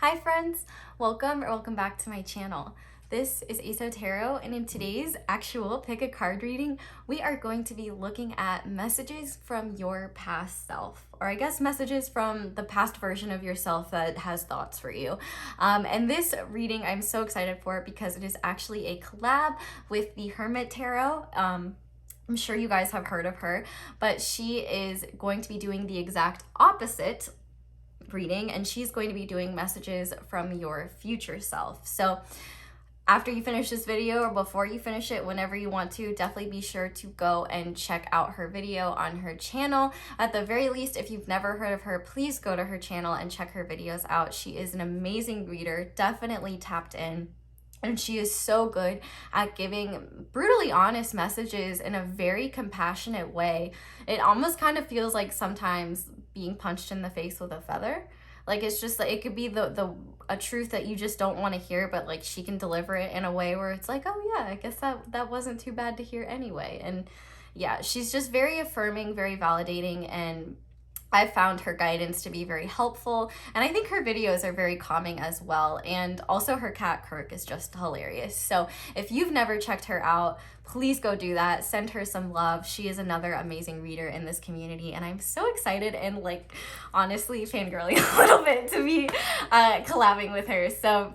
Hi friends, welcome back to my channel. This is Amethyst Tarot, and in today's actual pick a card reading, we are going to be looking at messages from your past self, or I guess messages from the past version of yourself that has thoughts for you. And this reading I'm so excited for because it is actually a collab with the Hermit Tarot. I'm sure you guys have heard of her, but she is going to be doing the exact opposite reading, and she's going to be doing messages from your future self. So after you finish this video, or before you finish it, whenever you want to, definitely be sure to go and check out her video on her channel. At the very least, if you've never heard of her, please go to her channel and check her videos out. She is an amazing reader, definitely tapped in. And she is so good at giving brutally honest messages in a very compassionate way. It almost kind of feels like sometimes being punched in the face with a feather. Like, it's just like, it could be a truth that you just don't want to hear, but like she can deliver it in a way where it's like, oh yeah, I guess that wasn't too bad to hear anyway. And yeah, she's just very affirming, very validating, and I found her guidance to be very helpful, and I think her videos are very calming as well. And also her cat Kirk is just hilarious. So if you've never checked her out, please go do that. Send her some love. She is another amazing reader in this community, and I'm so excited and like honestly fangirling a little bit to be collabing with her. So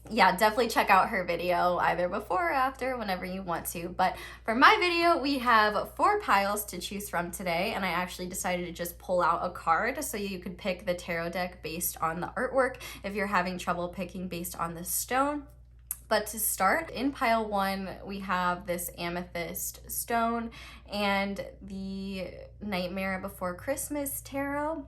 yeah, definitely check out her video either before or after, whenever you want to. But for my video, we have 4 piles to choose from today, and I actually decided to just pull out a card so you could pick the tarot deck based on the artwork if you're having trouble picking based on the stone. But to start, in pile 1, we have this amethyst stone and the Nightmare Before Christmas tarot.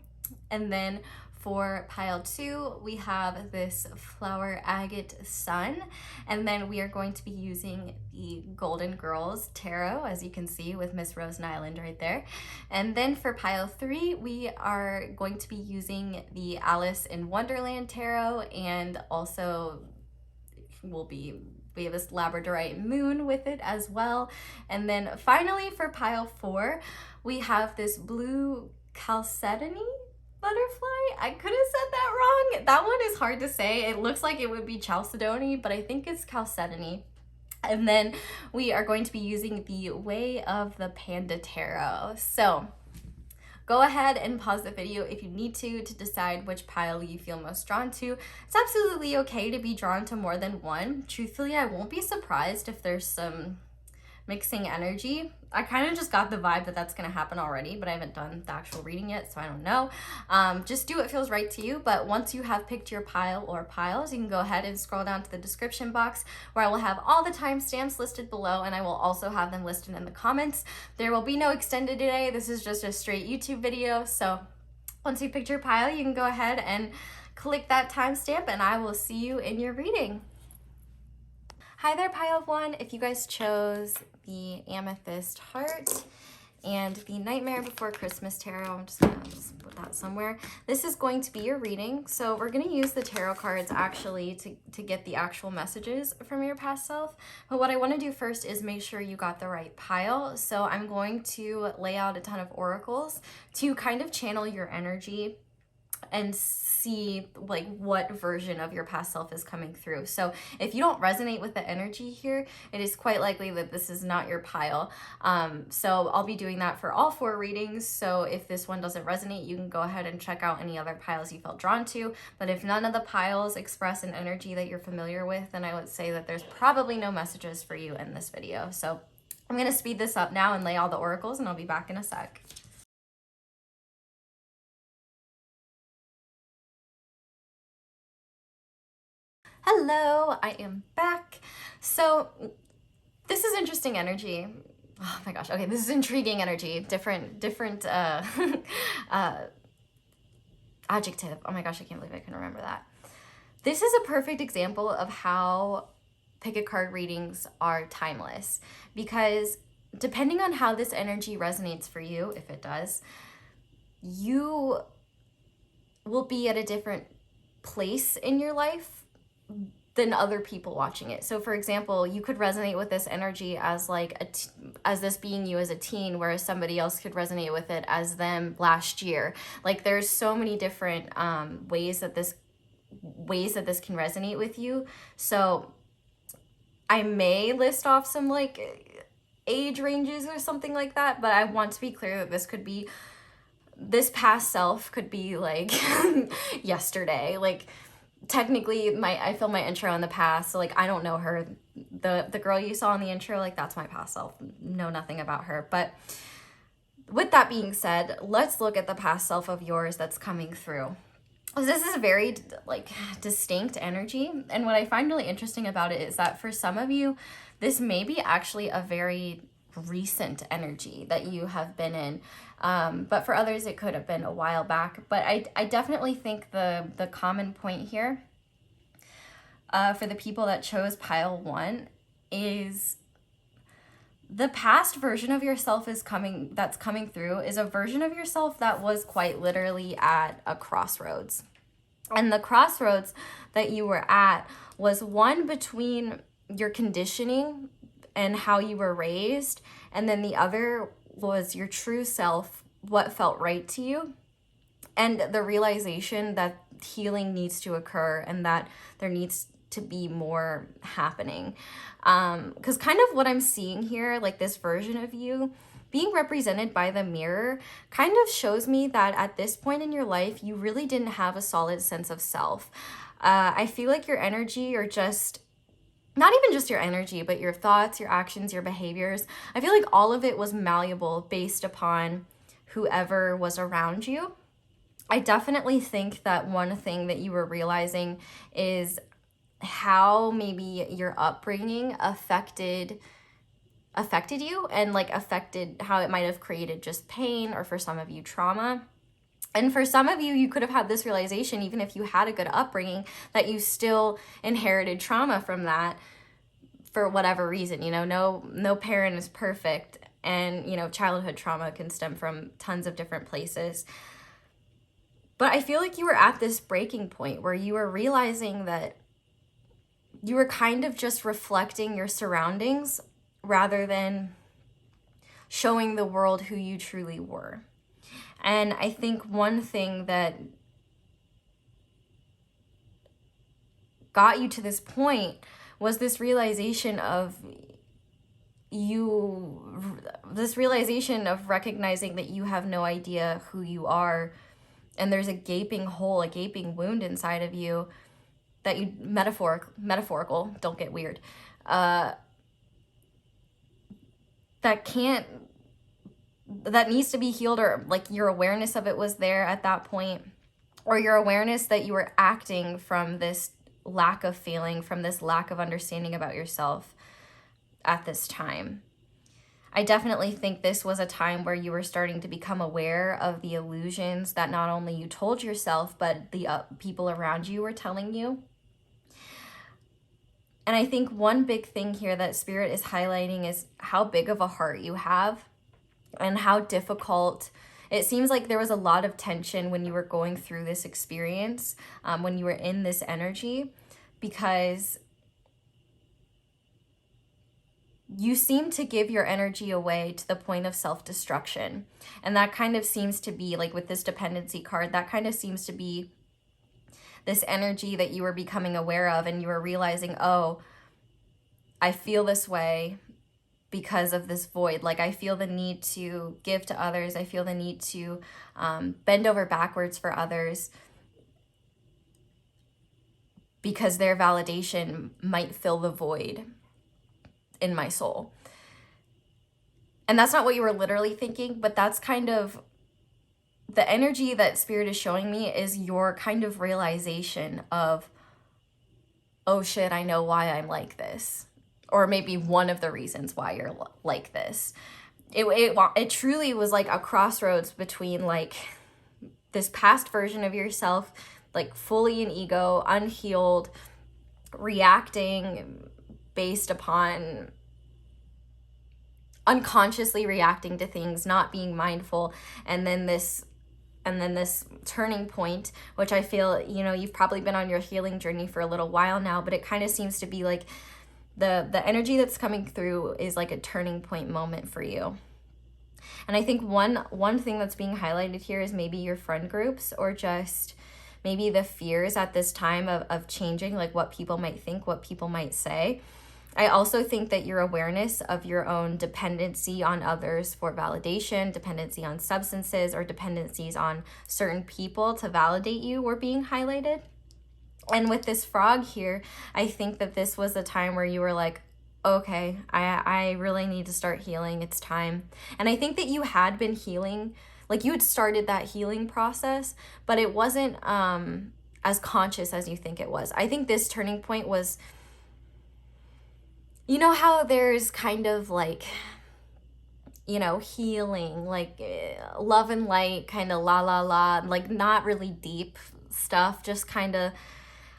And then for pile 2, we have this flower agate sun, and then we are going to be using the Golden Girls tarot, as you can see with Miss Rose Nyland right there. And then for pile 3, we are going to be using the Alice in Wonderland tarot, and also we have this Labradorite moon with it as well. And then finally for pile 4, we have this blue Chalcedony butterfly. I could have said that wrong. That one is hard to say. It looks like it would be Chalcedony, but I think it's Chalcedony. And then we are going to be using the Way of the Panda Tarot. So go ahead and pause the video if you need to decide which pile you feel most drawn to. It's absolutely okay to be drawn to more than one. Truthfully, I won't be surprised if there's some mixing energy. I kind of just got the vibe that that's going to happen already, but I haven't done the actual reading yet, so I don't know. Just do what feels right to you, but once you have picked your pile or piles, you can go ahead and scroll down to the description box where I will have all the timestamps listed below, and I will also have them listed in the comments. There will be no extended today. This is just a straight YouTube video, so once you picked your pile, you can go ahead and click that timestamp, and I will see you in your reading. Hi there, pile 1. If you guys chose the Amethyst Heart and the Nightmare Before Christmas tarot, I'm just gonna put that somewhere. This is going to be your reading. So we're gonna use the tarot cards actually to get the actual messages from your past self. But what I wanna do first is make sure you got the right pile. So I'm going to lay out a ton of oracles to kind of channel your energy and see like what version of your past self is coming through. So if you don't resonate with the energy here, it is quite likely that this is not your pile. So I'll be doing that for all 4 readings. So if this one doesn't resonate, you can go ahead and check out any other piles you felt drawn to. But if none of the piles express an energy that you're familiar with, then I would say that there's probably no messages for you in this video. So I'm gonna speed this up now and lay all the oracles, and I'll be back in a sec. Hello, I am back. So this is interesting energy. Oh my gosh, okay, this is intriguing energy. Different adjective. Oh my gosh, I can't believe I couldn't remember that. This is a perfect example of how pick a card readings are timeless, because depending on how this energy resonates for you, if it does, you will be at a different place in your life than other people watching it. So for example, you could resonate with this energy as like as this being you as a teen, whereas somebody else could resonate with it as them last year. Like there's so many different ways that this ways that this can resonate with you. So I may list off some like age ranges or something like that, but I want to be clear that this past self could be like yesterday. Like technically I filmed my intro in the past, so like I don't know her. The girl you saw in the intro, like that's my past self. Know nothing about her. But with that being said, let's look at the past self of yours that's coming through. This is a very like distinct energy, and what I find really interesting about it is that for some of you, this may be actually a very recent energy that you have been in, but for others it could have been a while back. But I definitely think the common point here for the people that chose pile 1 is the past version of yourself that's coming through is a version of yourself that was quite literally at a crossroads. And the crossroads that you were at was one between your conditioning and how you were raised, and then the other was your true self, what felt right to you, and the realization that healing needs to occur and that there needs to be more happening. Because kind of what I'm seeing here, like this version of you being represented by the mirror, kind of shows me that at this point in your life, you really didn't have a solid sense of self. I feel like your energy, or just not even just your energy, but your thoughts, your actions, your behaviors, I feel like all of it was malleable based upon whoever was around you. I definitely think that one thing that you were realizing is how maybe your upbringing affected you, and like affected how it might have created just pain, or for some of you trauma. And for some of you, you could have had this realization, even if you had a good upbringing, that you still inherited trauma from that for whatever reason. You know, no parent is perfect, and you know, childhood trauma can stem from tons of different places. But I feel like you were at this breaking point where you were realizing that you were kind of just reflecting your surroundings rather than showing the world who you truly were. And I think one thing that got you to this point was this realization of recognizing that you have no idea who you are, and there's a gaping hole, a gaping wound inside of you that you metaphorical, don't get weird, that needs to be healed, or like your awareness of it was there at that point, or your awareness that you were acting from this lack of feeling, from this lack of understanding about yourself at this time. I definitely think this was a time where you were starting to become aware of the illusions that not only you told yourself, but the people around you were telling you. And I think one big thing here that Spirit is highlighting is how big of a heart you have, and how difficult it seems like there was a lot of tension when you were going through this experience, when you were in this energy, because you seem to give your energy away to the point of self-destruction. And that kind of seems to be, like with this dependency card, that kind of seems to be this energy that you were becoming aware of, and you were realizing, oh, I feel this way because of this void. Like I feel the need to give to others. I feel the need to bend over backwards for others because their validation might fill the void in my soul. And that's not what you were literally thinking, but that's kind of the energy that Spirit is showing me, is your kind of realization of, oh shit, I know why I'm like this. Or maybe one of the reasons why you're like this. It truly was like a crossroads between like this past version of yourself, like fully in ego, unhealed, reacting based upon unconsciously reacting to things, not being mindful, and then this turning point, which I feel, you know, you've probably been on your healing journey for a little while now, but it kind of seems to be like the energy that's coming through is like a turning point moment for you. And I think one thing that's being highlighted here is maybe your friend groups, or just maybe the fears at this time of changing, like what people might think, what people might say. I also think that your awareness of your own dependency on others for validation, dependency on substances, or dependencies on certain people to validate you were being highlighted. And with this frog here, I think that this was a time where you were like, okay, I really need to start healing. It's time. And I think that you had been healing, like you had started that healing process, but it wasn't as conscious as you think it was. I think this turning point was, you know how there's kind of like, you know, healing, like love and light, kind of la la la, like not really deep stuff, just kind of,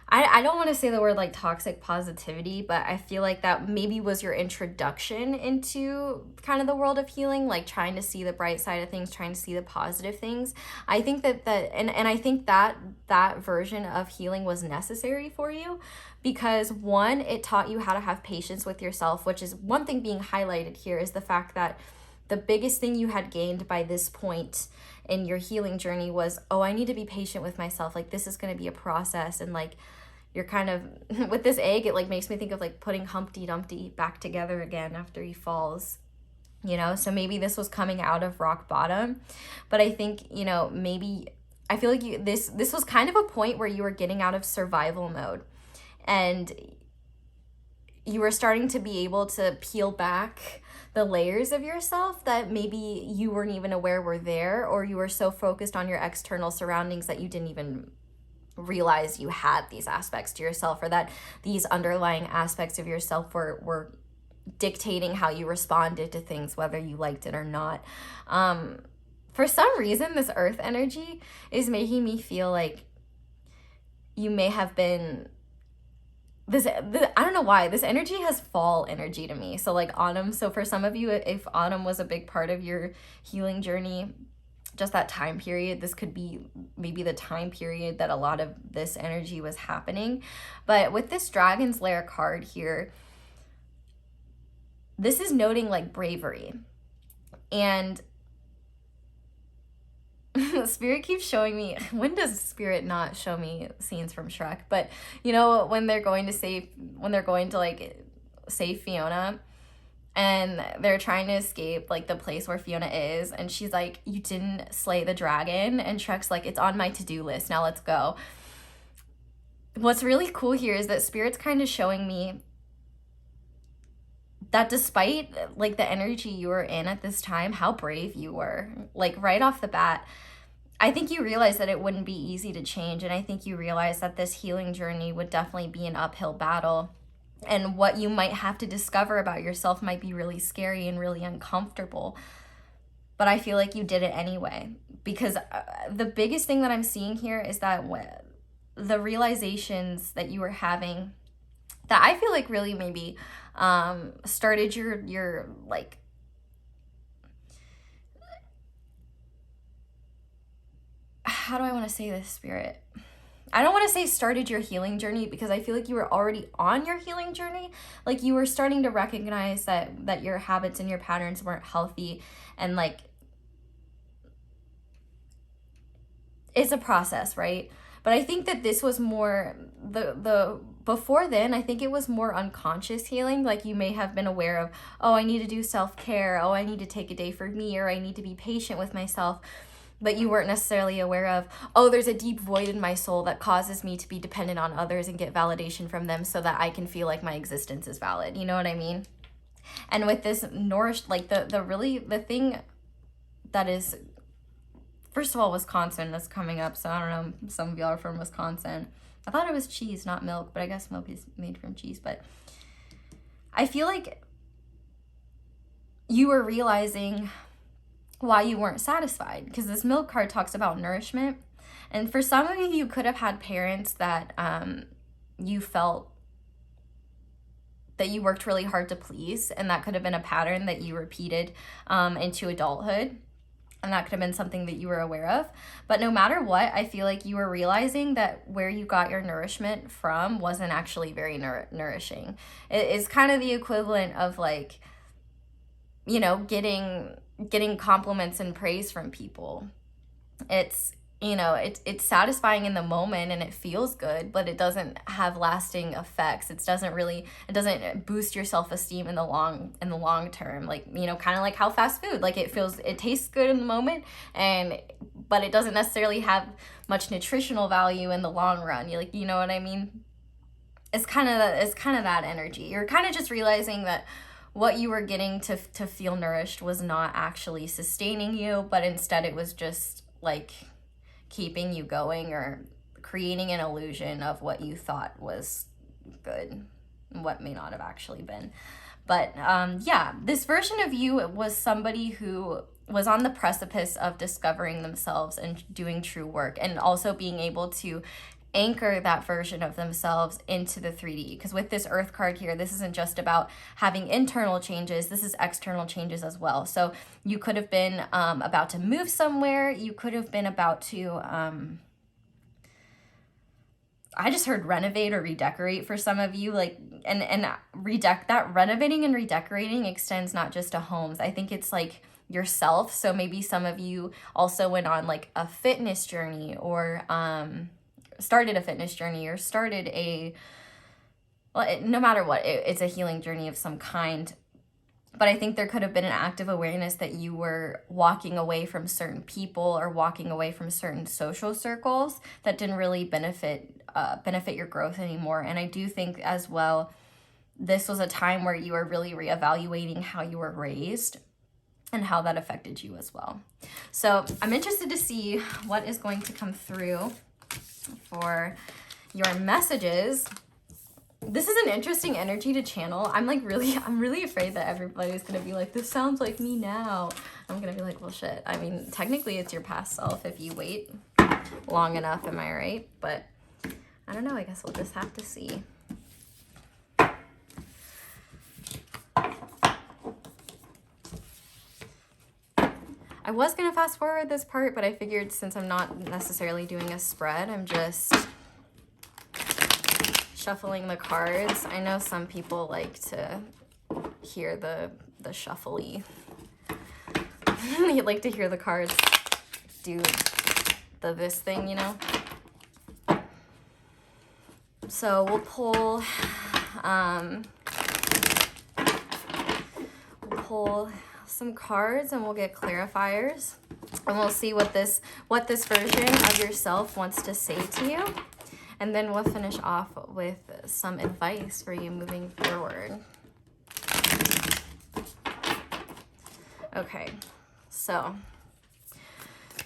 I don't want to say the word like toxic positivity, but I feel like that maybe was your introduction into kind of the world of healing, like trying to see the bright side of things, trying to see the positive things. I think and I think that version of healing was necessary for you because one, it taught you how to have patience with yourself, which is one thing being highlighted here is the fact that the biggest thing you had gained by this point in your healing journey was, oh, I need to be patient with myself. Like this is going to be a process. And like, you're kind of, with this egg, it like makes me think of like putting Humpty Dumpty back together again after he falls, you know? So maybe this was coming out of rock bottom, but I think, you know, maybe, I feel like this was kind of a point where you were getting out of survival mode and you were starting to be able to peel back the layers of yourself that maybe you weren't even aware were there, or you were so focused on your external surroundings that you didn't even realize you had these aspects to yourself, or that these underlying aspects of yourself were dictating how you responded to things, whether you liked it or not. For some reason, this earth energy is making me feel like you may have been I don't know why, this energy has fall energy to me. So like autumn. So for some of you, if autumn was a big part of your healing journey, just that time period, this could be maybe the time period that a lot of this energy was happening. But with this Dragon's Lair card here, this is noting like bravery. And Spirit keeps showing me, when does Spirit not show me scenes from Shrek? But you know, when they're going to like save Fiona and they're trying to escape like the place where Fiona is, and she's like, you didn't slay the dragon, and Shrek's like, it's on my to-do list, now let's go. What's really cool here is that Spirit's kind of showing me that despite like the energy you were in at this time, how brave you were, like right off the bat. I think you realized that it wouldn't be easy to change, and I think you realized that this healing journey would definitely be an uphill battle, and what you might have to discover about yourself might be really scary and really uncomfortable. But I feel like you did it anyway, because the biggest thing that I'm seeing here is that the realizations that you were having, that I feel like really maybe started your like, how do I want to say this, Spirit? I don't want to say started your healing journey, because I feel like you were already on your healing journey. Like you were starting to recognize that your habits and your patterns weren't healthy, and like it's a process, right? But I think that this was more the before then, I think it was more unconscious healing. Like you may have been aware of, oh, I need to do self-care, oh, I need to take a day for me, or I need to be patient with myself. But you weren't necessarily aware of, oh, there's a deep void in my soul that causes me to be dependent on others and get validation from them so that I can feel like my existence is valid. You know what I mean? And with this like the thing that is, first of all, Wisconsin is coming up. So I don't know, some of y'all are from Wisconsin. I thought it was cheese, not milk, but I guess milk is made from cheese. But I feel like you were realizing why you weren't satisfied, because this milk card talks about nourishment. And for some of you, you could have had parents that you felt that you worked really hard to please, and that could have been a pattern that you repeated into adulthood, and that could have been something that you were aware of. But no matter what, I feel like you were realizing that where you got your nourishment from wasn't actually very nourishing. It's kind of the equivalent of like, you know, getting compliments and praise from people. It's, you know, it's satisfying in the moment and it feels good, but it doesn't have lasting effects. It doesn't boost your self-esteem in the long term. Like, you know, kind of like how fast food, like it tastes good in the moment, but it doesn't necessarily have much nutritional value in the long run. You know what I mean? It's kind of that energy. You're kind of just realizing that what you were getting to feel nourished was not actually sustaining you, but instead it was just like keeping you going or creating an illusion of what you thought was good and what may not have actually been. But yeah, this version of you was somebody who was on the precipice of discovering themselves and doing true work, and also being able to anchor that version of themselves into the 3D. Because with this Earth card here, this isn't just about having internal changes, this is external changes as well. So you could have been about to move somewhere, you could have been about to, I just heard renovate or redecorate for some of you, like, and that renovating and redecorating extends not just to homes. I think it's like yourself. So maybe some of you also went on like a fitness journey, or started a fitness journey, or started no matter what, it's a healing journey of some kind. But I think there could have been an active awareness that you were walking away from certain people or walking away from certain social circles that didn't really benefit your growth anymore. And I do think as well, this was a time where you were really reevaluating how you were raised and how that affected you as well. So I'm interested to see what is going to come through for your messages. This is an interesting energy to channel. I'm really afraid that everybody's gonna be like, this sounds like me now. I'm gonna be like, well, shit. I mean, technically it's your past self if you wait long enough, am I right? But I don't know, I guess we'll just have to see. I was gonna fast forward this part, but I figured since I'm not necessarily doing a spread, I'm just shuffling the cards. I know some people like to hear the shuffly. They like to hear the cards do this thing, you know? So we'll pull some cards and we'll get clarifiers, and we'll see what this version of yourself wants to say to you. And then we'll finish off with some advice for you moving forward. Okay, so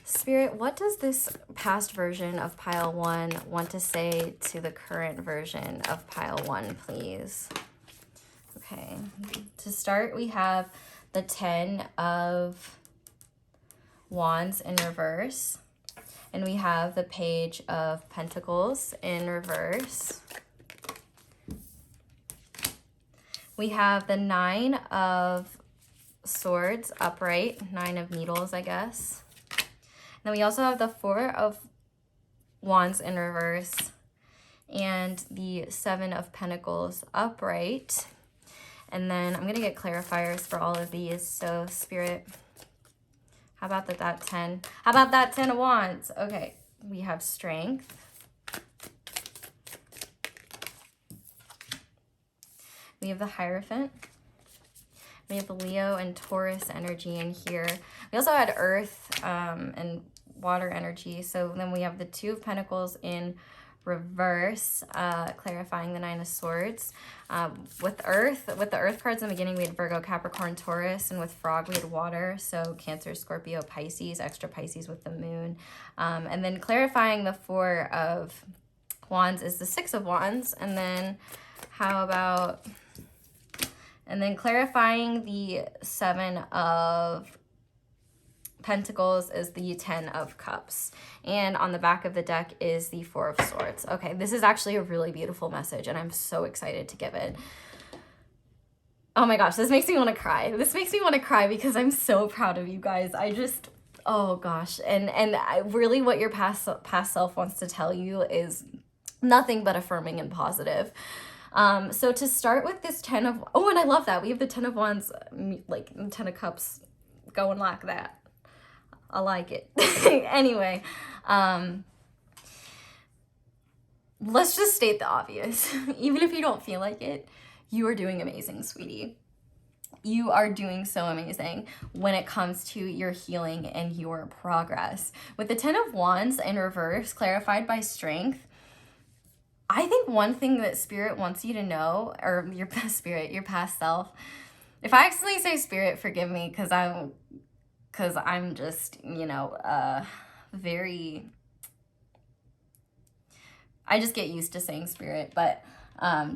Spirit, what does this past version of pile 1 want to say to the current version of pile 1, please? Okay, to start, we have the 10 of Wands in reverse. And we have the Page of Pentacles in reverse. We have the 9 of Swords upright, 9 of Needles, I guess. Then we also have the 4 of Wands in reverse and the 7 of Pentacles upright. And then I'm going to get clarifiers for all of these. So Spirit, how about that 10? How about that 10 of Wands? Okay, we have Strength. We have the Hierophant. We have the Leo and Taurus energy in here. We also had Earth and water energy. So then we have the 2 of Pentacles in reverse, clarifying the 9 of Swords. With the Earth cards in the beginning, we had Virgo, Capricorn, Taurus, and with Frog, we had water. So Cancer, Scorpio, Pisces, extra Pisces with the moon. And then clarifying the 4 of Wands is the 6 of Wands. And then how about, and then clarifying the 7 of Pentacles is the 10 of Cups. And on the back of the deck is the 4 of Swords. Okay, this is actually a really beautiful message, and I'm so excited to give it. Oh my gosh, this makes me want to cry. This makes me want to cry because I'm so proud of you guys. Oh gosh. And really what your past self wants to tell you is nothing but affirming and positive. So to start with this 10 of, oh, and I love that. We have the 10 of Wands, like 10 of Cups going like that. I like it. Anyway, let's just state the obvious. Even if you don't feel like it, you are doing amazing, sweetie. You are doing so amazing when it comes to your healing and your progress. With the 10 of Wands in reverse, clarified by strength, I think one thing that Spirit wants you to know, or your Spirit, your past self, if I accidentally say Spirit, forgive me, because I'm just, you know, very, I just get used to saying Spirit, but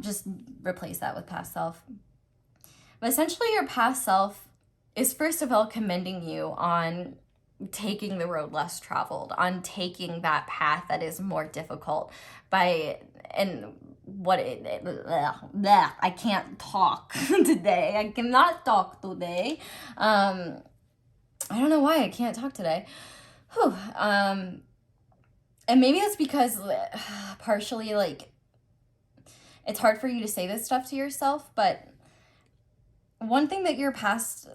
just replace that with past self. But essentially your past self is first of all commending you on taking the road less traveled, on taking that path that is more difficult I can't talk today. I cannot talk today. I don't know why I can't talk today. Whew. And maybe that's because partially, like, it's hard for you to say this stuff to yourself, but one thing that your past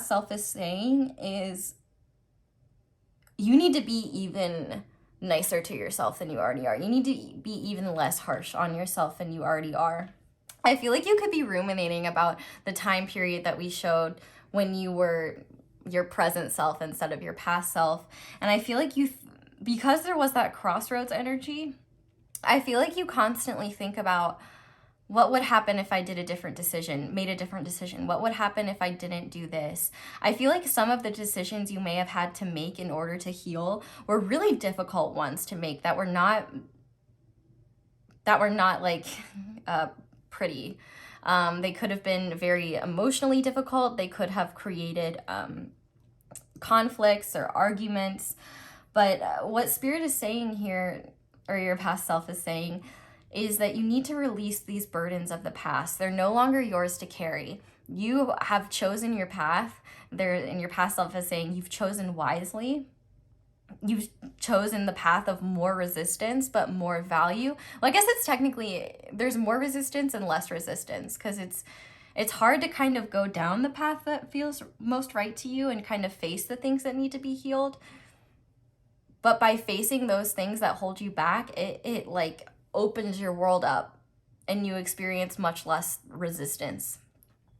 self is saying is you need to be even nicer to yourself than you already are. You need to be even less harsh on yourself than you already are. I feel like you could be ruminating about the time period that we showed when you were your present self instead of your past self. And I feel like because there was that crossroads energy, I feel like you constantly think about, what would happen if I did a different decision, made a different decision? What would happen if I didn't do this? I feel like some of the decisions you may have had to make in order to heal were really difficult ones to make that were not like pretty. They could have been very emotionally difficult. They could have created conflicts or arguments. But what Spirit is saying here, or your past self is saying, is that you need to release these burdens of the past. They're no longer yours to carry. You have chosen your path. And your past self is saying you've chosen wisely. You've chosen the path of more resistance, but more value. Well, I guess it's technically, there's more resistance and less resistance, because it's hard to kind of go down the path that feels most right to you and kind of face the things that need to be healed. But by facing those things that hold you back, it like opens your world up and you experience much less resistance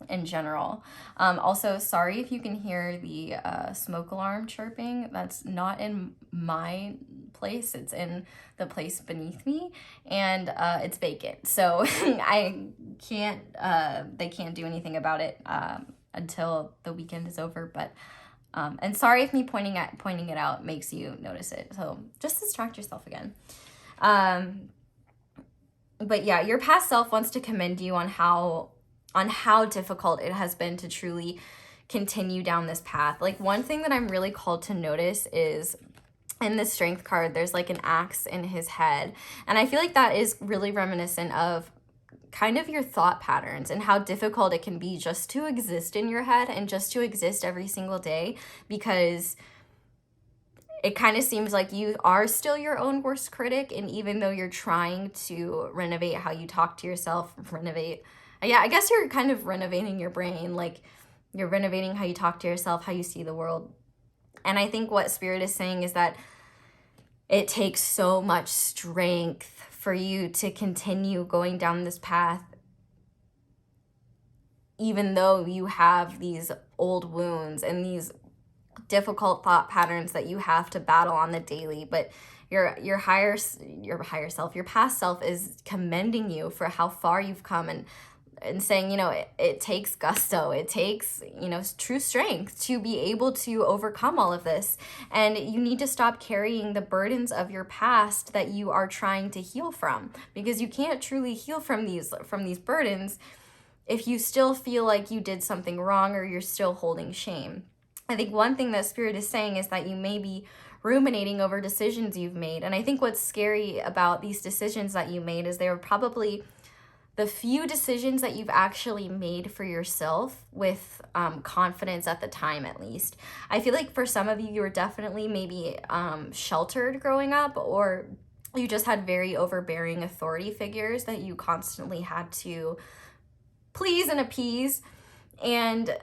in general. Also, sorry if you can hear the smoke alarm chirping. That's not in my place. It's in the place beneath me, and it's vacant. So I can't, they can't do anything about it until the weekend is over. But and sorry if me pointing it out makes you notice it. So just distract yourself again. But yeah, your past self wants to commend you on how difficult it has been to truly continue down this path. Like, one thing that I'm really called to notice is in the Strength card, there's like an axe in his head. And I feel like that is really reminiscent of kind of your thought patterns and how difficult it can be just to exist in your head and just to exist every single day, because it kind of seems like you are still your own worst critic. And even though you're trying to renovate how you talk to yourself, I guess you're kind of renovating your brain. Like, you're renovating how you talk to yourself, how you see the world. And I think what Spirit is saying is that it takes so much strength for you to continue going down this path, even though you have these old wounds and these difficult thought patterns that you have to battle on the daily. But your higher self, your past self, is commending you for how far you've come and saying, you know, it takes gusto, it takes, you know, true strength to be able to overcome all of this. And you need to stop carrying the burdens of your past that you are trying to heal from, because you can't truly heal from these burdens if you still feel like you did something wrong or you're still holding shame. I think one thing that Spirit is saying is that you may be ruminating over decisions you've made. And I think what's scary about these decisions that you made is they were probably the few decisions that you've actually made for yourself with confidence at the time, at least. I feel like for some of you, you were definitely maybe sheltered growing up, or you just had very overbearing authority figures that you constantly had to please and appease. And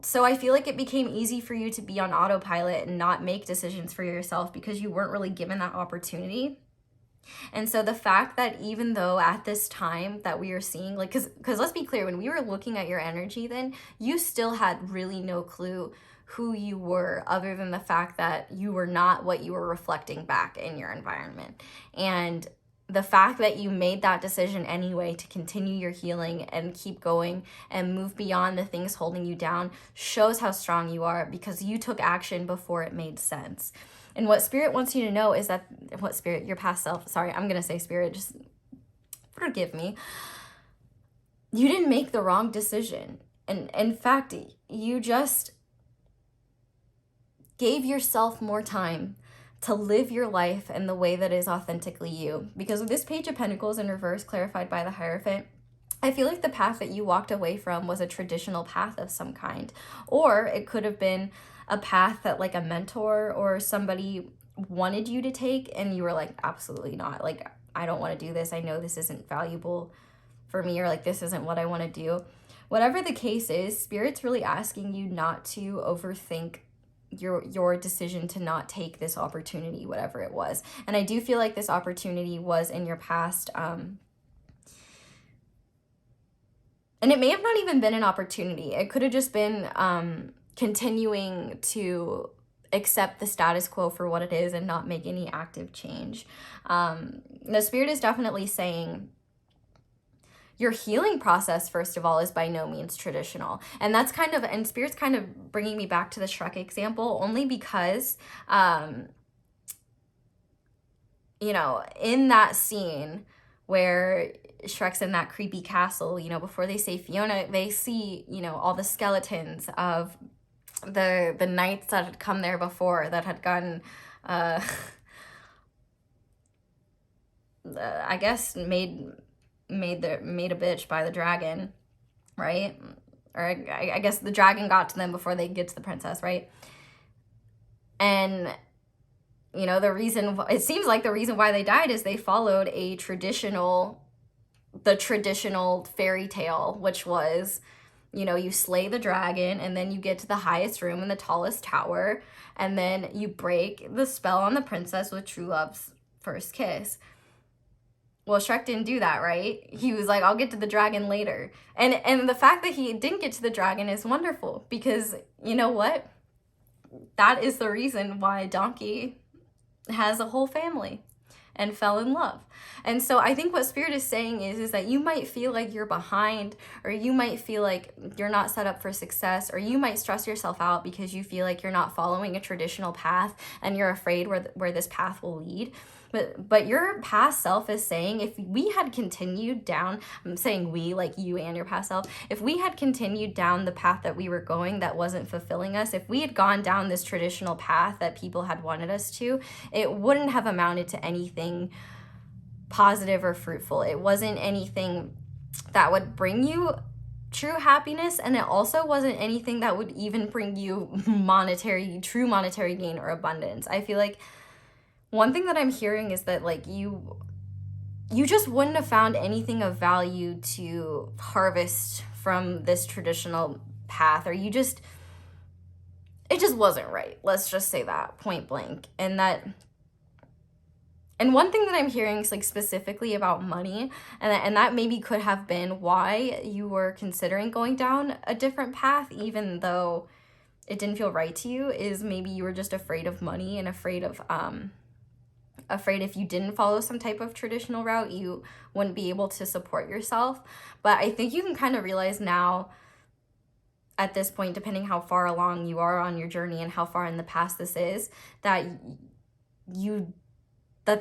So I feel like it became easy for you to be on autopilot and not make decisions for yourself because you weren't really given that opportunity. And so the fact that even though at this time that we are seeing, like, because let's be clear, when we were looking at your energy then, you still had really no clue who you were other than the fact that you were not what you were reflecting back in your environment. And the fact that you made that decision anyway to continue your healing and keep going and move beyond the things holding you down shows how strong you are, because you took action before it made sense. And what Spirit wants you to know is that, what Spirit, your past self, sorry, I'm going to say Spirit, just forgive me. You didn't make the wrong decision. And in fact, you just gave yourself more time to live your life in the way that is authentically you. Because with this Page of Pentacles in reverse, clarified by the Hierophant, I feel like the path that you walked away from was a traditional path of some kind. Or it could have been a path that like a mentor or somebody wanted you to take and you were like, absolutely not. Like, I don't want to do this. I know this isn't valuable for me, or like this isn't what I want to do. Whatever the case is, Spirit's really asking you not to overthink your decision to not take this opportunity, whatever it was. And I do feel like this opportunity was in your past, and it may have not even been an opportunity. It could have just been continuing to accept the status quo for what it is and not make any active change. The Spirit is definitely saying your healing process, first of all, is by no means traditional. And that's kind of, and Spirit's kind of bringing me back to the Shrek example, only because, you know, in that scene where Shrek's in that creepy castle, you know, before they say Fiona, they see, you know, all the skeletons of the knights that had come there before, that had gotten, I guess, made a bitch by the dragon, right? Or I guess the dragon got to them before they get to the princess, right? And, you know, the reason, it seems like the reason why they died is they followed the traditional fairy tale, which was, you know, you slay the dragon and then you get to the highest room in the tallest tower and then you break the spell on the princess with true love's first kiss. Well, Shrek didn't do that, right? He was like, I'll get to the dragon later. And the fact that he didn't get to the dragon is wonderful, because you know what? That is the reason why Donkey has a whole family and fell in love. And so I think what Spirit is saying is that you might feel like you're behind, or you might feel like you're not set up for success, or you might stress yourself out because you feel like you're not following a traditional path and you're afraid where this path will lead. But your past self is saying, if we had continued down, I'm saying we, like you and your past self, if we had continued down the path that we were going that wasn't fulfilling us, if we had gone down this traditional path that people had wanted us to, it wouldn't have amounted to anything positive or fruitful. It wasn't anything that would bring you true happiness, and it also wasn't anything that would even bring you true monetary gain or abundance. I feel like one thing that I'm hearing is that like you just wouldn't have found anything of value to harvest from this traditional path, or it just wasn't right. Let's just say that point blank. And one thing that I'm hearing is like specifically about money, and that maybe could have been why you were considering going down a different path, even though it didn't feel right to you, is maybe you were just afraid of money and afraid if you didn't follow some type of traditional route, you wouldn't be able to support yourself. But I think you can kind of realize now at this point, depending how far along you are on your journey and how far in the past this is, that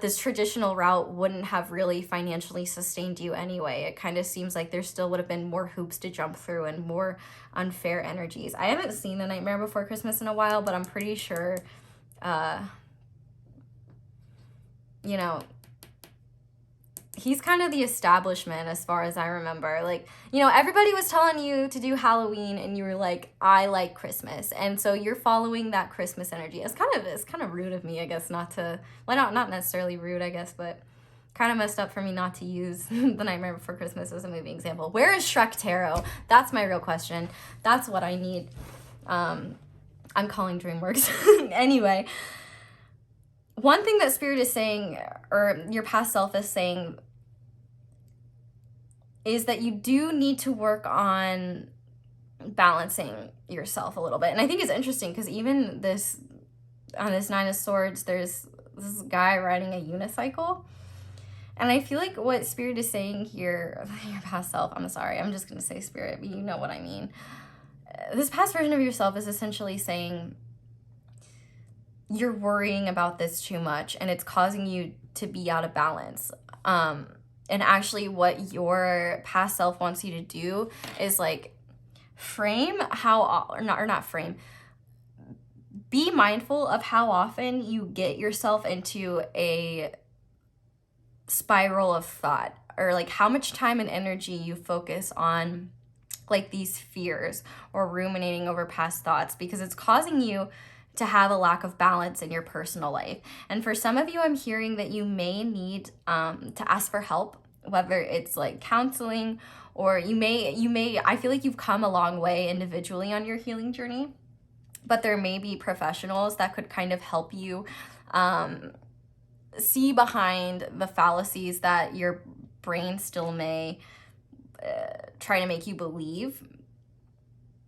this traditional route wouldn't have really financially sustained you anyway. It kind of seems like there still would have been more hoops to jump through and more unfair energies. I haven't seen The Nightmare Before Christmas in a while, but I'm pretty sure you know, he's kind of the establishment as far as I remember. Like, you know, everybody was telling you to do Halloween and you were like, I like Christmas. And so you're following that Christmas energy. It's kind of rude of me, I guess, not necessarily rude, I guess, but kind of messed up for me not to use The Nightmare Before Christmas as a movie example. Where is Shrek Tarot? That's my real question. That's what I need. I'm calling DreamWorks. Anyway, one thing that Spirit is saying, or your past self is saying, is that you do need to work on balancing yourself a little bit. And I think it's interesting because even this, on this Nine of Swords, there's this guy riding a unicycle. And I feel like what Spirit is saying here, your past self, I'm sorry, I'm just going to say Spirit, but you know what I mean. This past version of yourself is essentially saying you're worrying about this too much and it's causing you to be out of balance. And actually what your past self wants you to do is like frame how, or not frame, be mindful of how often you get yourself into a spiral of thought, or like how much time and energy you focus on like these fears or ruminating over past thoughts, because it's causing you to have a lack of balance in your personal life. And for some of you, I'm hearing that you may need to ask for help, whether it's like counseling, or you may, I feel like you've come a long way individually on your healing journey, but there may be professionals that could kind of help you see behind the fallacies that your brain still may try to make you believe.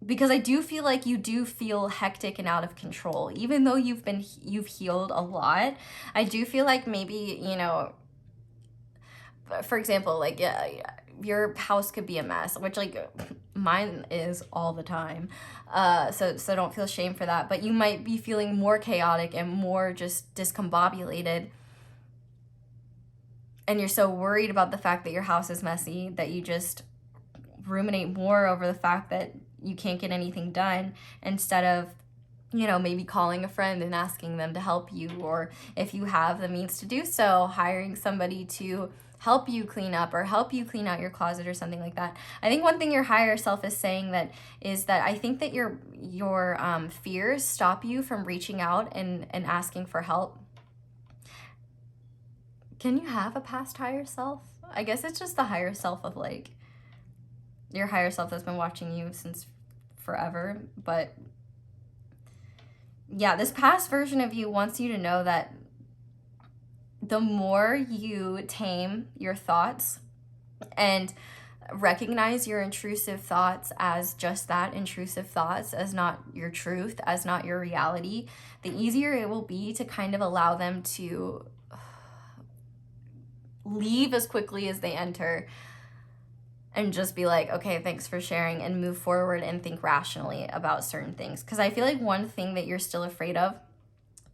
Because I do feel like you do feel hectic and out of control, even though you've healed a lot. I do feel like maybe, you know, for example, like, yeah, your house could be a mess, which like mine is all the time. So don't feel shame for that. But you might be feeling more chaotic and more just discombobulated. And you're so worried about the fact that your house is messy that you just ruminate more over the fact that you can't get anything done, instead of, you know, maybe calling a friend and asking them to help you, or if you have the means to do so, hiring somebody to help you clean up or help you clean out your closet or something like that. I think one thing your higher self is saying that is that I think that your fears stop you from reaching out and asking for help. Can you have a past higher self? I guess it's just the higher self of like your higher self that's been watching you since forever. But yeah, this past version of you wants you to know that the more you tame your thoughts and recognize your intrusive thoughts as just that, intrusive thoughts, as not your truth, as not your reality, the easier it will be to kind of allow them to leave as quickly as they enter, and just be like, okay, thanks for sharing, and move forward and think rationally about certain things. Because I feel like one thing that you're still afraid of,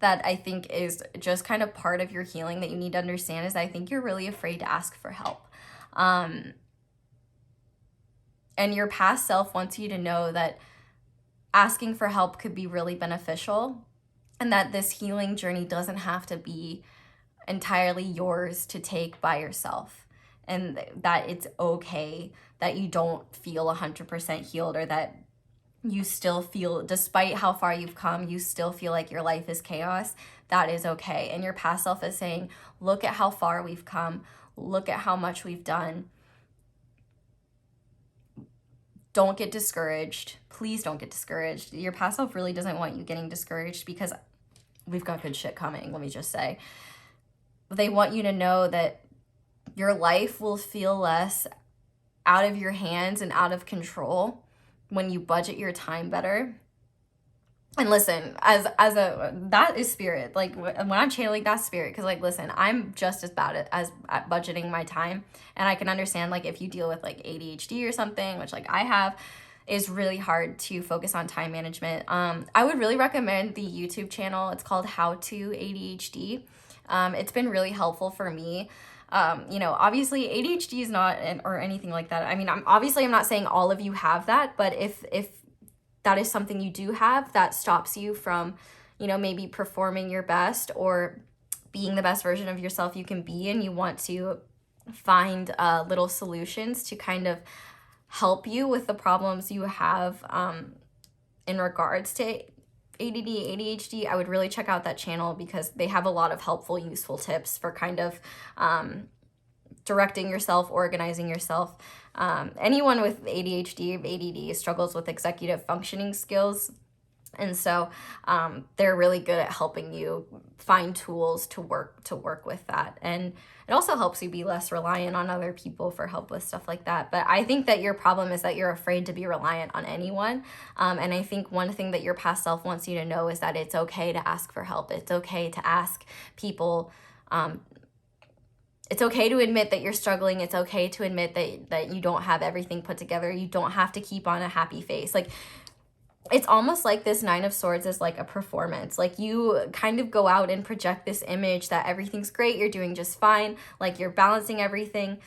that I think is just kind of part of your healing that you need to understand, is I think you're really afraid to ask for help. And your past self wants you to know that asking for help could be really beneficial, and that this healing journey doesn't have to be entirely yours to take by yourself, and that it's okay that you don't feel 100% healed, or that you still feel, despite how far you've come, you still feel like your life is chaos. That is okay. And your past self is saying, look at how far we've come, look at how much we've done. Don't get discouraged. Please don't get discouraged. Your past self really doesn't want you getting discouraged, because we've got good shit coming, let me just say. They want you to know that your life will feel less out of your hands and out of control when you budget your time better. And listen, that is spirit. Like when I'm channeling, that's spirit. Because like, listen, I'm just as bad at budgeting my time. And I can understand, like, if you deal with like ADHD or something, which like I have, is really hard to focus on time management. I would really recommend the YouTube channel. It's called How to ADHD. It's been really helpful for me. You know, obviously ADHD is not, or anything like that. I mean, I'm not saying all of you have that, but if that is something you do have that stops you from, you know, maybe performing your best or being the best version of yourself you can be, and you want to find little solutions to kind of help you with the problems you have in regards to ADD, ADHD, I would really check out that channel, because they have a lot of helpful, useful tips for kind of directing yourself, organizing yourself. Anyone with ADHD, ADD struggles with executive functioning skills. And so they're really good at helping you find tools to work with that. And it also helps you be less reliant on other people for help with stuff like that. But I think that your problem is that you're afraid to be reliant on anyone. And I think one thing that your past self wants you to know is that it's okay to ask for help. It's okay to ask people. It's okay to admit that you're struggling. It's okay to admit that you don't have everything put together. You don't have to keep on a happy face. Like, it's almost like this Nine of Swords is like a performance. Like, you kind of go out and project this image that everything's great, you're doing just fine, like you're balancing everything.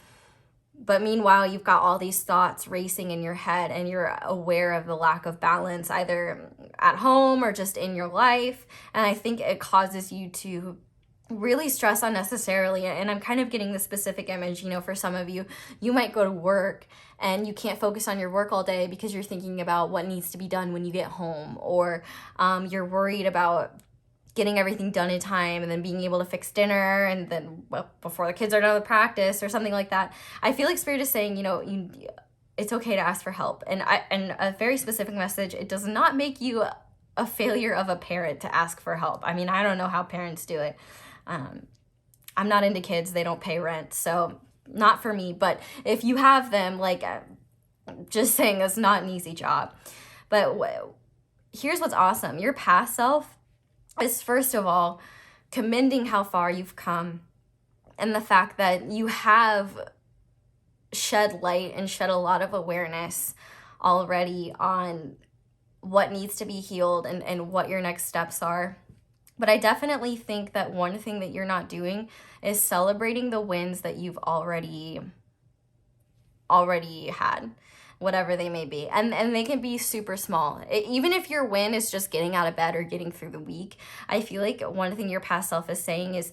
But meanwhile, you've got all these thoughts racing in your head, and you're aware of the lack of balance either at home or just in your life. And I think it causes you to really stress unnecessarily. And I'm kind of getting the specific image, you know, for some of you, you might go to work and you can't focus on your work all day because you're thinking about what needs to be done when you get home, or you're worried about getting everything done in time and then being able to fix dinner and then before the kids are done with practice or something like that. I feel like Spirit is saying, you know, it's okay to ask for help. And a very specific message, it does not make you a failure of a parent to ask for help. I mean, I don't know how parents do it. I'm not into kids. They don't pay rent. So not for me. But if you have them, like, just saying, it's not an easy job. But here's what's awesome. Your past self is, first of all, commending how far you've come and the fact that you have shed light and shed a lot of awareness already on what needs to be healed and what your next steps are. But I definitely think that one thing that you're not doing is celebrating the wins that you've already had, whatever they may be. And they can be super small. Even if your win is just getting out of bed or getting through the week, I feel like one thing your past self is saying is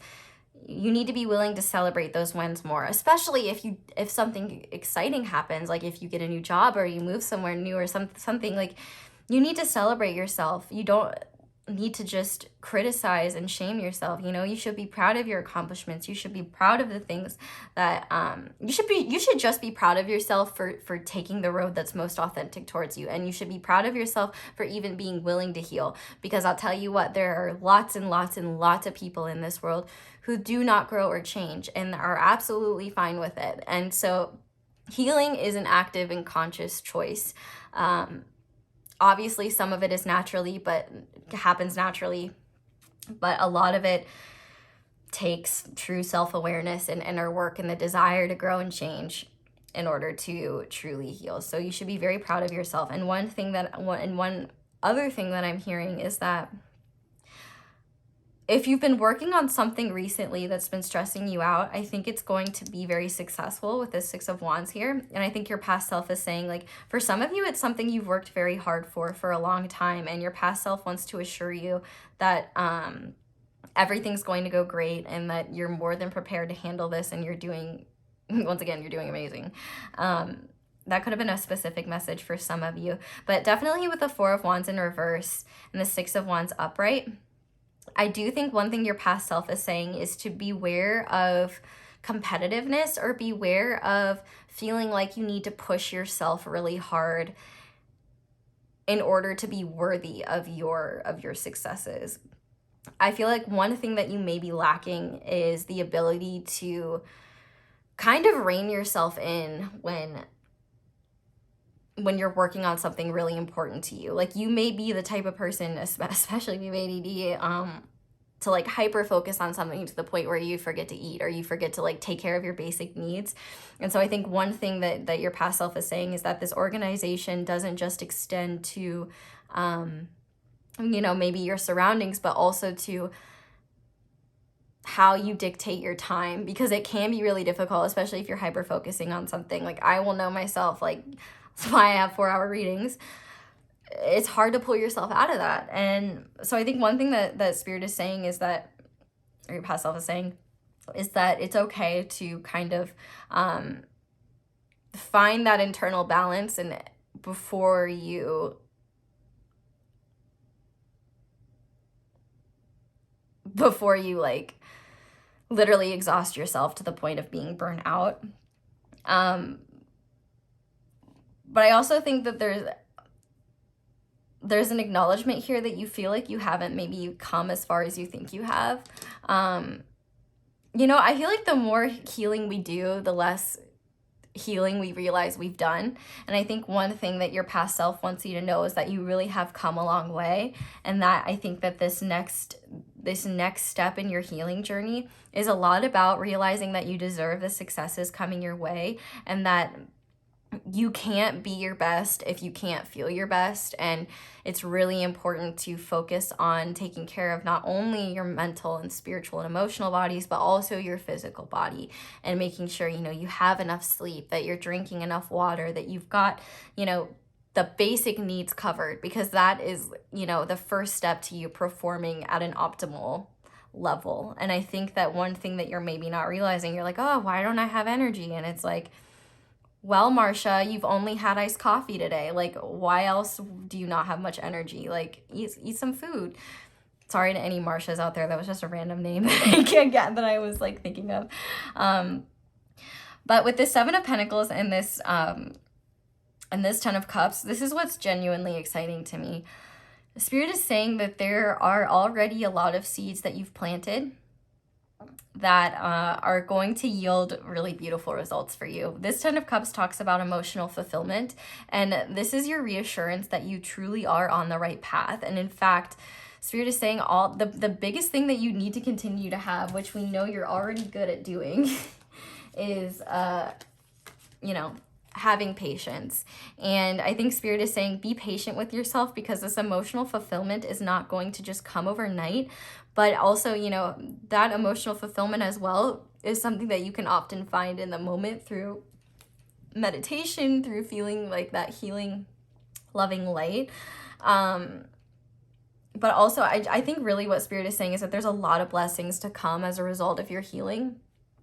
you need to be willing to celebrate those wins more, especially if something exciting happens, like if you get a new job or you move somewhere new or something, like, you need to celebrate yourself. You don't need to just criticize and shame yourself. You know, you should be proud of your accomplishments. You should be proud of the things that you should just be proud of yourself for taking the road that's most authentic towards you. And you should be proud of yourself for even being willing to heal, because I'll tell you what, there are lots and lots and lots of people in this world who do not grow or change and are absolutely fine with it. And so healing is an active and conscious choice. Obviously, some of it is happens naturally, but a lot of it takes true self-awareness and inner work and the desire to grow and change in order to truly heal. So you should be very proud of yourself. And one other thing that I'm hearing is that if you've been working on something recently that's been stressing you out, I think it's going to be very successful with the Six of Wands here. And I think your past self is saying, like, for some of you, it's something you've worked very hard for a long time. And your past self wants to assure you that everything's going to go great and that you're more than prepared to handle this. And you're doing amazing. That could have been a specific message for some of you. But definitely with the Four of Wands in reverse and the Six of Wands upright, I do think one thing your past self is saying is to beware of competitiveness, or beware of feeling like you need to push yourself really hard in order to be worthy of your successes. I feel like one thing that you may be lacking is the ability to kind of rein yourself in when you're working on something really important to you. Like, you may be the type of person, especially if you have ADD, to like hyper focus on something to the point where you forget to eat or you forget to like take care of your basic needs. And so I think one thing that your past self is saying is that this organization doesn't just extend to, maybe your surroundings, but also to how you dictate your time, because it can be really difficult, especially if you're hyper focusing on something. Like, I will know myself, like, that's why I have 4-hour readings. It's hard to pull yourself out of that. And so I think one thing that Spirit is saying is that, or your past self is saying, is that it's okay to kind of find that internal balance and before you like literally exhaust yourself to the point of being burnt out. But I also think that there's an acknowledgement here that you feel like you haven't maybe come as far as you think you have. You know, I feel like the more healing we do, the less healing we realize we've done. And I think one thing that your past self wants you to know is that you really have come a long way, and that I think that this next step in your healing journey is a lot about realizing that you deserve the successes coming your way, and that you can't be your best if you can't feel your best. And it's really important to focus on taking care of not only your mental and spiritual and emotional bodies, but also your physical body, and making sure, you know, you have enough sleep, that you're drinking enough water, that you've got, you know, the basic needs covered, because that is, you know, the first step to you performing at an optimal level. And I think that one thing that you're maybe not realizing, you're like, oh, why don't I have energy? And it's like, well, Marcia, you've only had iced coffee today. Like, why else do you not have much energy? Like, eat some food. Sorry to any Marcias out there. That was just a random name that I can't get, that I was like thinking of. But with this Seven of Pentacles and this Ten of Cups, this is what's genuinely exciting to me. The Spirit is saying that there are already a lot of seeds that you've planted that are going to yield really beautiful results for you. This Ten of Cups talks about emotional fulfillment, and this is your reassurance that you truly are on the right path. And in fact, Spirit is saying the biggest thing that you need to continue to have, which we know you're already good at doing, is you know, having patience. And I think Spirit is saying be patient with yourself, because this emotional fulfillment is not going to just come overnight. But also, you know, that emotional fulfillment as well is something that you can often find in the moment through meditation, through feeling like that healing, loving light. But also, I think really what Spirit is saying is that there's a lot of blessings to come as a result of your healing.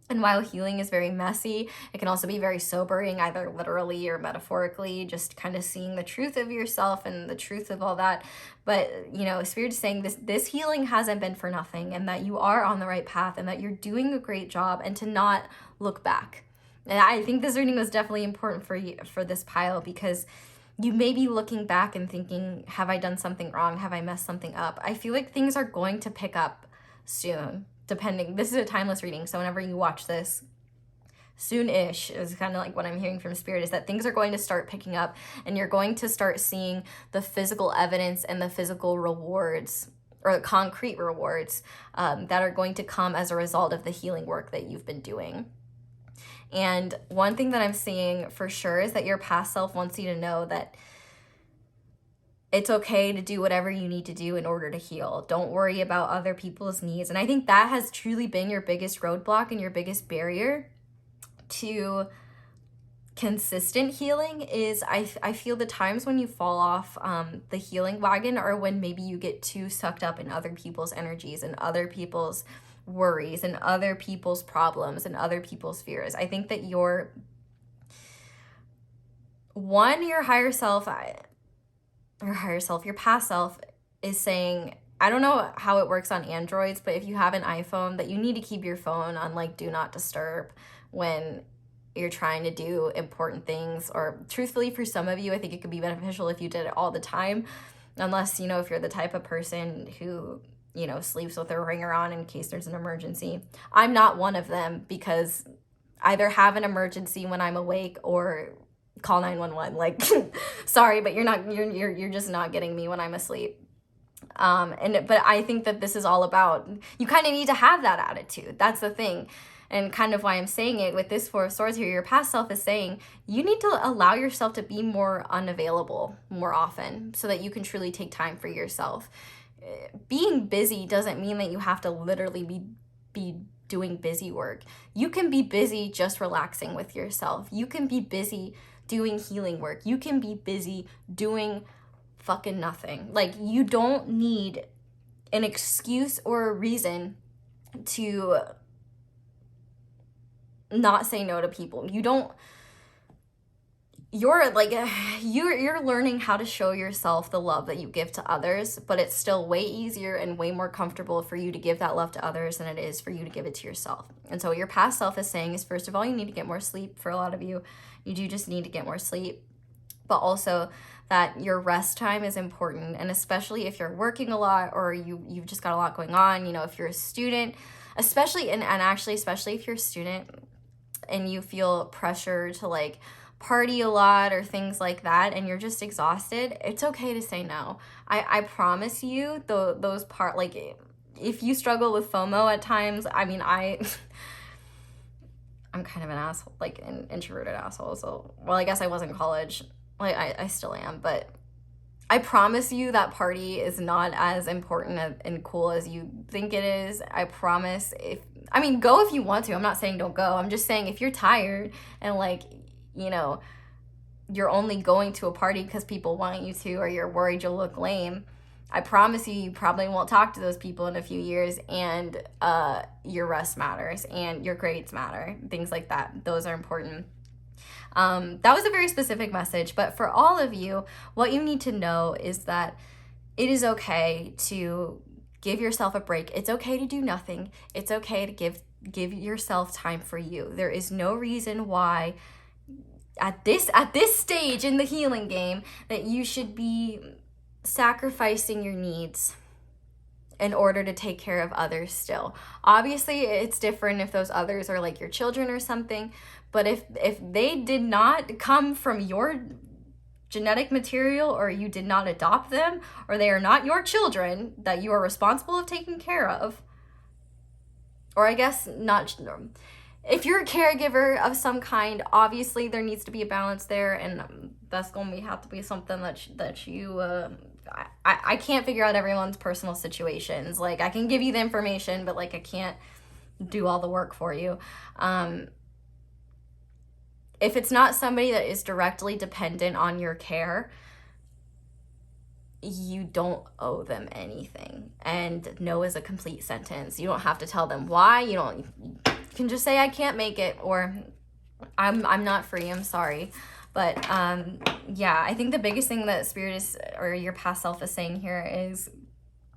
And while healing is very messy, it can also be very sobering, either literally or metaphorically, just kind of seeing the truth of yourself and the truth of all that. But, you know, Spirit is saying this healing hasn't been for nothing, and that you are on the right path, and that you're doing a great job, and to not look back. And I think this reading was definitely important for you, for this pile, because you may be looking back and thinking, have I done something wrong? Have I messed something up? I feel like things are going to pick up soon. Depending, this is a timeless reading, so whenever you watch this, soon-ish is kind of like what I'm hearing from Spirit, is that things are going to start picking up, and you're going to start seeing the physical evidence and the physical rewards, or the concrete rewards, that are going to come as a result of the healing work that you've been doing. And one thing that I'm seeing for sure is that your past self wants you to know that it's okay to do whatever you need to do in order to heal. Don't worry about other people's needs. And I think that has truly been your biggest roadblock and your biggest barrier to consistent healing. Is I feel the times when you fall off the healing wagon are when maybe you get too sucked up in other people's energies and other people's worries and other people's problems and other people's fears. I think that your higher self, your past self is saying, I don't know how it works on Androids, but if you have an iPhone, that you need to keep your phone on like do not disturb when you're trying to do important things. Or truthfully, for some of you, I think it could be beneficial if you did it all the time, unless, you know, if you're the type of person who, you know, sleeps with their ringer on in case there's an emergency. I'm not one of them, because either have an emergency when I'm awake or call 911. Like, sorry, but you're just not getting me when I'm asleep. But I think that this is all about, you kind of need to have that attitude. That's the thing. And kind of why I'm saying it with this Four of Swords here, your past self is saying you need to allow yourself to be more unavailable more often, so that you can truly take time for yourself. Being busy doesn't mean that you have to literally be doing busy work. You can be busy just relaxing with yourself. You can be busy doing healing work. You can be busy doing fucking nothing. Like, you don't need an excuse or a reason to not say no to people. You're learning how to show yourself the love that you give to others, but it's still way easier and way more comfortable for you to give that love to others than it is for you to give it to yourself. And so what your past self is saying is, first of all, you need to get more sleep. For a lot of you, you do just need to get more sleep. but also that your rest time is important. And especially if you're working a lot or you've just got a lot going on, you know, if you're a student, especially, and actually, especially if you're a student and you feel pressure to like party a lot or things like that, and you're just exhausted, it's okay to say no. I promise you, those like, if you struggle with FOMO at times, I mean, I'm kind of an asshole, like an introverted asshole. So, well, I guess I was in college. Like, I still am, but I promise you that party is not as important and cool as you think it is. I promise. Go if you want to. I'm not saying don't go. I'm just saying if you're tired and like, you know, you're only going to a party because people want you to, or you're worried you'll look lame, I promise you probably won't talk to those people in a few years, and your rest matters and your grades matter, things like that. Those are important. That was a very specific message, but for all of you, what you need to know is that it is okay to give yourself a break. It's okay to do nothing. It's okay to give yourself time for you. There is no reason why at this stage in the healing game that you should be sacrificing your needs in order to take care of others still. Obviously, it's different if those others are like your children or something, but if they did not come from your genetic material, or you did not adopt them, or they are not your children that you are responsible of taking care of, or I guess not, if you're a caregiver of some kind, obviously there needs to be a balance there, and that's going to have to be something that you I can't figure out everyone's personal situations. Like, I can give you the information, but like I can't do all the work for you. If it's not somebody that is directly dependent on your care, you don't owe them anything. And no is a complete sentence. You don't have to tell them why. You can just say, I can't make it, or I'm not free, I'm sorry. But yeah, I think the biggest thing that Spirit is, or your past self is saying here, is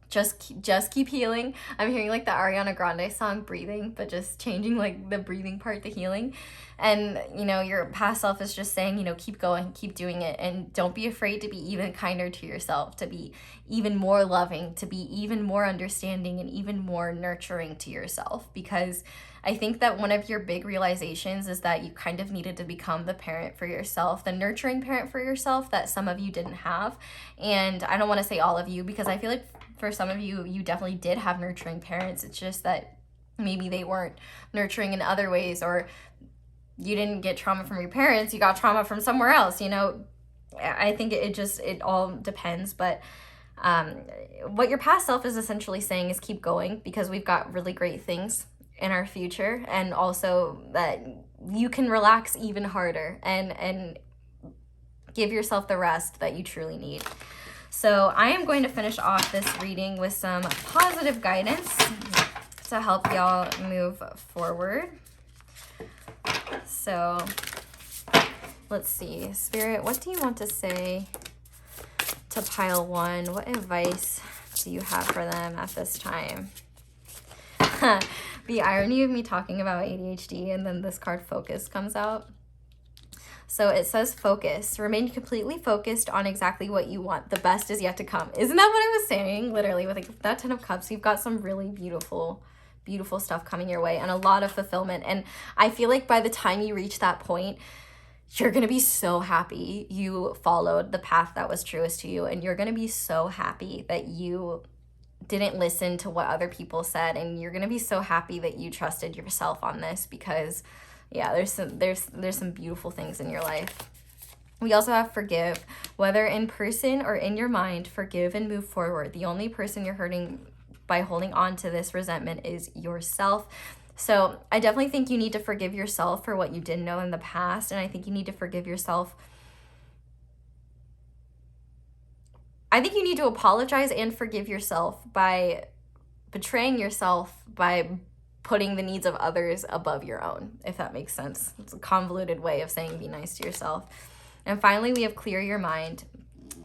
just keep healing. I'm hearing like the Ariana Grande song Breathing, but just changing like the breathing part to healing. And you know, your past self is just saying, you know, keep going, keep doing it, and don't be afraid to be even kinder to yourself, to be even more loving, to be even more understanding, and even more nurturing to yourself. Because I think that one of your big realizations is that you kind of needed to become the parent for yourself, the nurturing parent for yourself that some of you didn't have. And I don't want to say all of you, because I feel like for some of you, you definitely did have nurturing parents. It's just that maybe they weren't nurturing in other ways, or you didn't get trauma from your parents, you got trauma from somewhere else, you know. I think it all depends. But what your past self is essentially saying is keep going, because we've got really great things in our future, and also that you can relax even harder and give yourself the rest that you truly need. So I am going to finish off this reading with some positive guidance to help y'all move forward. So let's see, Spirit, what do you want to say to pile one? What advice do you have for them at this time? The irony of me talking about ADHD and then this card Focus comes out. So it says focus. Remain completely focused on exactly what you want. The best is yet to come. Isn't that what I was saying? Literally, with like that 10 of Cups, you've got some really beautiful stuff coming your way, and a lot of fulfillment. And I feel like by the time you reach that point, you're going to be so happy you followed the path that was truest to you. And you're going to be so happy that you didn't listen to what other people said. And you're going to be so happy that you trusted yourself on this, because yeah, there's some beautiful things in your life. We also have forgive, whether in person or in your mind. Forgive and move forward. The only person you're hurting by holding on to this resentment is yourself. So I definitely think you need to forgive yourself for what you didn't know in the past. And I think you need to forgive yourself. I think you need to apologize and forgive yourself by betraying yourself, by putting the needs of others above your own, if that makes sense. It's a convoluted way of saying be nice to yourself. And finally, we have clear your mind.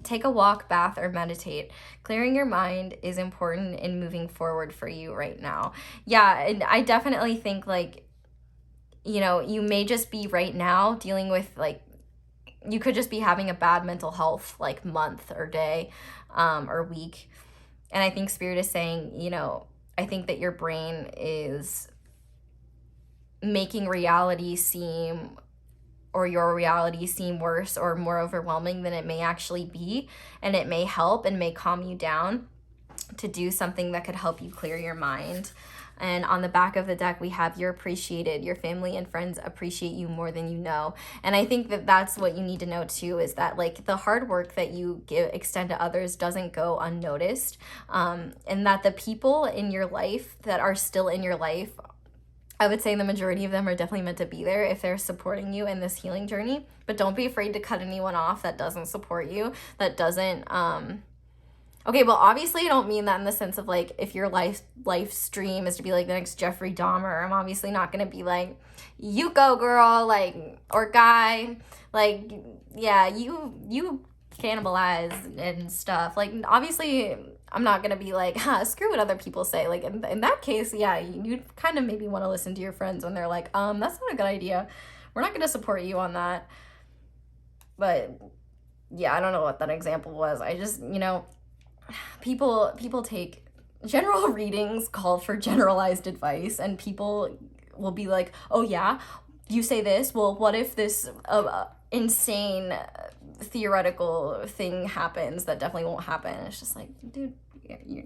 Take a walk, bath, or meditate. Clearing your mind is important in moving forward for you right now. Yeah, and I definitely think, like, you know, you may just be right now dealing with, like, you could just be having a bad mental health like month or day or week. And I think Spirit is saying, you know, I think that your brain is making reality seem, or your reality seem worse or more overwhelming than it may actually be. And it may help and may calm you down to do something that could help you clear your mind. And on the back of the deck, we have you're appreciated. Your family and friends appreciate you more than you know. And I think that that's what you need to know too, is that like the hard work that you extend to others doesn't go unnoticed. And that the people in your life that are still in your life, I would say the majority of them are definitely meant to be there if they're supporting you in this healing journey. But don't be afraid to cut anyone off that doesn't support you, that doesn't, okay, well, obviously I don't mean that in the sense of like, if your life stream is to be like the next Jeffrey Dahmer, I'm obviously not going to be like, you go girl, like, or guy, like, yeah, you cannibalize and stuff. Like, obviously I'm not going to be like, screw what other people say. Like in that case, yeah, you kind of maybe want to listen to your friends when they're like, that's not a good idea. We're not going to support you on that. But yeah, I don't know what that example was. I just, you know, people take general readings, call for generalized advice, and people will be like, oh yeah, you say this, well, what if this insane theoretical thing happens that definitely won't happen? It's just like, dude, you're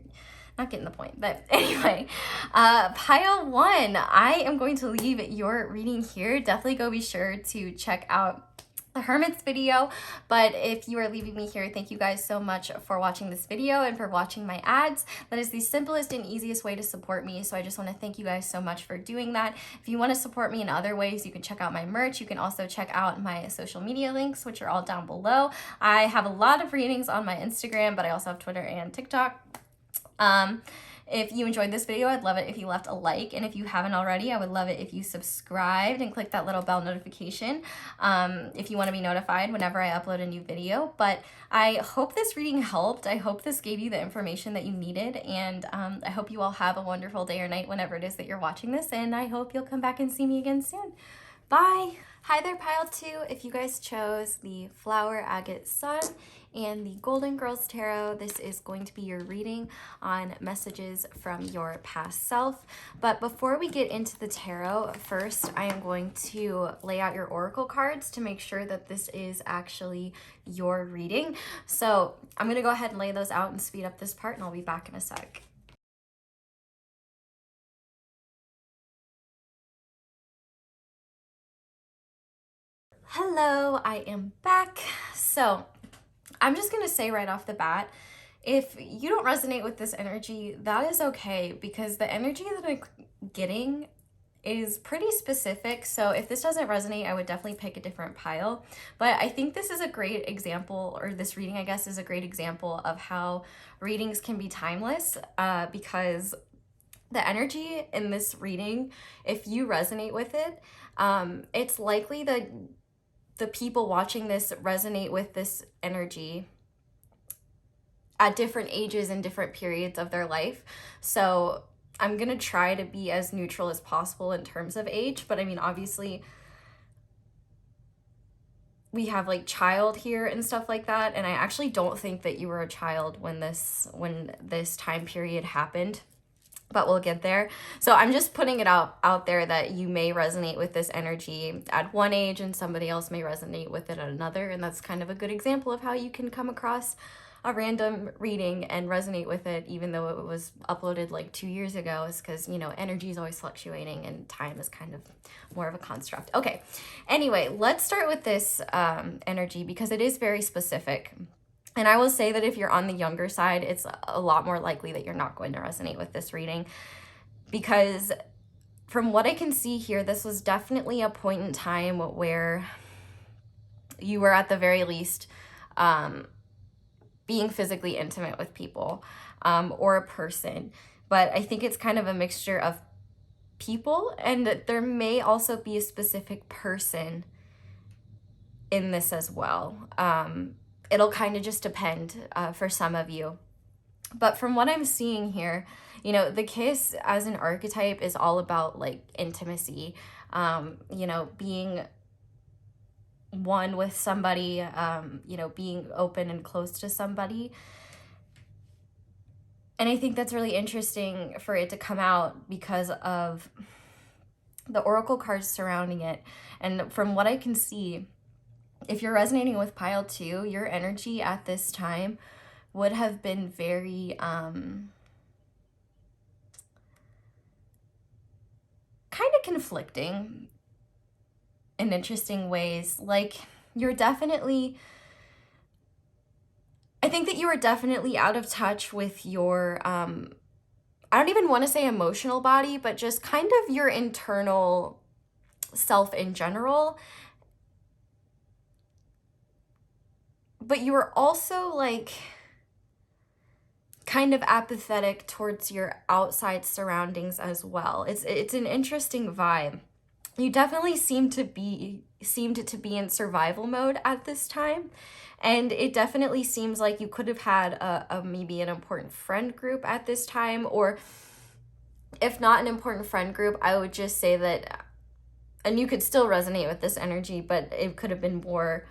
not getting the point. But anyway, pile 1, I am going to leave your reading here. Definitely go be sure to check out the Hermit's video. But if you are leaving me here, thank you guys so much for watching this video and for watching my ads. That is the simplest and easiest way to support me, so I just want to thank you guys so much for doing that. If you want to support me in other ways, you can check out my merch. You can also check out my social media links, which are all down below. I have a lot of readings on my Instagram, but I also have Twitter and TikTok. If you enjoyed this video, I'd love it if you left a like, and if you haven't already, I would love it if you subscribed and click that little bell notification if you want to be notified whenever I upload a new video. But I hope this reading helped. I hope this gave you the information that you needed, and I hope you all have a wonderful day or night whenever it is that you're watching this, and I hope you'll come back and see me again soon. Bye! Hi there, pile 2. If you guys chose the Flower Agate Sun and the Golden Girls Tarot, this is going to be your reading on messages from your past self. But before we get into the tarot, first I am going to lay out your oracle cards to make sure that this is actually your reading. So I'm going to go ahead and lay those out and speed up this part, and I'll be back in a sec. Hello, I am back. So I'm just gonna say right off the bat, if you don't resonate with this energy, that is okay, because the energy that I'm getting is pretty specific. So if this doesn't resonate, I would definitely pick a different pile. But I think this is a great example, or this reading, I guess, is a great example of how readings can be timeless, because the energy in this reading, if you resonate with it, it's likely that the people watching this resonate with this energy at different ages and different periods of their life. So I'm gonna try to be as neutral as possible in terms of age, but I mean, obviously we have like child here and stuff like that, and I actually don't think that you were a child when this time period happened, but we'll get there. So I'm just putting it out there that you may resonate with this energy at one age and somebody else may resonate with it at another, and that's kind of a good example of how you can come across a random reading and resonate with it even though it was uploaded like 2 years ago, is because, you know, energy is always fluctuating and time is kind of more of a construct. Okay, anyway, let's start with this energy because it is very specific. And I will say that if you're on the younger side, it's a lot more likely that you're not going to resonate with this reading, because from what I can see here, this was definitely a point in time where you were at the very least being physically intimate with people or a person. But I think it's kind of a mixture of people, and there may also be a specific person in this as well. It'll kind of just depend for some of you. But from what I'm seeing here, you know, the kiss as an archetype is all about like intimacy, you know, being one with somebody, you know, being open and close to somebody. And I think that's really interesting for it to come out because of the oracle cards surrounding it. And from what I can see, if you're resonating with pile 2, your energy at this time would have been very kind of conflicting in interesting ways. Like, you're definitely, I think that you were definitely out of touch with your I don't even want to say emotional body, but just kind of your internal self in general. But you were also like kind of apathetic towards your outside surroundings as well. It's an interesting vibe. You definitely seemed to be in survival mode at this time. And it definitely seems like you could have had a maybe an important friend group at this time, or if not an important friend group, I would just say that, and you could still resonate with this energy, but it could have been more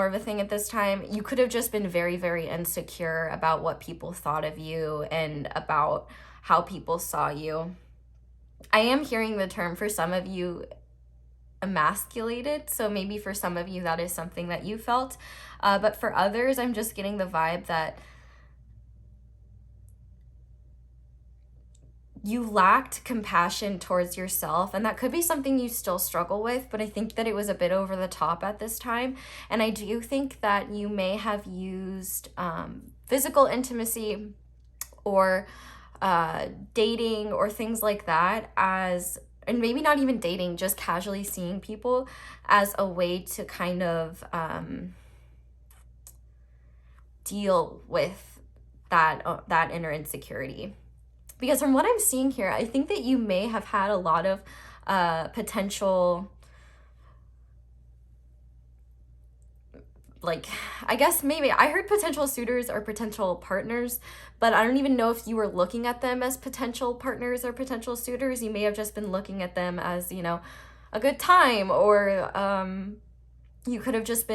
of a thing at this time. You could have just been very, very insecure about what people thought of you and about how people saw you. I am hearing the term for some of you emasculated, so maybe for some of you that is something that you felt, but for others, I'm just getting the vibe that you lacked compassion towards yourself, and that could be something you still struggle with, but I think that it was a bit over the top at this time. And I do think that you may have used physical intimacy or dating or things like that as, and maybe not even dating, just casually seeing people as a way to kind of deal with that inner insecurity. Because from what I'm seeing here, I think that you may have had a lot of potential, like, I guess maybe I heard potential suitors or potential partners, but I don't even know if you were looking at them as potential partners or potential suitors. You may have just been looking at them as, you know, a good time, or you could have just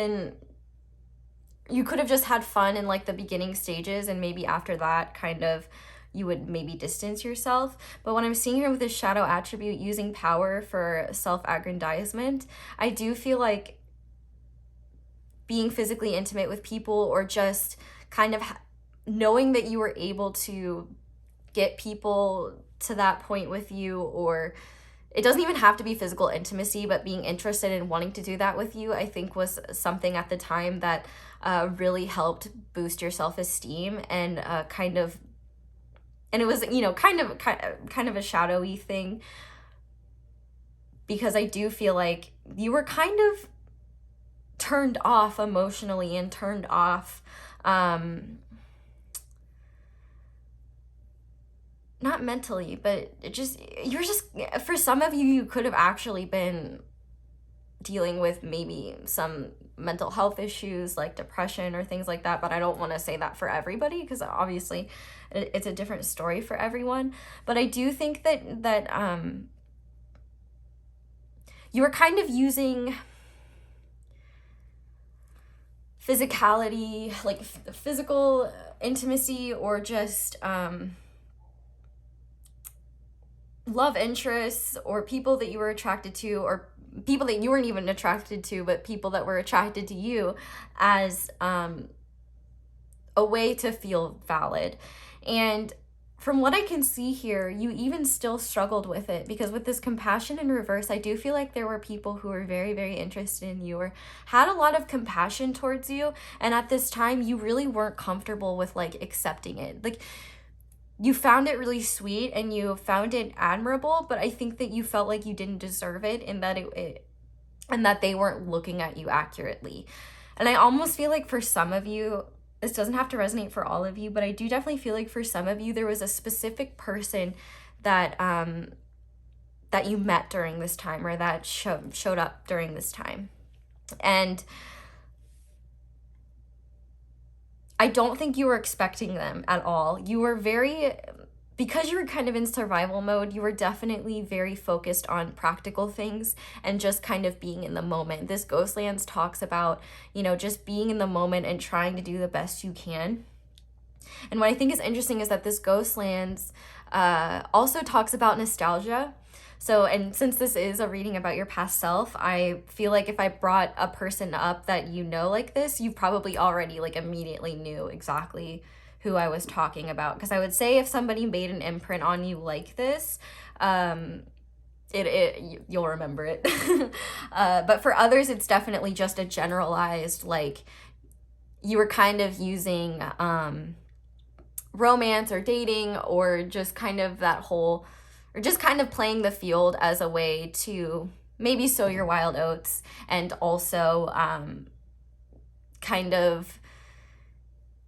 had fun in like the beginning stages, and maybe after that kind of you would maybe distance yourself. But what I'm seeing here with this shadow attribute, using power for self-aggrandizement, I do feel like being physically intimate with people, or just kind of knowing that you were able to get people to that point with you, or it doesn't even have to be physical intimacy, but being interested in wanting to do that with you, I think was something at the time that really helped boost your self-esteem, and kind of, and it was, you know, kind of a shadowy thing, because I do feel like you were kind of turned off emotionally and turned off, not mentally, but you're just, for some of you, you could have actually been dealing with maybe some mental health issues like depression or things like that, but I don't want to say that for everybody, because obviously it's a different story for everyone. But I do think that you were kind of using physicality, like physical intimacy, or just love interests, or people that you were attracted to, or people that you weren't even attracted to, but people that were attracted to you, as a way to feel valid. And from what I can see here, you even still struggled with it, because with this compassion in reverse, I do feel like there were people who were very, very interested in you, or had a lot of compassion towards you, and at this time you really weren't comfortable with like accepting it. Like, you found it really sweet and you found it admirable, but I think that you felt like you didn't deserve it, and that and that they weren't looking at you accurately. And I almost feel like for some of you, this doesn't have to resonate for all of you, but I do definitely feel like for some of you, there was a specific person that that you met during this time, or that showed up during this time. And I don't think you were expecting them at all. You were very because you were kind of in survival mode, you were definitely very focused on practical things and just kind of being in the moment. This Ghostlands talks about, you know, just being in the moment and trying to do the best you can. And what I think is interesting is that this Ghostlands also talks about nostalgia. So, and since this is a reading about your past self, I feel like if I brought a person up that you know like this, you probably already like immediately knew exactly who I was talking about. Because I would say if somebody made an imprint on you like this, you'll remember it. But for others, it's definitely just a generalized, like, you were kind of using romance or dating, or just kind of that whole, or just kind of playing the field as a way to maybe sow your wild oats, and also kind of,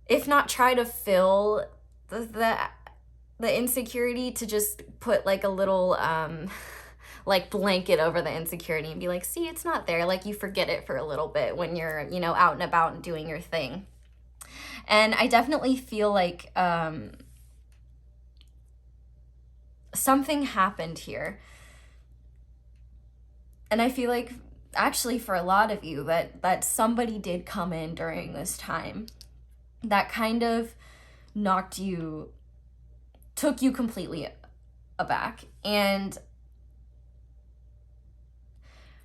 if not try to fill the insecurity, to just put like a little like blanket over the insecurity and be like, see, it's not there. Like, you forget it for a little bit when you're, you know, out and about and doing your thing. And I definitely feel like something happened here. And I feel like actually for a lot of you that somebody did come in during this time that kind of took you completely aback. And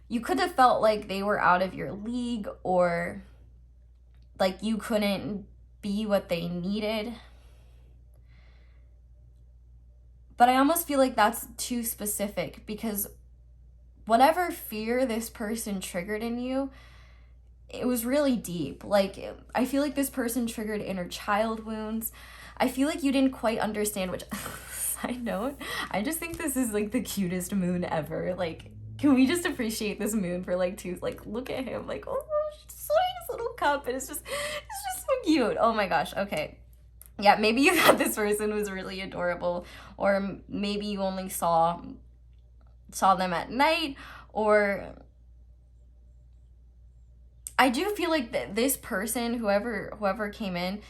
you could have felt like they were out of your league, or like you couldn't be what they needed. But I almost feel like that's too specific, because whatever fear this person triggered in you, it was really deep. Like, I feel like this person triggered inner child wounds. I feel like you didn't quite understand, which, side note, I just think this is like the cutest moon ever. Like, can we just appreciate this moon for like two, like, look at him, like, oh, sweetest little cup, and it's just so cute. Oh my gosh. Okay. Yeah, maybe you thought this person was really adorable, or maybe you only saw them at night, or I do feel like that this person, whoever came in,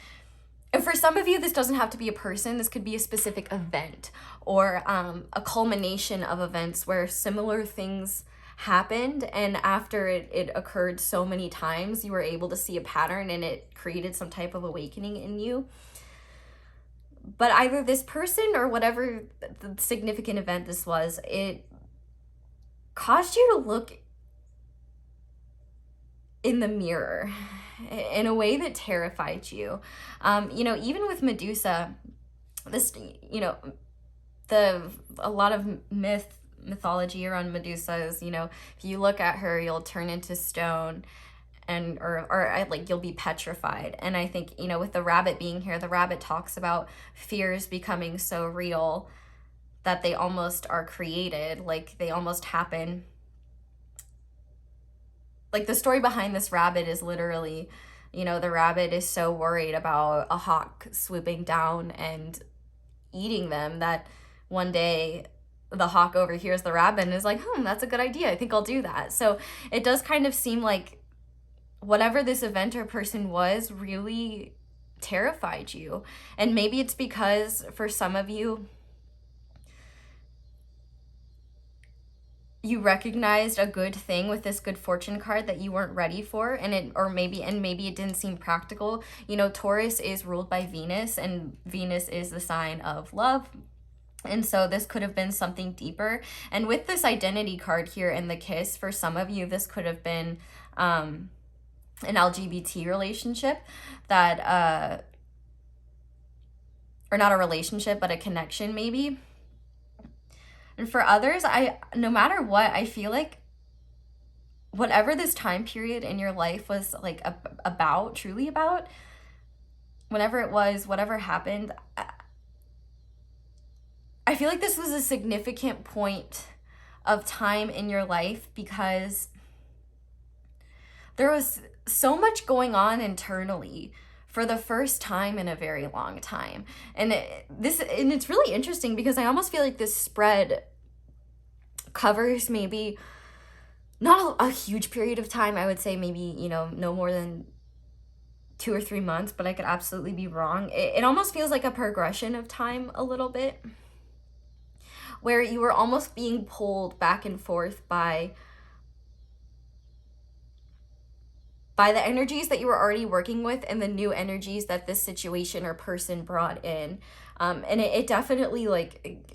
for some of you, this doesn't have to be a person. This could be a specific event, or a culmination of events where similar things happened, and after it occurred so many times, you were able to see a pattern, and it created some type of awakening in you. But either this person, or whatever the significant event this was, it caused you to look in the mirror in a way that terrified you. You know, even with Medusa, this, you know, a lot of mythology around Medusa is, you know, if you look at her, you'll turn into stone, and or like you'll be petrified. And I think, you know, with the rabbit being here, the rabbit talks about fears becoming so real that they almost are created, like they almost happen. Like, the story behind this rabbit is literally, you know, the rabbit is so worried about a hawk swooping down and eating them that one day the hawk overhears the rabbit and is like, that's a good idea. I think I'll do that. So it does kind of seem like whatever this event or person was really terrified you. And maybe it's because for some of you, you recognized a good thing with this good fortune card that you weren't ready for, and maybe it didn't seem practical. You know, Taurus is ruled by Venus, and Venus is the sign of love. And so this could have been something deeper. And with this identity card here in the kiss, for some of you, this could have been an LGBT relationship that, or not a relationship, but a connection maybe. And for others, no matter what, I feel like whatever this time period in your life was like about, truly about, whenever it was, whatever happened, I feel like this was a significant point of time in your life, because there was so much going on internally for the first time in a very long time. And it's really interesting, because I almost feel like this spread covers maybe not a huge period of time. I would say maybe, you know, no more than 2 or 3 months, but I could absolutely be wrong. It almost feels like a progression of time a little bit, where you were almost being pulled back and forth by the energies that you were already working with and the new energies that this situation or person brought in. And it definitely like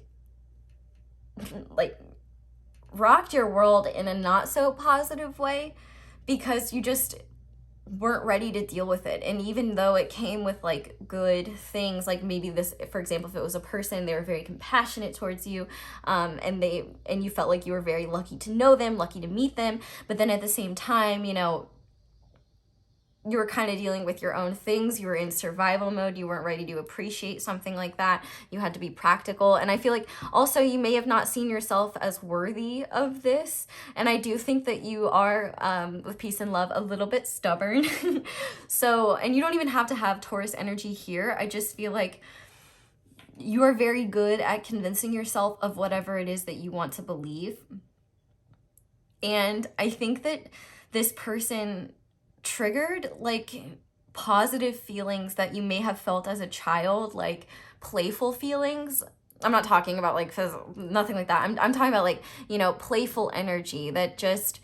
rocked your world in a not so positive way, because you just weren't ready to deal with it. And even though it came with like good things, like maybe this, for example, if it was a person, they were very compassionate towards you, and you felt like you were very lucky to know them, lucky to meet them. But then at the same time, you know, you were kind of dealing with your own things. You were in survival mode. You weren't ready to appreciate something like that. You had to be practical. And I feel like also you may have not seen yourself as worthy of this. And I do think that you are, with peace and love, a little bit stubborn. So, and you don't even have to have Taurus energy here. I just feel like you are very good at convincing yourself of whatever it is that you want to believe. And I think that this person triggered like positive feelings that you may have felt as a child, like playful feelings. I'm not talking about like nothing like that. I'm talking about like, you know, playful energy that just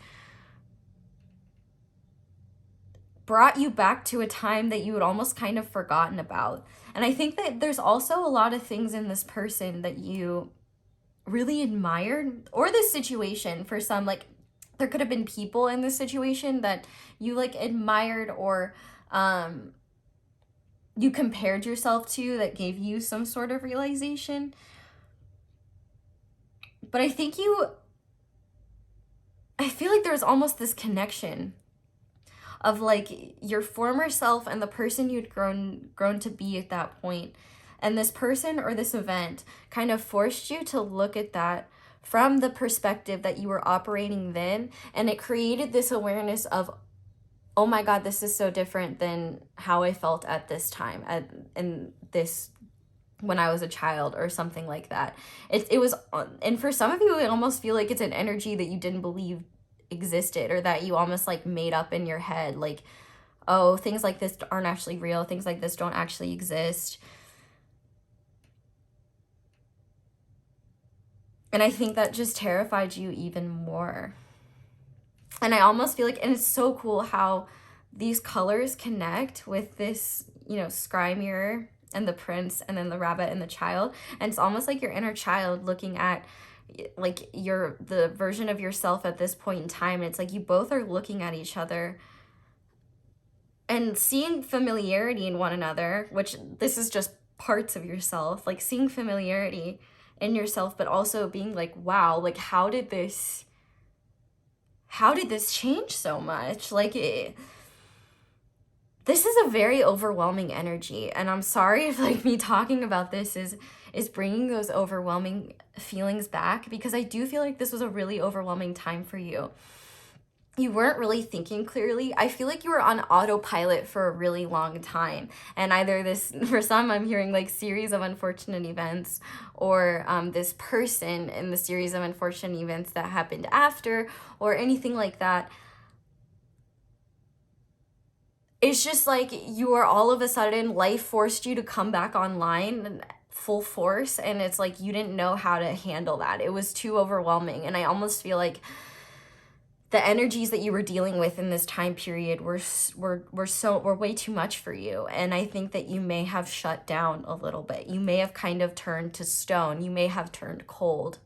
brought you back to a time that you had almost kind of forgotten about. And I think that there's also a lot of things in this person that you really admired, or this situation for some. Like there could have been people in this situation that you like admired, or you compared yourself to, that gave you some sort of realization. But I feel like there's almost this connection of like your former self and the person you'd grown to be at that point. And this person or this event kind of forced you to look at that from the perspective that you were operating then. And it created this awareness of, oh my God, this is so different than how I felt at this time, when I was a child or something like that. It was, and for some of you, it almost feel like it's an energy that you didn't believe existed, or that you almost like made up in your head. Like, oh, things like this aren't actually real. Things like this don't actually exist. And I think that just terrified you even more. And I almost feel like, and it's so cool how these colors connect with this, you know, scry mirror and the prince and then the rabbit and the child. And it's almost like your inner child looking at like the version of yourself at this point in time. And it's like you both are looking at each other and seeing familiarity in one another, which this is just parts of yourself, like seeing familiarity in yourself, but also being like, wow, like how did this change so much? Like this is a very overwhelming energy. And I'm sorry if like me talking about this is bringing those overwhelming feelings back, because I do feel like this was a really overwhelming time for you. You weren't really thinking clearly. I feel like you were on autopilot for a really long time. And either this, for some, I'm hearing like series of unfortunate events, or this person in the series of unfortunate events that happened after, or anything like that. It's just like you are all of a sudden, life forced you to come back online full force. And it's like you didn't know how to handle that. It was too overwhelming. And I almost feel like the energies that you were dealing with in this time period were way too much for you. And I think that you may have shut down a little bit. You may have kind of turned to stone. You may have turned cold.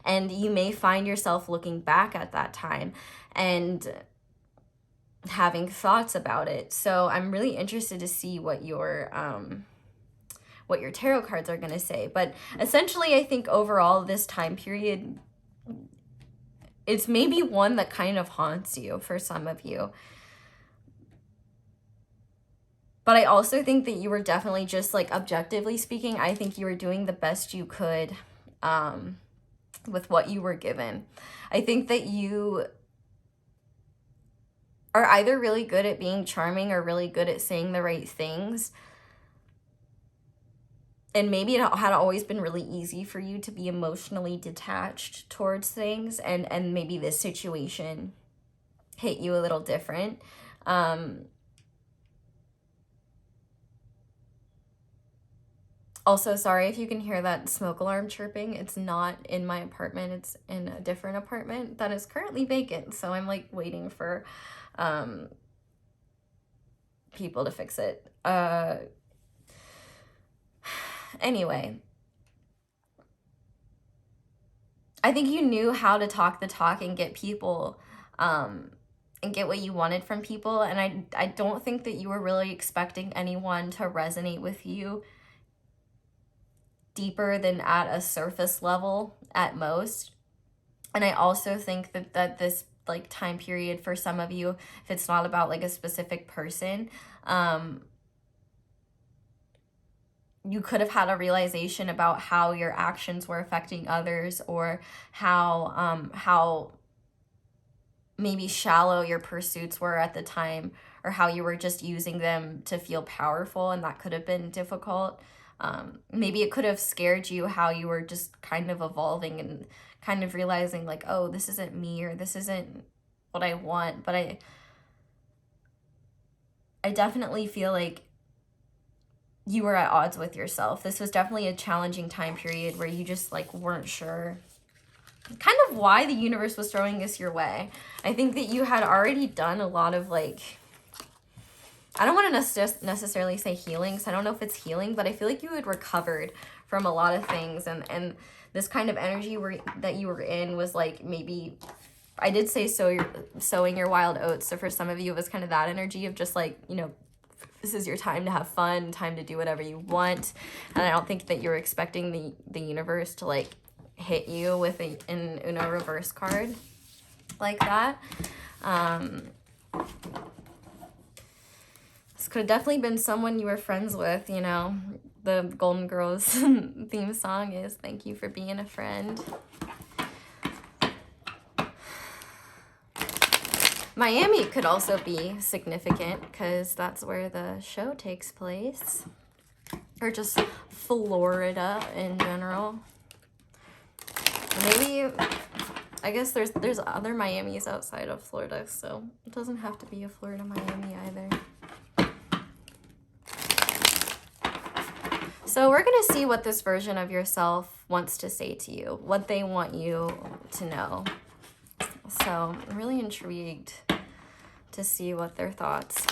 And you may find yourself looking back at that time and having thoughts about it. So I'm really interested to see what your tarot cards are going to say. But essentially, I think overall this time period, it's maybe one that kind of haunts you for some of you. But I also think that you were definitely, just like objectively speaking, I think you were doing the best you could with what you were given. I think that you are either really good at being charming or really good at saying the right things. And maybe it had always been really easy for you to be emotionally detached towards things, and maybe this situation hit you a little different. Also, sorry if you can hear that smoke alarm chirping. It's not in my apartment. It's in a different apartment that is currently vacant. So I'm like waiting for people to fix it. Anyway, I think you knew how to talk the talk and get people and get what you wanted from people. And I don't think that you were really expecting anyone to resonate with you deeper than at a surface level at most. And I also think that this like time period for some of you, if it's not about like a specific person, you could have had a realization about how your actions were affecting others, or how maybe shallow your pursuits were at the time, or how you were just using them to feel powerful, and that could have been difficult. Maybe it could have scared you how you were just kind of evolving and kind of realizing like, oh, this isn't me, or this isn't what I want. But I definitely feel like you were at odds with yourself. This was definitely a challenging time period where you just like weren't sure kind of why the universe was throwing this your way. I think that you had already done a lot of like, I don't want to necessarily say healings. I don't know if it's healing, but I feel like you had recovered from a lot of things. And this kind of energy that you were in was like, maybe, I did say sowing your wild oats. So for some of you, it was kind of that energy of just like, you know, this is your time to have fun, time to do whatever you want. And I don't think that you're expecting the universe to like hit you with an Uno reverse card like that. This could have definitely been someone you were friends with, you know. The Golden Girls theme song is "Thank you for being a friend." Miami could also be significant because that's where the show takes place. Or just Florida in general. Maybe, I guess there's other Miamis outside of Florida, so it doesn't have to be a Florida Miami either. So we're going to see what this version of yourself wants to say to you, what they want you to know. So I'm really intrigued to see what their thoughts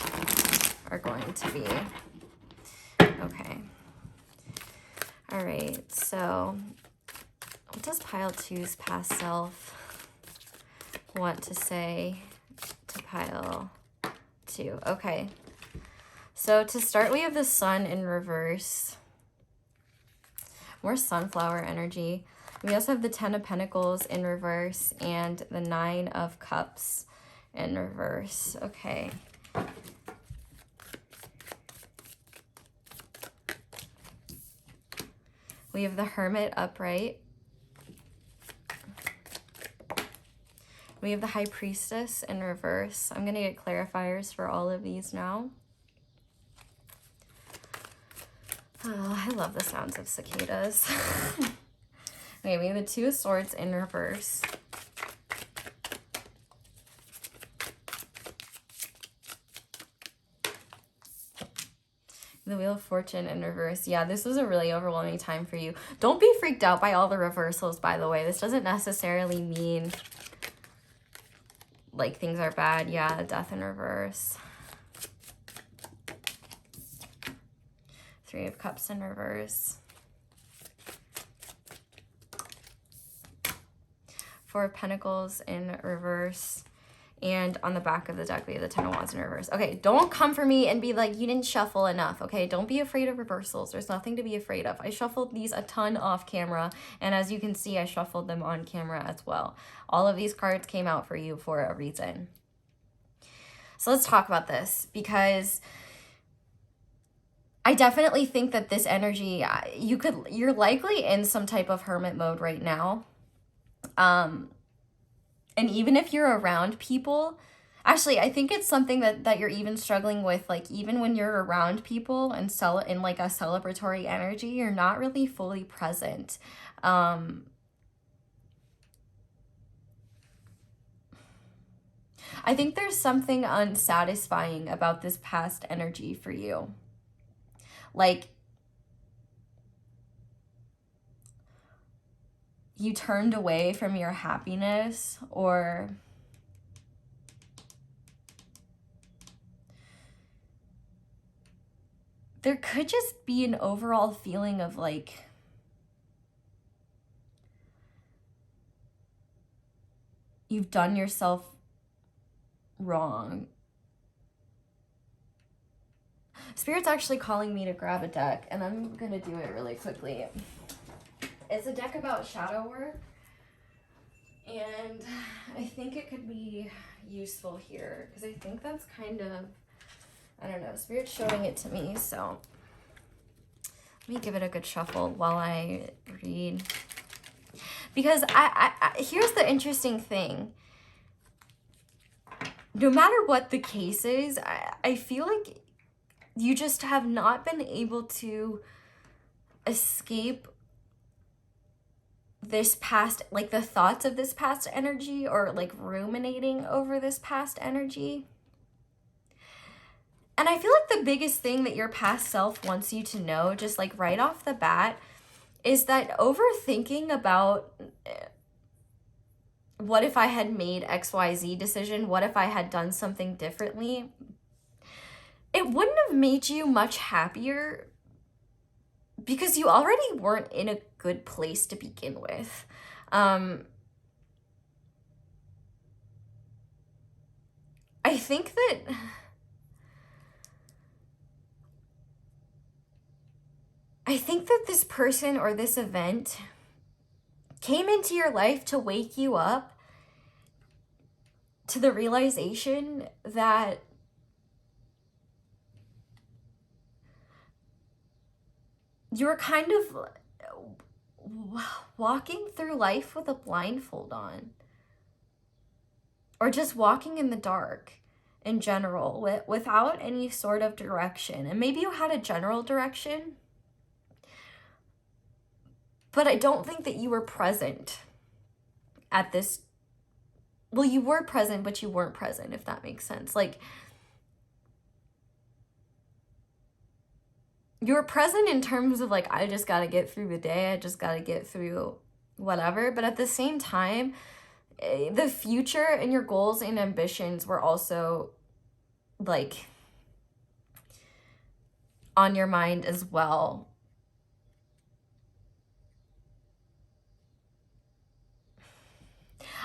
are going to be. Okay. All right, so what does pile 2's past self want to say to pile 2? Okay, so to start, we have the Sun in reverse. More sunflower energy. We also have the 10 of Pentacles in reverse and the 9 of Cups in reverse. Okay. We have the Hermit upright. We have the High Priestess in reverse. I'm going to get clarifiers for all of these now. Oh, I love the sounds of cicadas. Okay, we have the 2 of Swords in reverse. The Wheel of Fortune in reverse. Yeah, this was a really overwhelming time for you. Don't be freaked out by all the reversals, by the way. This doesn't necessarily mean like things are bad. Yeah, Death in reverse. 3 of Cups in reverse. 4 of Pentacles in reverse. And on the back of the deck, we have the 10 of Wands in reverse. Okay, don't come for me and be like, you didn't shuffle enough, okay? Don't be afraid of reversals. There's nothing to be afraid of. I shuffled these a ton off camera, and as you can see, I shuffled them on camera as well. All of these cards came out for you for a reason. So let's talk about this, because I definitely think that this energy, you're likely in some type of hermit mode right now. And even if you're around people, actually, I think it's something that you're even struggling with, like even when you're around people and in like a celebratory energy, you're not really fully present. I think there's something unsatisfying about this past energy for you. Like, you turned away from your happiness, or there could just be an overall feeling of like, you've done yourself wrong. Spirit's actually calling me to grab a deck, and I'm gonna do it really quickly. It's a deck about shadow work, and I think it could be useful here, because I think that's kind of, I don't know, Spirit's showing it to me, so let me give it a good shuffle while I read. Because here's the interesting thing. No matter what the case is, I feel like you just have not been able to escape this past, like the thoughts of this past energy, or like ruminating over this past energy. And I feel like the biggest thing that your past self wants you to know, just like right off the bat, is that overthinking about what if I had made XYZ decision, what if I had done something differently, it wouldn't have made you much happier, because you already weren't in a good place to begin with. I think that this person or this event came into your life to wake you up to the realization that you're kind of walking through life with a blindfold on, or just walking in the dark in general without any sort of direction. And maybe you had a general direction, but I don't think that you were present at this. Well, you were present, but you weren't present, if that makes sense. Like, you were present in terms of like, I just got to get through the day. I just got to get through whatever. But at the same time, the future and your goals and ambitions were also like on your mind as well.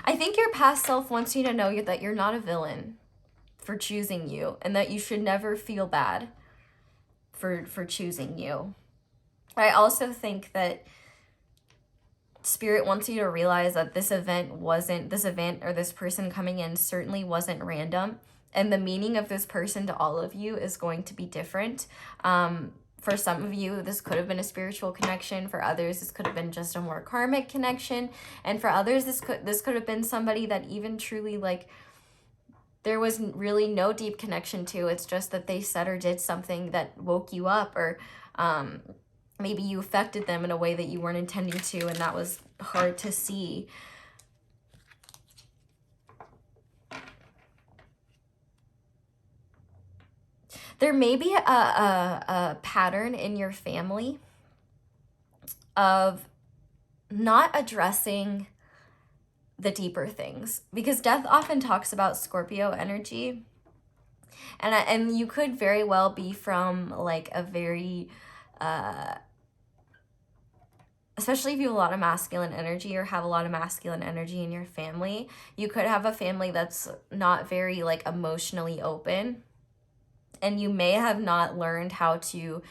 I think your past self wants you to know that you're not a villain for choosing you, and that you should never feel bad for choosing you. I also think that Spirit wants you to realize that this event or this person coming in certainly wasn't random, and the meaning of this person to all of you is going to be different. For some of you, this could have been a spiritual connection. For others, this could have been just a more karmic connection. And for others, this could have been somebody that even truly, like, there was really no deep connection to. It's just that they said or did something that woke you up, or maybe you affected them in a way that you weren't intending to, and that was hard to see. There may be a pattern in your family of not addressing the deeper things, because death often talks about Scorpio energy, and you could very well be from like a very especially if you have a lot of masculine energy, or have a lot of masculine energy in your family, you could have a family that's not very like emotionally open, and you may have not learned how to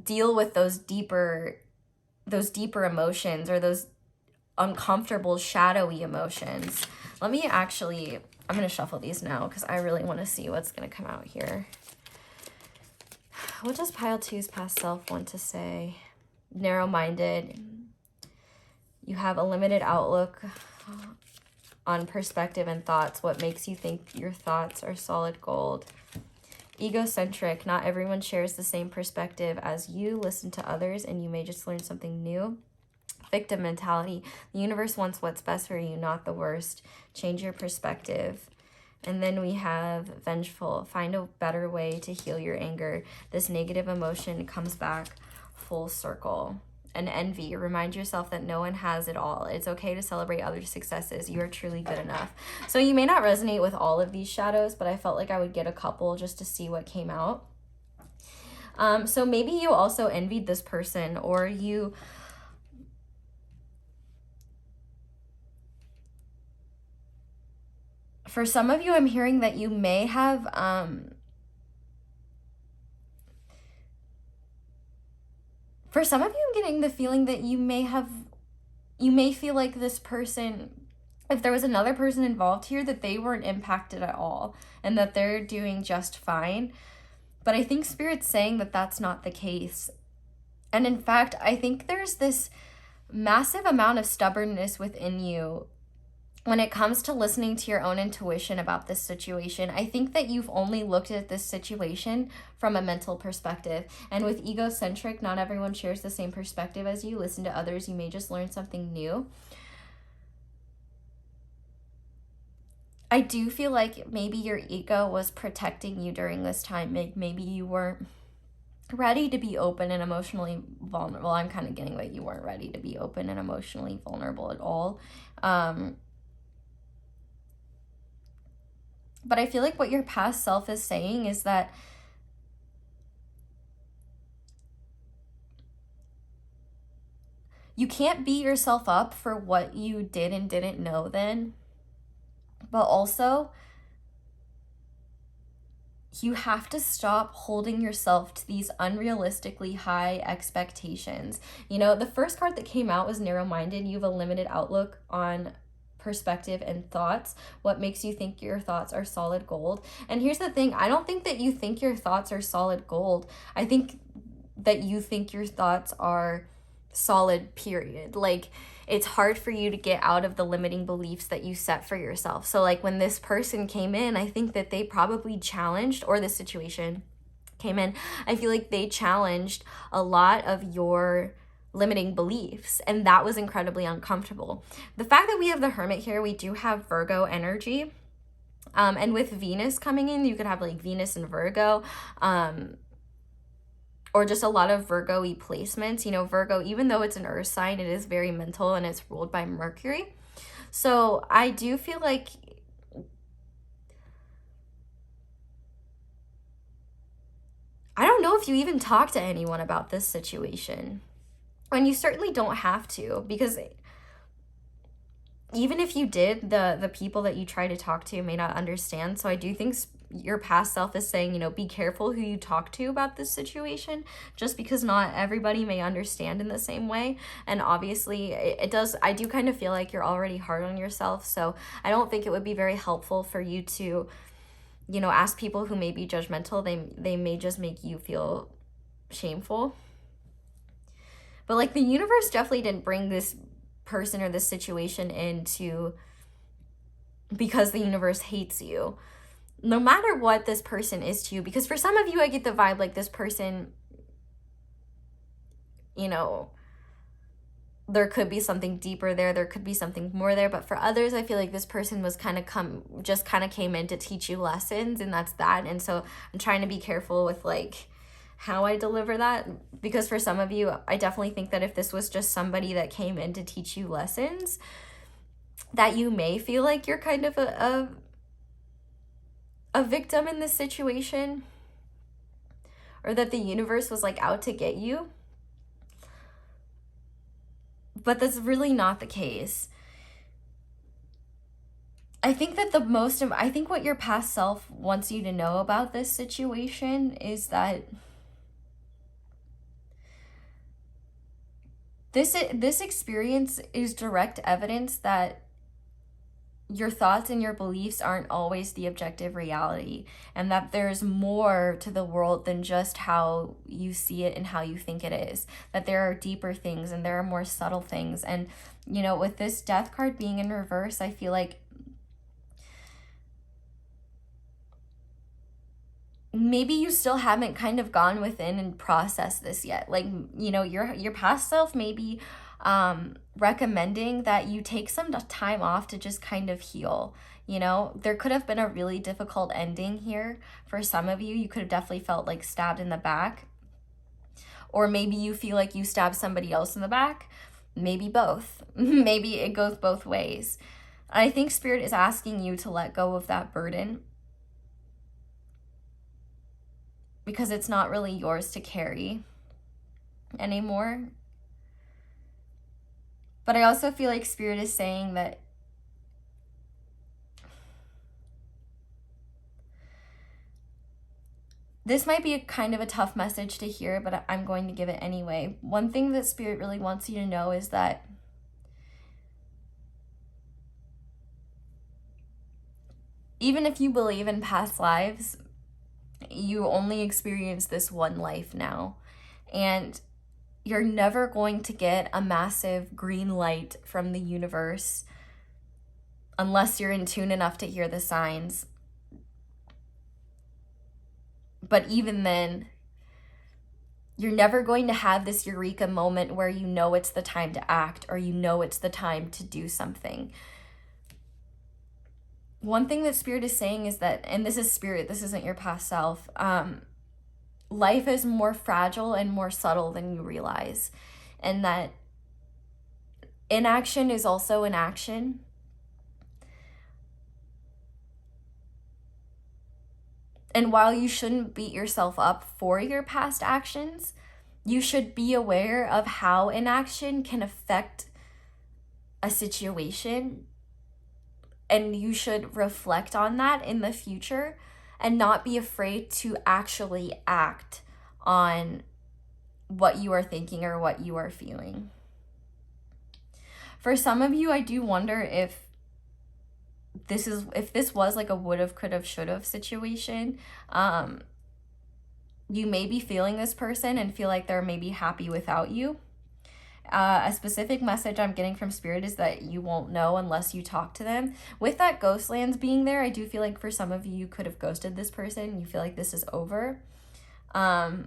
deal with those deeper emotions, or those uncomfortable, shadowy emotions. I'm gonna shuffle these now, because I really want to see what's gonna come out here. What does pile 2's past self want to say? Narrow-minded. You have a limited outlook on perspective and thoughts. What makes you think your thoughts are solid gold? Egocentric. Not everyone shares the same perspective as you. Listen to others and you may just learn something new. Victim mentality. The universe wants what's best for you, not the worst. Change your perspective. And then we have vengeful. Find a better way to heal your anger. This negative emotion comes back full circle. and envy. Remind yourself that no one has it all. It's okay to celebrate other successes. You are truly good enough. So you may not resonate with all of these shadows, but I felt like I would get a couple just to see what came out. So maybe you also envied this person, or you... For some of you, I'm hearing that you may have... For some of you, I'm getting the feeling that you may feel like this person, if there was another person involved here, that they weren't impacted at all and that they're doing just fine. But I think Spirit's saying that that's not the case. And in fact, I think there's this massive amount of stubbornness within you when it comes to listening to your own intuition about this situation. I think that you've only looked at this situation from a mental perspective. And with egocentric, not everyone shares the same perspective as you. Listen to others, you may just learn something new. I do feel like maybe your ego was protecting you during this time. Maybe you weren't ready to be open and emotionally vulnerable. I'm kind of getting that you weren't ready to be open and emotionally vulnerable at all. But I feel like what your past self is saying is that you can't beat yourself up for what you did and didn't know then. But also, you have to stop holding yourself to these unrealistically high expectations. You know, the first card that came out was narrow-minded. You have a limited outlook on perspective and thoughts. What makes you think your thoughts are solid gold? And here's the thing, I don't think that you think your thoughts are solid gold. I think that you think your thoughts are solid, period. Like, it's hard for you to get out of the limiting beliefs that you set for yourself. So like when this person came in, I think that they probably challenged, or this situation came in, I feel like they challenged a lot of your limiting beliefs, and that was incredibly uncomfortable. The fact that we have the Hermit here, we do have Virgo energy, and with Venus coming in, you could have like Venus and Virgo, or just a lot of Virgo-y placements. You know, Virgo, even though it's an earth sign, it is very mental and it's ruled by Mercury. So I do feel like I don't know if you even talk to anyone about this situation. And you certainly don't have to, because even if you did, the people that you try to talk to may not understand. So I do think your past self is saying, you know, be careful who you talk to about this situation, just because not everybody may understand in the same way. And obviously it does, I do kind of feel like you're already hard on yourself. So I don't think it would be very helpful for you to, you know, ask people who may be judgmental. They may just make you feel shameful. But like the universe definitely didn't bring this person or this situation into because the universe hates you. No matter what this person is to you, because for some of you, I get the vibe like this person, you know, there could be something deeper there. There could be something more there. But for others, I feel like this person was kind of came in to teach you lessons, and that's that. And so I'm trying to be careful with like how I deliver that, because for some of you, I definitely think that if this was just somebody that came in to teach you lessons, that you may feel like you're kind of a victim in this situation, or that the universe was like out to get you. But that's really not the case. I think that I think what your past self wants you to know about this situation is that this experience is direct evidence that your thoughts and your beliefs aren't always the objective reality, and that there's more to the world than just how you see it and how you think it is, that there are deeper things and there are more subtle things. And, you know, with this Death card being in reverse, I feel like maybe you still haven't kind of gone within and processed this yet. Like, you know, your past self may be recommending that you take some time off to just kind of heal. You know, there could have been a really difficult ending here for some of you. You could have definitely felt like stabbed in the back, Or maybe you feel like you stabbed somebody else in the back. Maybe both. Maybe it goes both ways. I think Spirit is asking you to let go of that burden because it's not really yours to carry anymore. But I also feel like Spirit is saying that this might be a kind of a tough message to hear, but I'm going to give it anyway. One thing that Spirit really wants you to know is that even if you believe in past lives, you only experience this one life now. And you're never going to get a massive green light from the universe unless you're in tune enough to hear the signs. But even then, you're never going to have this eureka moment where you know it's the time to act or you know it's the time to do something. One thing that Spirit is saying is that, and this is Spirit, this isn't your past self, life is more fragile and more subtle than you realize. And that inaction is also an action. And while you shouldn't beat yourself up for your past actions, you should be aware of how inaction can affect a situation. And you should reflect on that in the future and not be afraid to actually act on what you are thinking or what you are feeling. For some of you, I do wonder if this was like a would've, could've, should've situation. You may be feeling this person and feel like they're maybe happy without you. A specific message I'm getting from Spirit is that you won't know unless you talk to them. With that ghost lands being there, I do feel like for some of you, you could have ghosted this person. You feel like this is over. I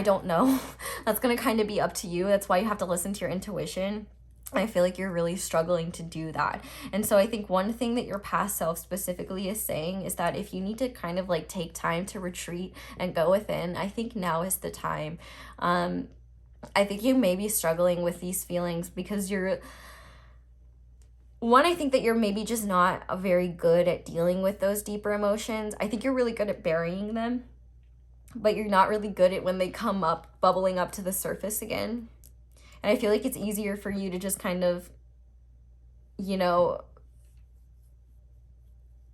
don't know. That's going to kind of be up to you. That's why you have to listen to your intuition. I feel like you're really struggling to do that. And so I think one thing that your past self specifically is saying is that if you need to kind of like take time to retreat and go within, I think now is the time. I think you may be struggling with these feelings because I think that you're maybe just not very good at dealing with those deeper emotions. I think you're really good at burying them, but you're not really good at when they come up, bubbling up to the surface again. And I feel like it's easier for you to just kind of,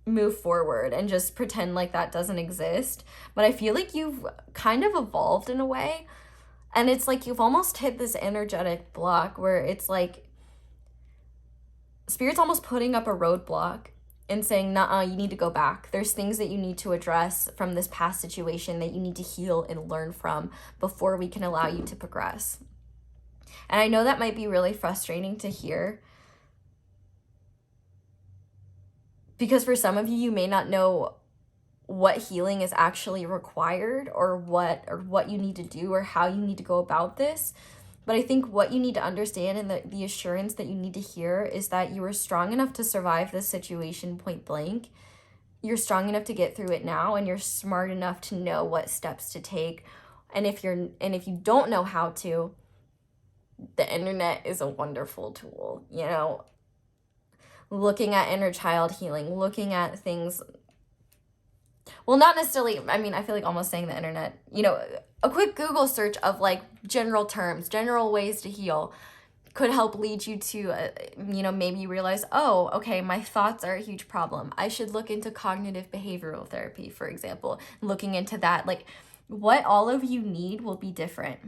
move forward and just pretend like that doesn't exist. But I feel like you've kind of evolved in a way. And it's like you've almost hit this energetic block where it's like Spirit's almost putting up a roadblock and saying, nuh-uh, you need to go back. There's things that you need to address from this past situation that you need to heal and learn from before we can allow you to progress. And I know that might be really frustrating to hear because for some of you, you may not know what healing is actually required or what you need to do or how you need to go about this. But I think what you need to understand and the assurance that you need to hear is that you are strong enough to survive this situation point blank. You're strong enough to get through it now, and you're smart enough to know what steps to take. And if you don't know how to, the internet is a wonderful tool. Looking at inner child healing, looking at things. Well, not necessarily, I feel like almost saying the internet, a quick Google search of like general terms, general ways to heal could help lead you to, maybe you realize, oh, okay, my thoughts are a huge problem. I should look into cognitive behavioral therapy, for example, looking into that. Like what all of you need will be different.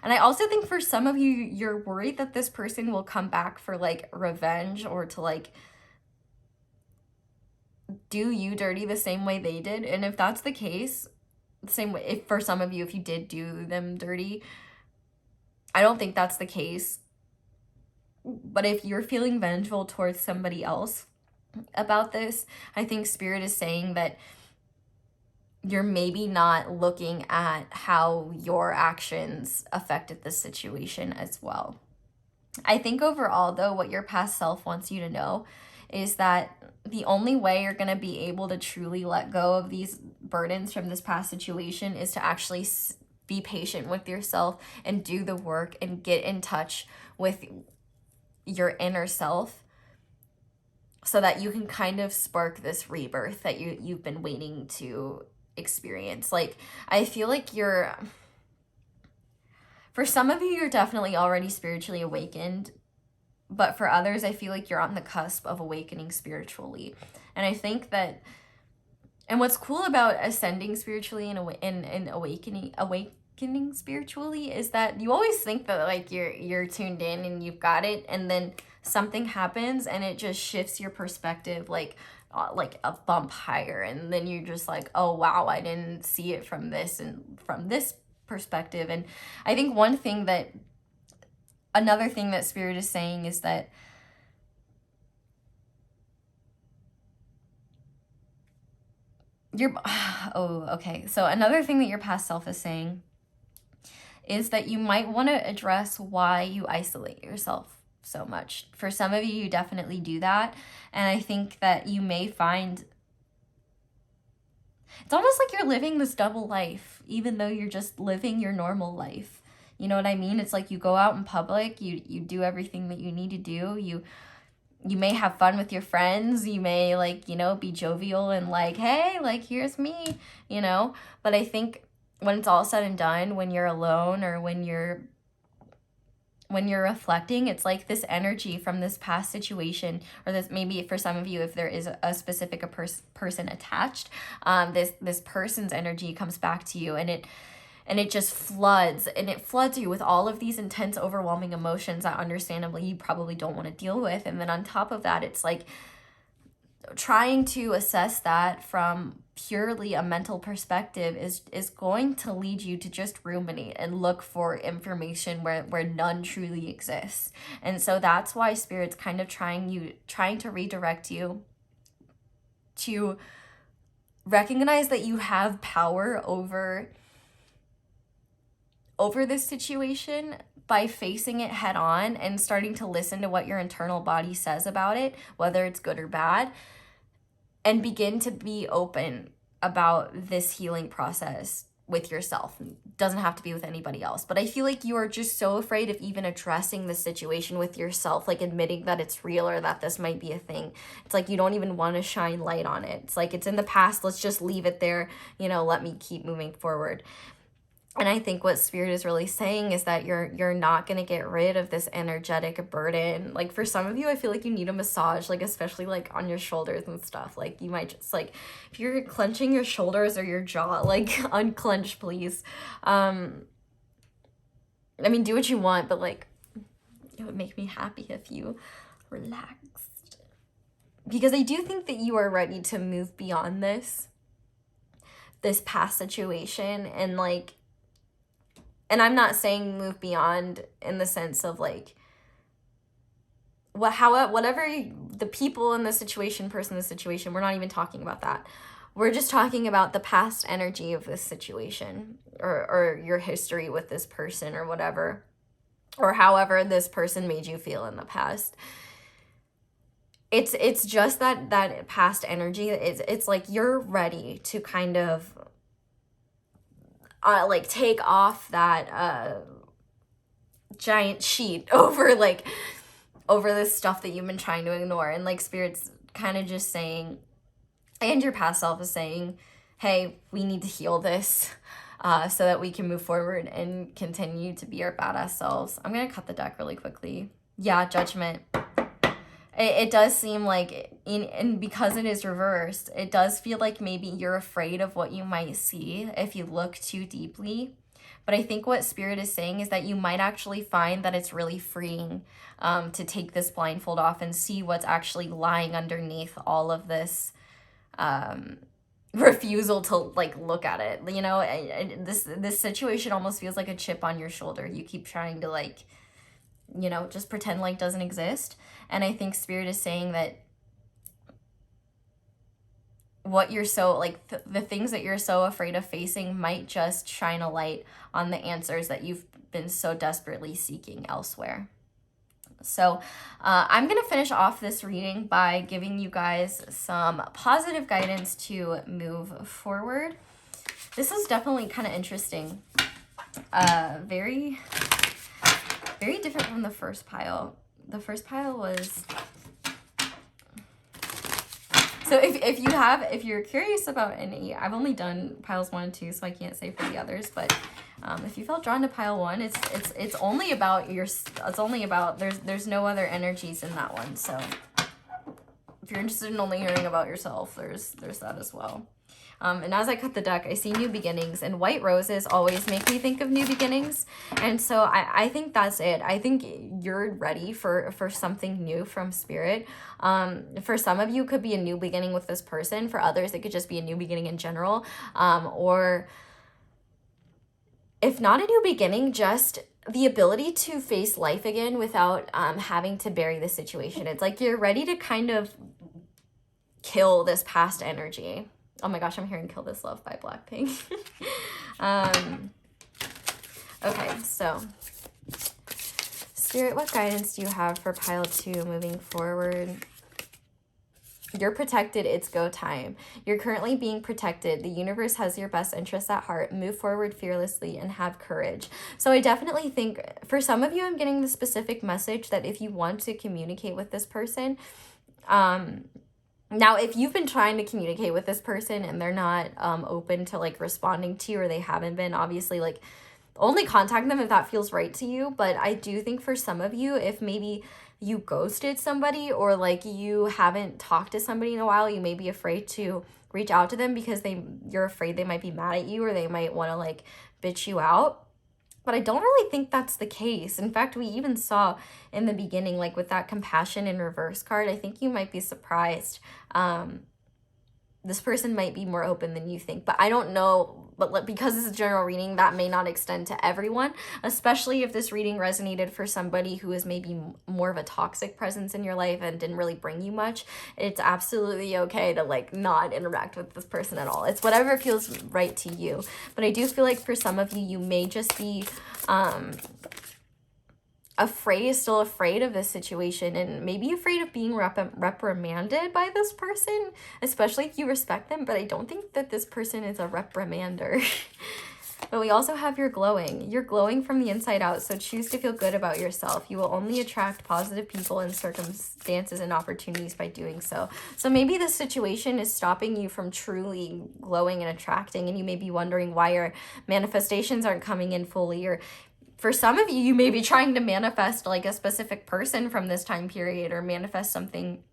And I also think for some of you, you're worried that this person will come back for like revenge or to like do you dirty the same way they did. And if that's the case, the same way, if for some of you, if you did do them dirty, I don't think that's the case. But if you're feeling vengeful towards somebody else about this, I think Spirit is saying that you're maybe not looking at how your actions affected the situation as well. I think overall, though, what your past self wants you to know is that the only way you're going to be able to truly let go of these burdens from this past situation is to actually be patient with yourself and do the work and get in touch with your inner self so that you can kind of spark this rebirth that you've been waiting to experience. Like, I feel like for some of you, you're definitely already spiritually awakened, but for others, I feel like you're on the cusp of awakening spiritually. And I think that, and what's cool about ascending spiritually and awakening spiritually is that you always think that like you're tuned in and you've got it, and then something happens and it just shifts your perspective like a bump higher, and then you're just like, oh wow, I didn't see it from this perspective. And I think another thing that Spirit is saying is that so another thing that your past self is saying is that you might want to address why you isolate yourself so much. For some of you, you definitely do that. And I think that you may find it's almost like you're living this double life, even though you're just living your normal life. You know what I mean? It's like you go out in public, you do everything that you need to do. You may have fun with your friends. You may like, be jovial and like, hey, like, here's me, But I think when it's all said and done, when you're alone or when you're reflecting, it's like this energy from this past situation, or this, maybe for some of you, if there is a specific person attached, this person's energy comes back to you, and it just floods you with all of these intense, overwhelming emotions that understandably you probably don't want to deal with. And then on top of that, it's like trying to assess that from purely a mental perspective is going to lead you to just ruminate and look for information where none truly exists. And so that's why Spirit's kind of trying to redirect you to recognize that you have power over this situation by facing it head on and starting to listen to what your internal body says about it, whether it's good or bad, and begin to be open about this healing process with yourself. It doesn't have to be with anybody else. But I feel like you are just so afraid of even addressing the situation with yourself, like admitting that it's real or that this might be a thing. It's like you don't even want to shine light on it. It's like it's in the past. Let's just leave it there. Let me keep moving forward. And I think what Spirit is really saying is that you're not going to get rid of this energetic burden. Like for some of you, I feel like you need a massage, like especially like on your shoulders and stuff. Like you might just like, if you're clenching your shoulders or your jaw, like unclench, please. I mean, do what you want, but like it would make me happy if you relaxed. Because I do think that you are ready to move beyond this past situation, and like, and I'm not saying move beyond in the sense of like, whatever the people in the situation, person in the situation, we're not even talking about that. We're just talking about the past energy of this situation, or your history with this person or whatever, or however this person made you feel in the past. It's just that past energy. It's like you're ready to kind of like take off that giant sheet over this stuff that you've been trying to ignore. And like Spirit's kind of just saying, and your past self is saying, hey, we need to heal this so that we can move forward and continue to be our badass selves. I'm gonna cut the deck really quickly. Yeah, Judgment. It does seem like, and because it is reversed, it does feel like maybe you're afraid of what you might see if you look too deeply. But I think what Spirit is saying is that you might actually find that it's really freeing to take this blindfold off and see what's actually lying underneath all of this refusal to like look at it. This situation almost feels like a chip on your shoulder. You keep trying to like, just pretend like doesn't exist. And I think Spirit is saying that what you're so like the things that you're so afraid of facing might just shine a light on the answers that you've been so desperately seeking elsewhere. So I'm gonna finish off this reading by giving you guys some positive guidance to move forward. This is definitely kind of interesting. Very, very different from the first pile. The first pile was... So if you're curious about any, I've only done piles 1 and 2, so I can't say for the others, but if you felt drawn to pile 1, it's only about there's no other energies in that one. So if you're interested in only hearing about yourself, there's that as well. And as I cut the deck, I see new beginnings, and white roses always make me think of new beginnings. And so I think that's it. I think you're ready for something new from spirit. For some of you, it could be a new beginning with this person. For others, it could just be a new beginning in general. Or if not a new beginning, just the ability to face life again without having to bury the situation. It's like you're ready to kind of kill this past energy. Oh my gosh, I'm hearing Kill This Love by Blackpink. Okay, so Spirit, what guidance do you have for pile 2 moving forward? You're protected. It's go time. You're currently being protected. The universe has your best interests at heart. Move forward fearlessly and have courage. So I definitely think for some of you, I'm getting the specific message that if you want to communicate with this person, now, if you've been trying to communicate with this person and they're not open to like responding to you, or they haven't been, obviously, like, only contact them if that feels right to you. But I do think for some of you, if maybe you ghosted somebody, or like you haven't talked to somebody in a while, you may be afraid to reach out to them because you're afraid they might be mad at you, or they might want to like bitch you out. But I don't really think that's the case. In fact, we even saw in the beginning, like with that compassion in reverse card, I think you might be surprised. This person might be more open than you think, but I don't know. But because it's a general reading, that may not extend to everyone, especially if this reading resonated for somebody who is maybe more of a toxic presence in your life and didn't really bring you much. It's absolutely okay to like not interact with this person at all. It's whatever feels right to you. But I do feel like for some of you, you may just be still afraid of this situation, and maybe afraid of being reprimanded by this person, especially if you respect them. But I don't think that this person is a reprimander. But we also have you're glowing from the inside out. So choose to feel good about yourself. You will only attract positive people and circumstances and opportunities by doing so. So maybe this situation is stopping you from truly glowing and attracting, and you may be wondering why your manifestations aren't coming in fully. Or for some of you, you may be trying to manifest like a specific person from this time period, or manifest something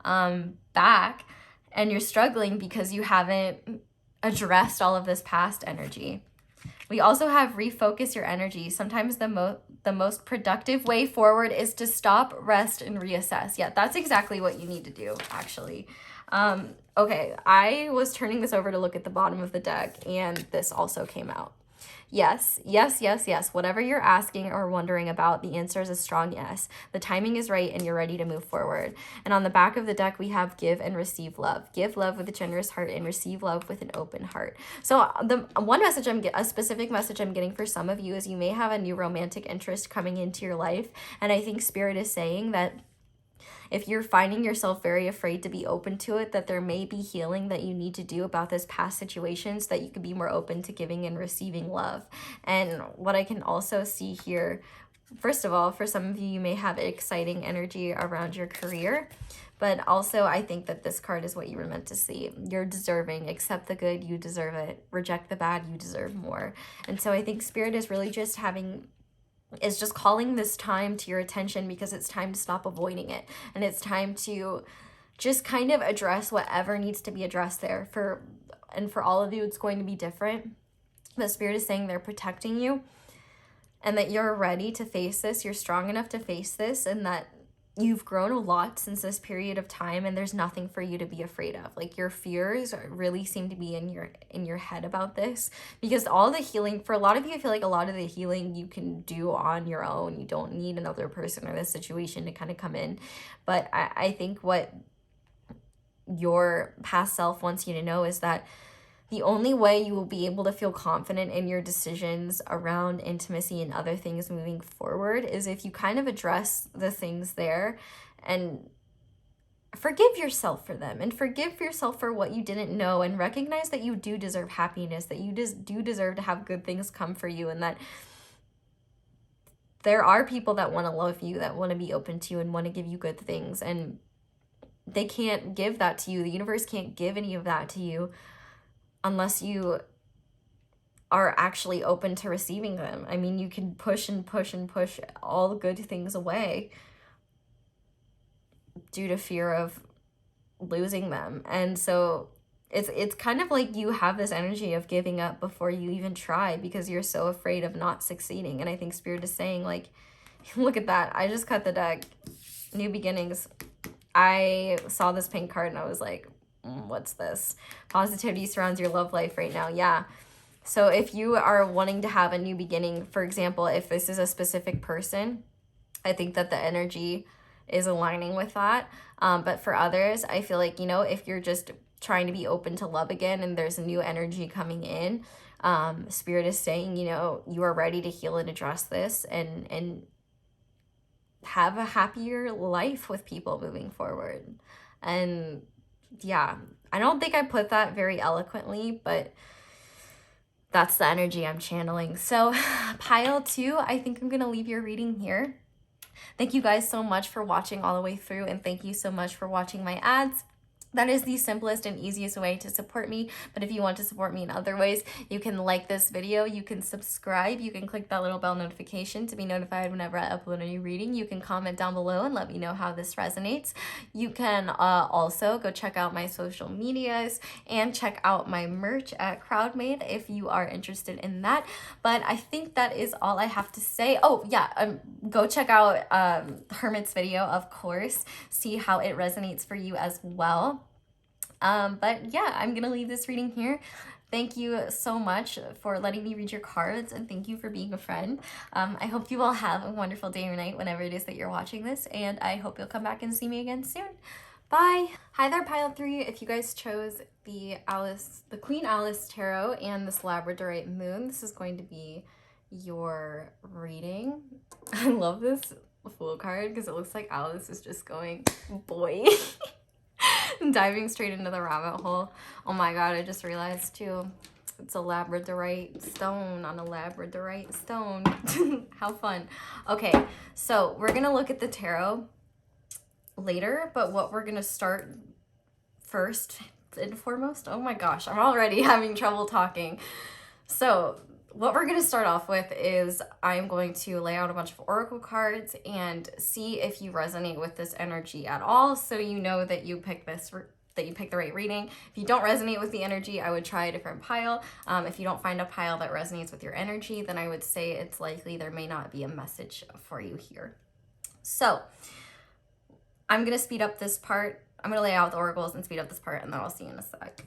back, and you're struggling because you haven't addressed all of this past energy. We also have refocus your energy. Sometimes the most productive way forward is to stop, rest, and reassess. Yeah, that's exactly what you need to do, actually. Okay, I was turning this over to look at the bottom of the deck, and this also came out. Yes, yes, yes, yes. Whatever you're asking or wondering about, the answer is a strong yes. The timing is right and you're ready to move forward. And on the back of the deck, we have give and receive love. Give love with a generous heart and receive love with an open heart. So the one message a specific message I'm getting for some of you is you may have a new romantic interest coming into your life. And I think Spirit is saying that if you're finding yourself very afraid to be open to it, that there may be healing that you need to do about this past situation so that you could be more open to giving and receiving love. And what I can also see here, first of all, for some of you, you may have exciting energy around your career. But also, I think that this card is what you were meant to see. You're deserving. Accept the good, you deserve it. Reject the bad, you deserve more. And so I think Spirit is really just calling this time to your attention, because it's time to stop avoiding it. And it's time to just kind of address whatever needs to be addressed there. For all of you, it's going to be different. But Spirit is saying they're protecting you, and that you're ready to face this. You're strong enough to face this, and that you've grown a lot since this period of time, and there's nothing for you to be afraid of. Like, your fears really seem to be in your head about this, because all the healing, for a lot of you, I feel like a lot of the healing you can do on your own. You don't need another person or this situation to kind of come in. But I think what your past self wants you to know is that the only way you will be able to feel confident in your decisions around intimacy and other things moving forward is if you kind of address the things there and forgive yourself for them, and forgive yourself for what you didn't know, and recognize that you do deserve happiness, that you just do deserve to have good things come for you, and that there are people that want to love you, that want to be open to you and want to give you good things, and they can't give that to you. The universe can't give any of that to you unless you are actually open to receiving them. I mean, you can push and push and push all the good things away due to fear of losing them. And so it's kind of like you have this energy of giving up before you even try, because you're so afraid of not succeeding. And I think Spirit is saying, like, look at that. I just cut the deck. New beginnings. I saw this pink card and I was like, what's this? Positivity surrounds your love life right now. Yeah. So if you are wanting to have a new beginning, for example, if this is a specific person, I think that the energy is aligning with that. But for others, I feel like, you know, if you're just trying to be open to love again and there's a new energy coming in, Spirit is saying, you know, you are ready to heal and address this and have a happier life with people moving forward. And yeah, I don't think I put that very eloquently, but that's the energy I'm channeling. So pile 2, I think I'm going to leave your reading here. Thank you guys so much for watching all the way through, and thank you so much for watching my ads. That is the simplest and easiest way to support me. But if you want to support me in other ways, you can like this video, you can subscribe, you can click that little bell notification to be notified whenever I upload a new reading. You can comment down below and let me know how this resonates. You can also go check out my social medias and check out my merch at CrowdMade if you are interested in that. But I think that is all I have to say. Oh yeah, go check out Hermit's video, of course. See how it resonates for you as well. But yeah, I'm gonna leave this reading here. Thank you so much for letting me read your cards, and thank you for being a friend. I hope you all have a wonderful day or night whenever it is that you're watching this, and I hope you'll come back and see me again soon. Bye. Hi there, pile 3. If you guys chose the Queen Alice Tarot and this Labradorite Moon, this is going to be your reading. I love this Fool card because it looks like Alice is just going, boy. Diving straight into the rabbit hole. Oh my god, I just realized too, it's a Labradorite stone on a Labradorite stone. How fun. Okay, so we're gonna look at the tarot later, but what we're gonna start first and foremost, oh my gosh, I'm already having trouble talking. So what we're going to start off with is I'm going to lay out a bunch of oracle cards and see if you resonate with this energy at all, so you know that you pick the right reading. If you don't resonate with the energy, I would try a different pile. If you don't find a pile that resonates with your energy, then I would say it's likely there may not be a message for you here. So I'm going to speed up this part. I'm going to lay out the oracles and speed up this part, and then I'll see you in a sec.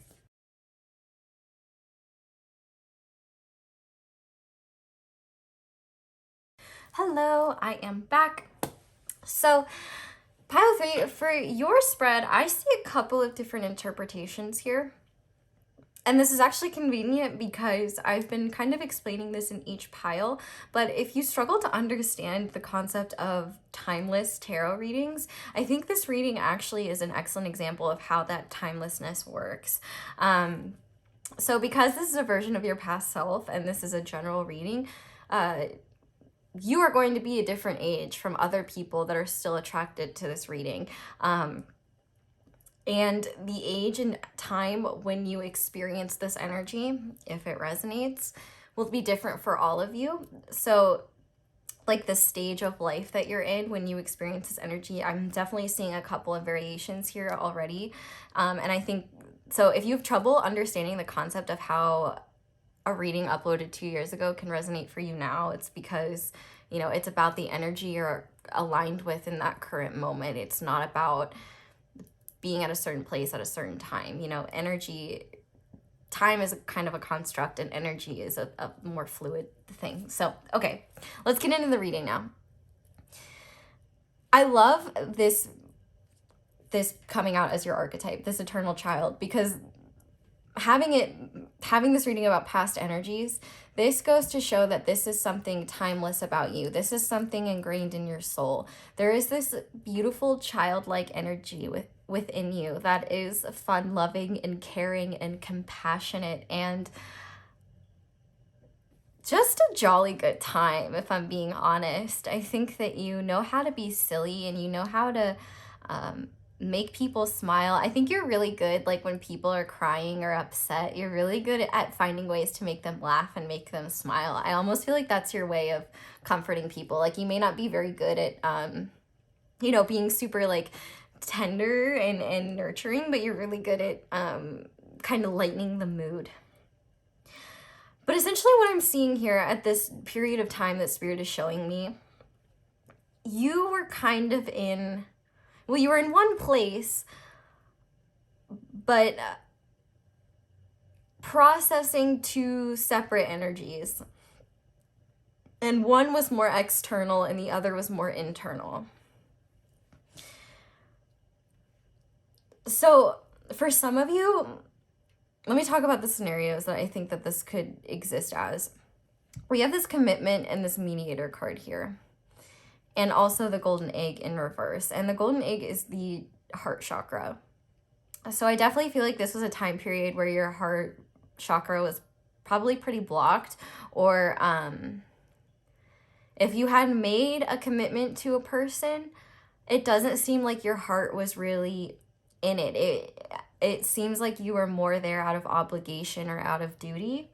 Hello, I am back. So pile 3, for your spread, I see a couple of different interpretations here. And this is actually convenient because I've been kind of explaining this in each pile, but if you struggle to understand the concept of timeless tarot readings, I think this reading actually is an excellent example of how that timelessness works. So because this is a version of your past self and this is a general reading, you are going to be a different age from other people that are still attracted to this reading. And the age and time when you experience this energy, if it resonates, will be different for all of you. So like the stage of life that you're in when you experience this energy, I'm definitely seeing a couple of variations here already. And I think, so if you have trouble understanding the concept of how a reading uploaded 2 years ago can resonate for you now, it's because, you know, it's about the energy you're aligned with in that current moment. It's not about being at a certain place at a certain time. You know, energy, time is a kind of a construct, and energy is a more fluid thing. So, okay, let's get into the reading now. I love this coming out as your archetype, this eternal child, because having this reading about past energies, this goes to show that this is something timeless about you. This is something ingrained in your soul. There is this beautiful childlike energy within you that is fun, loving, and caring and compassionate and just a jolly good time, if I'm being honest. I think that you know how to be silly and you know how to make people smile. I think you're really good, like when people are crying or upset, you're really good at finding ways to make them laugh and make them smile. I almost feel like that's your way of comforting people. Like you may not be very good at, you know, being super like tender and nurturing, but you're really good at kind of lightening the mood. But essentially what I'm seeing here at this period of time that Spirit is showing me, you were kind of in, well, you were in one place, but processing two separate energies. And one was more external and the other was more internal. So for some of you, let me talk about the scenarios that I think that this could exist as. We have this commitment and this mediator card here. And also the golden egg in reverse. And the golden egg is the heart chakra. So I definitely feel like this was a time period where your heart chakra was probably pretty blocked. Or if you had made a commitment to a person, it doesn't seem like your heart was really in it. It seems like you were more there out of obligation or out of duty.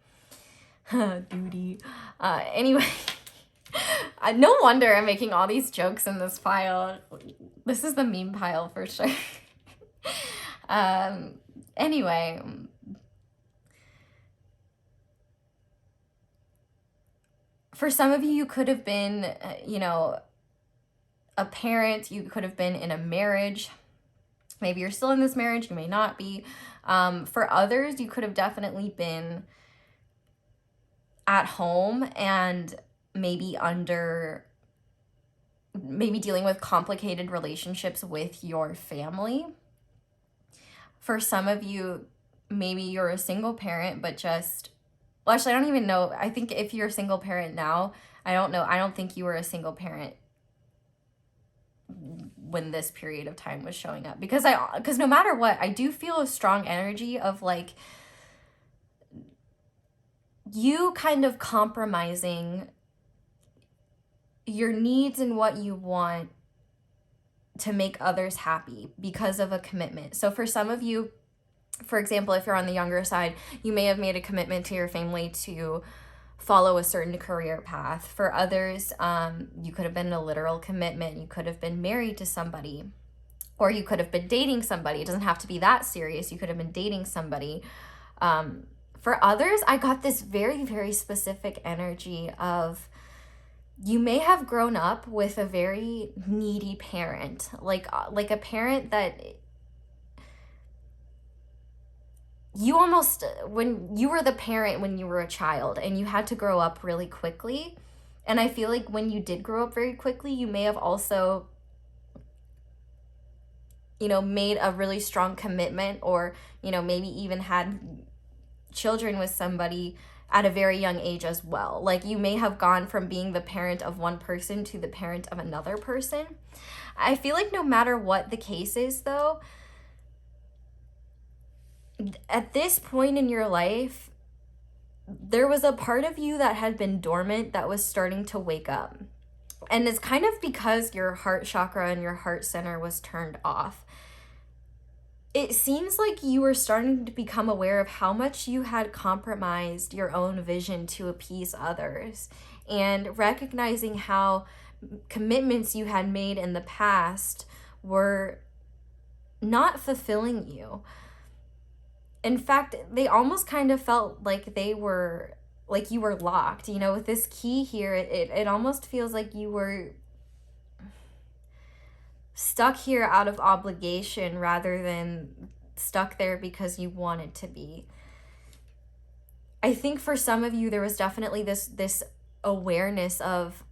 Duty. Anyway, no wonder I'm making all these jokes in this pile. This is the meme pile for sure. Anyway, for some of you, you could have been, you know, a parent. You could have been in a marriage. Maybe you're still in this marriage, you may not be. For others, you could have definitely been at home and maybe dealing with complicated relationships with your family. For some of you, maybe you're a single parent, but just, well, actually, I don't even know. I think if you're a single parent now, I don't know. I don't think you were a single parent when this period of time was showing up, because no matter what, I do feel a strong energy of like you kind of compromising your needs and what you want to make others happy because of a commitment. So for some of you, for example, if you're on the younger side, you may have made a commitment to your family to follow a certain career path. For others, you could have been in a literal commitment. You could have been married to somebody, or you could have been dating somebody. It doesn't have to be that serious. You could have been dating somebody. For others, I got this very, very specific energy of you may have grown up with a very needy parent, like a parent that you almost, when you were the parent when you were a child and you had to grow up really quickly. And I feel like when you did grow up very quickly, you may have also, you know, made a really strong commitment, or, you know, maybe even had children with somebody at a very young age as well. Like you may have gone from being the parent of one person to the parent of another person. I feel like no matter what the case is though, at this point in your life, there was a part of you that had been dormant that was starting to wake up. And it's kind of because your heart chakra and your heart center was turned off. It seems like you were starting to become aware of how much you had compromised your own vision to appease others, and recognizing how commitments you had made in the past were not fulfilling you. In fact, they almost kind of felt like they were, like you were locked, you know, with this key here. It almost feels like you were stuck here out of obligation rather than stuck there because you wanted to be. I think for some of you, there was definitely this awareness of,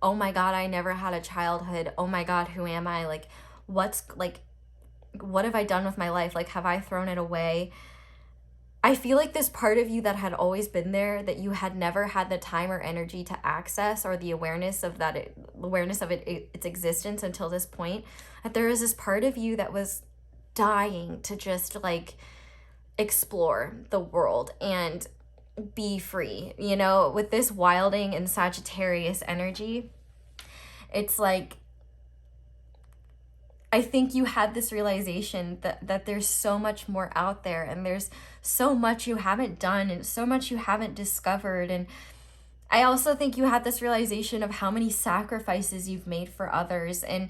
oh my God, I never had a childhood. Oh my God, who am I? Like, what have I done with my life? Like, have I thrown it away? I feel like this part of you that had always been there, that you had never had the time or energy to access, or the awareness of its existence until this point, that there was this part of you that was dying to just like explore the world and be free. You know, with this wilding and Sagittarius energy, it's like, I think you had this realization that there's so much more out there, and there's so much you haven't done and so much you haven't discovered. And I also think you had this realization of how many sacrifices you've made for others. And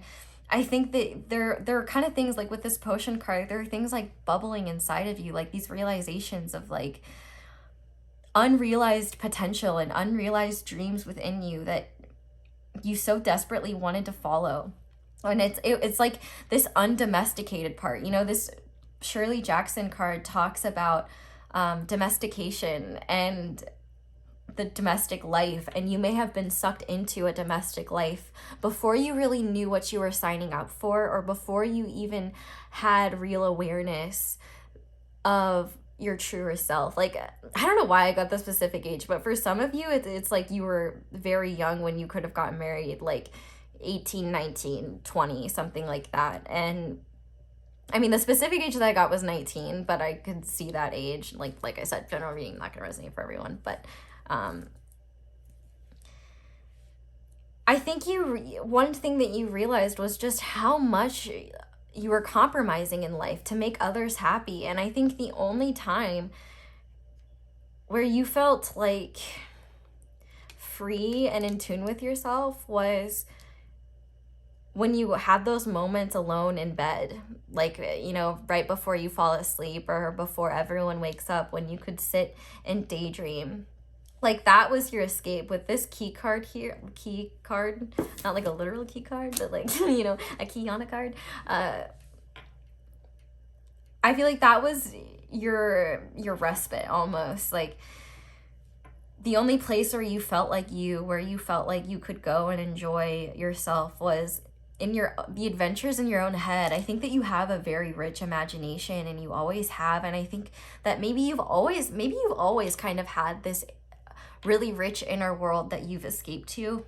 I think that there are kind of things like with this potion card, there are things like bubbling inside of you, like these realizations of like unrealized potential and unrealized dreams within you that you so desperately wanted to follow. And it's like this undomesticated part. You know, this Shirley Jackson card talks about domestication and the domestic life, and you may have been sucked into a domestic life before you really knew what you were signing up for, or before you even had real awareness of your truer self. Like, I don't know why I got the specific age, but for some of you, it's like you were very young when you could have gotten married, like 18, 19, 20, something like that. And I mean, the specific age that I got was 19, but I could see that age. Like I said, general reading not gonna resonate for everyone, but I think one thing that you realized was just how much you were compromising in life to make others happy. And I think the only time where you felt like free and in tune with yourself was when you had those moments alone in bed, like, you know, right before you fall asleep or before everyone wakes up, when you could sit and daydream. Like, that was your escape. With this key card here, not like a literal key card, but like, you know, a key on a card. I feel like that was your respite almost. Like, the only place where you felt like you could go and enjoy yourself was in the adventures in your own head. I think that you have a very rich imagination, and you always have. And I think that maybe you've always kind of had this really rich inner world that you've escaped to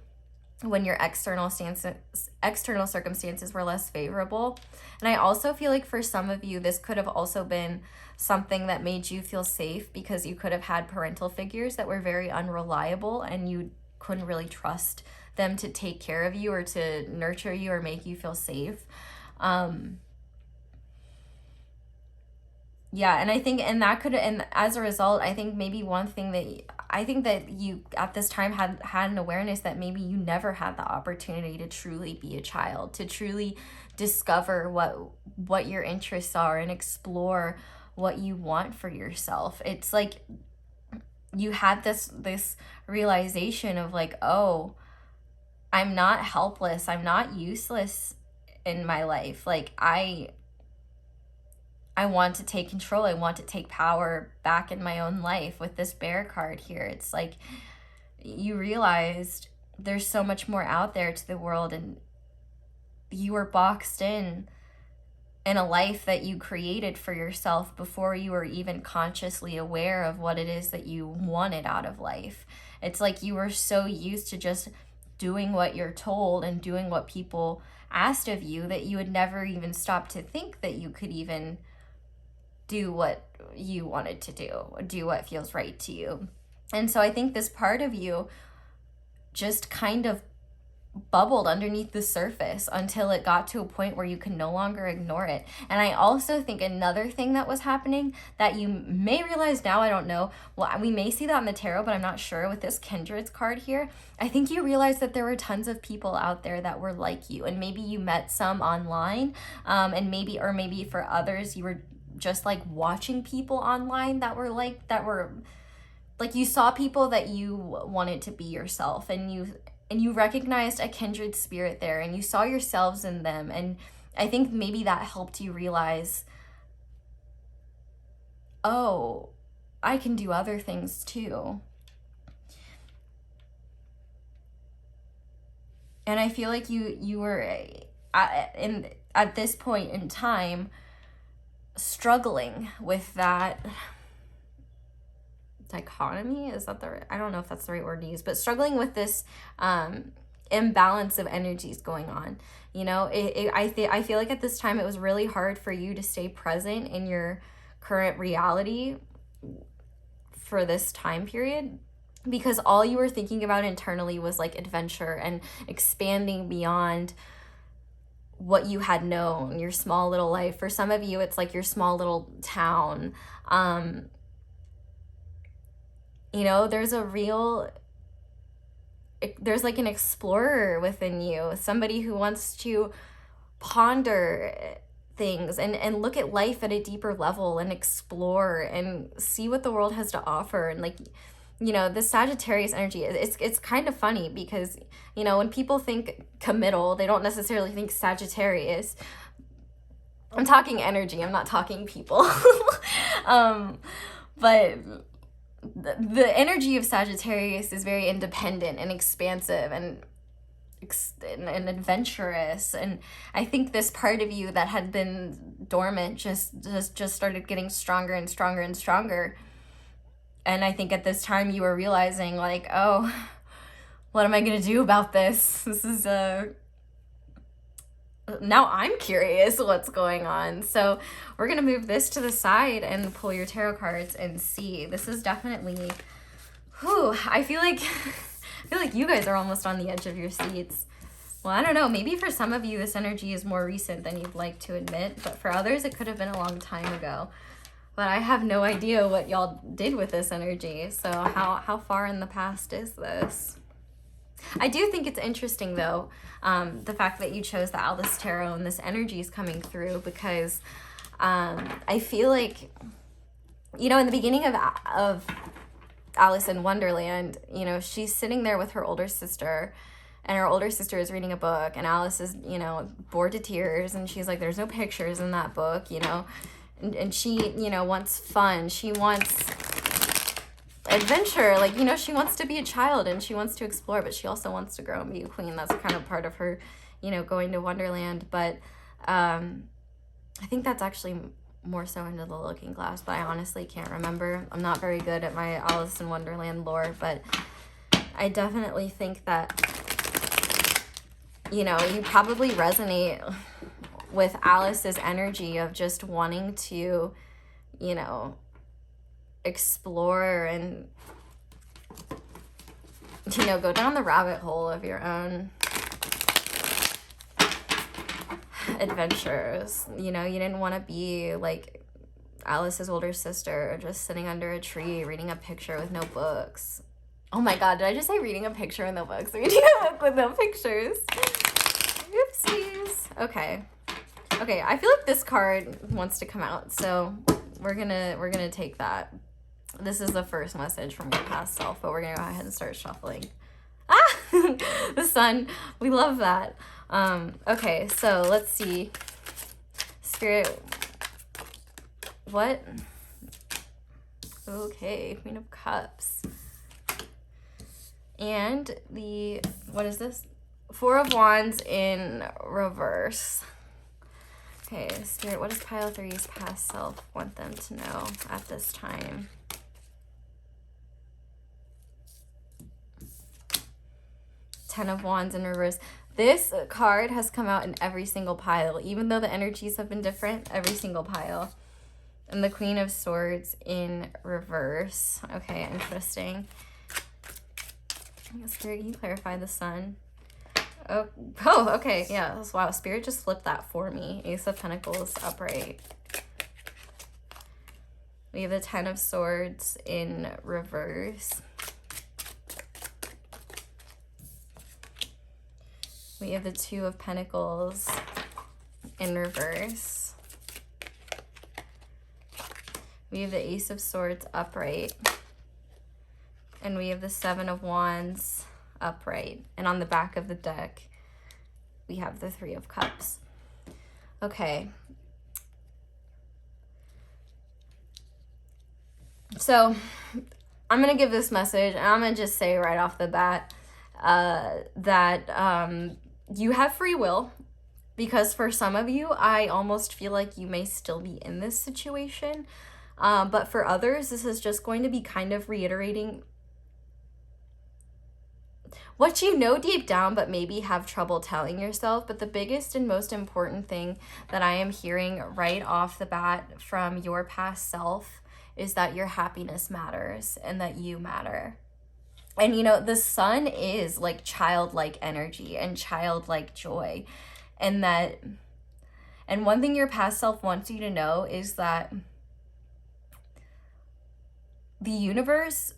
when your external circumstances were less favorable. And I also feel like for some of you, this could have also been something that made you feel safe, because you could have had parental figures that were very unreliable, and you couldn't really trust them to take care of you or to nurture you or make you feel safe. Yeah, and I think, and as a result, I think maybe one thing that you at this time had an awareness that maybe you never had the opportunity to truly be a child, to truly discover what your interests are and explore what you want for yourself. It's like you had this realization of like, oh, I'm not helpless, I'm not useless in my life. Like, I want to take control. I want to take power back in my own life. With this bear card here, it's like you realized there's so much more out there to the world, and you were boxed in a life that you created for yourself before you were even consciously aware of what it is that you wanted out of life. It's like you were so used to just doing what you're told and doing what people asked of you that you would never even stop to think that you could even do what you wanted to do what feels right to you. And so I think this part of you just kind of bubbled underneath the surface until it got to a point where you can no longer ignore it. And I also think another thing that was happening that you may realize now, I don't know, well, we may see that in the tarot, but I'm not sure, with this Kindred's card here, I think you realized that there were tons of people out there that were like you, and maybe you met some online, and maybe for others you were just like watching people online that were like you saw people that you wanted to be yourself, and you recognized a kindred spirit there, and you saw yourselves in them. And I think maybe that helped you realize, oh, I can do other things too. And I feel like you were at this point in time struggling with that dichotomy. Is that I don't know if that's the right word to use, but struggling with this imbalance of energies going on. You know, I feel like at this time it was really hard for you to stay present in your current reality for this time period, because all you were thinking about internally was like adventure and expanding beyond what you had known, your small little life. For some of you, it's like your small little town. You know, there's like an explorer within you, somebody who wants to ponder things and look at life at a deeper level and explore and see what the world has to offer. And like, you know, the Sagittarius energy, it's kind of funny because, you know, when people think committal, they don't necessarily think Sagittarius. I'm talking energy, I'm not talking people. But the energy of Sagittarius is very independent and expansive and adventurous. And I think this part of you that had been dormant just started getting stronger and stronger and stronger. And I think at this time you were realizing like, oh, what am I gonna do about this? This is now I'm curious what's going on. So we're gonna move this to the side and pull your tarot cards and see. This is definitely, I feel like you guys are almost on the edge of your seats. Well, I don't know, maybe for some of you this energy is more recent than you'd like to admit, but for others it could have been a long time ago. But I have no idea what y'all did with this energy. So how far in the past is this? I do think it's interesting though, the fact that you chose the Amethyst Tarot and this energy is coming through, because I feel like, you know, in the beginning of Alice in Wonderland, you know, she's sitting there with her older sister, and her older sister is reading a book, and Alice is, you know, bored to tears, and she's like, there's no pictures in that book, you know, and she, you know, wants fun, she wants adventure, like, you know, she wants to be a child and she wants to explore, but she also wants to grow and be a queen. That's kind of part of her, you know, going to Wonderland. But I think that's actually more so into the Looking Glass, but I honestly can't remember. I'm not very good at my Alice in Wonderland lore, but I definitely think that, you know, you probably resonate with Alice's energy of just wanting to, you know, explore and, you know, go down the rabbit hole of your own adventures. You know, you didn't want to be like Alice's older sister, just sitting under a tree reading a picture with no books. Oh my god, did I just say reading a picture with no books? Reading a book with no pictures. Oopsies. Okay, I feel like this card wants to come out, so we're gonna take that. This is the first message from your past self, but we're gonna go ahead and start shuffling. The sun, we love that. Okay, so let's see. Spirit, what? Okay, Queen of Cups. And what is this? Four of Wands in reverse. Okay, Spirit, what does pile 3's past self want them to know at this time? Ten of Wands in reverse. This card has come out in every single pile, even though the energies have been different, every single pile. And the Queen of Swords in reverse. Okay, interesting. Spirit, can you clarify the Sun? Oh, okay, yeah. Wow, Spirit just flipped that for me. Ace of Pentacles upright. We have the Ten of Swords in reverse. We have the Two of Pentacles in reverse. We have the Ace of Swords upright. And we have the Seven of Wands upright. And on the back of the deck, we have the Three of Cups. Okay. So I'm going to give this message, and I'm going to just say right off the bat that you have free will, because for some of you, I almost feel like you may still be in this situation. But for others, this is just going to be kind of reiterating what you know deep down, but maybe have trouble telling yourself. But the biggest and most important thing that I am hearing right off the bat from your past self is that your happiness matters and that you matter. And you know, the sun is like childlike energy and childlike joy. And one thing your past self wants you to know is that the universe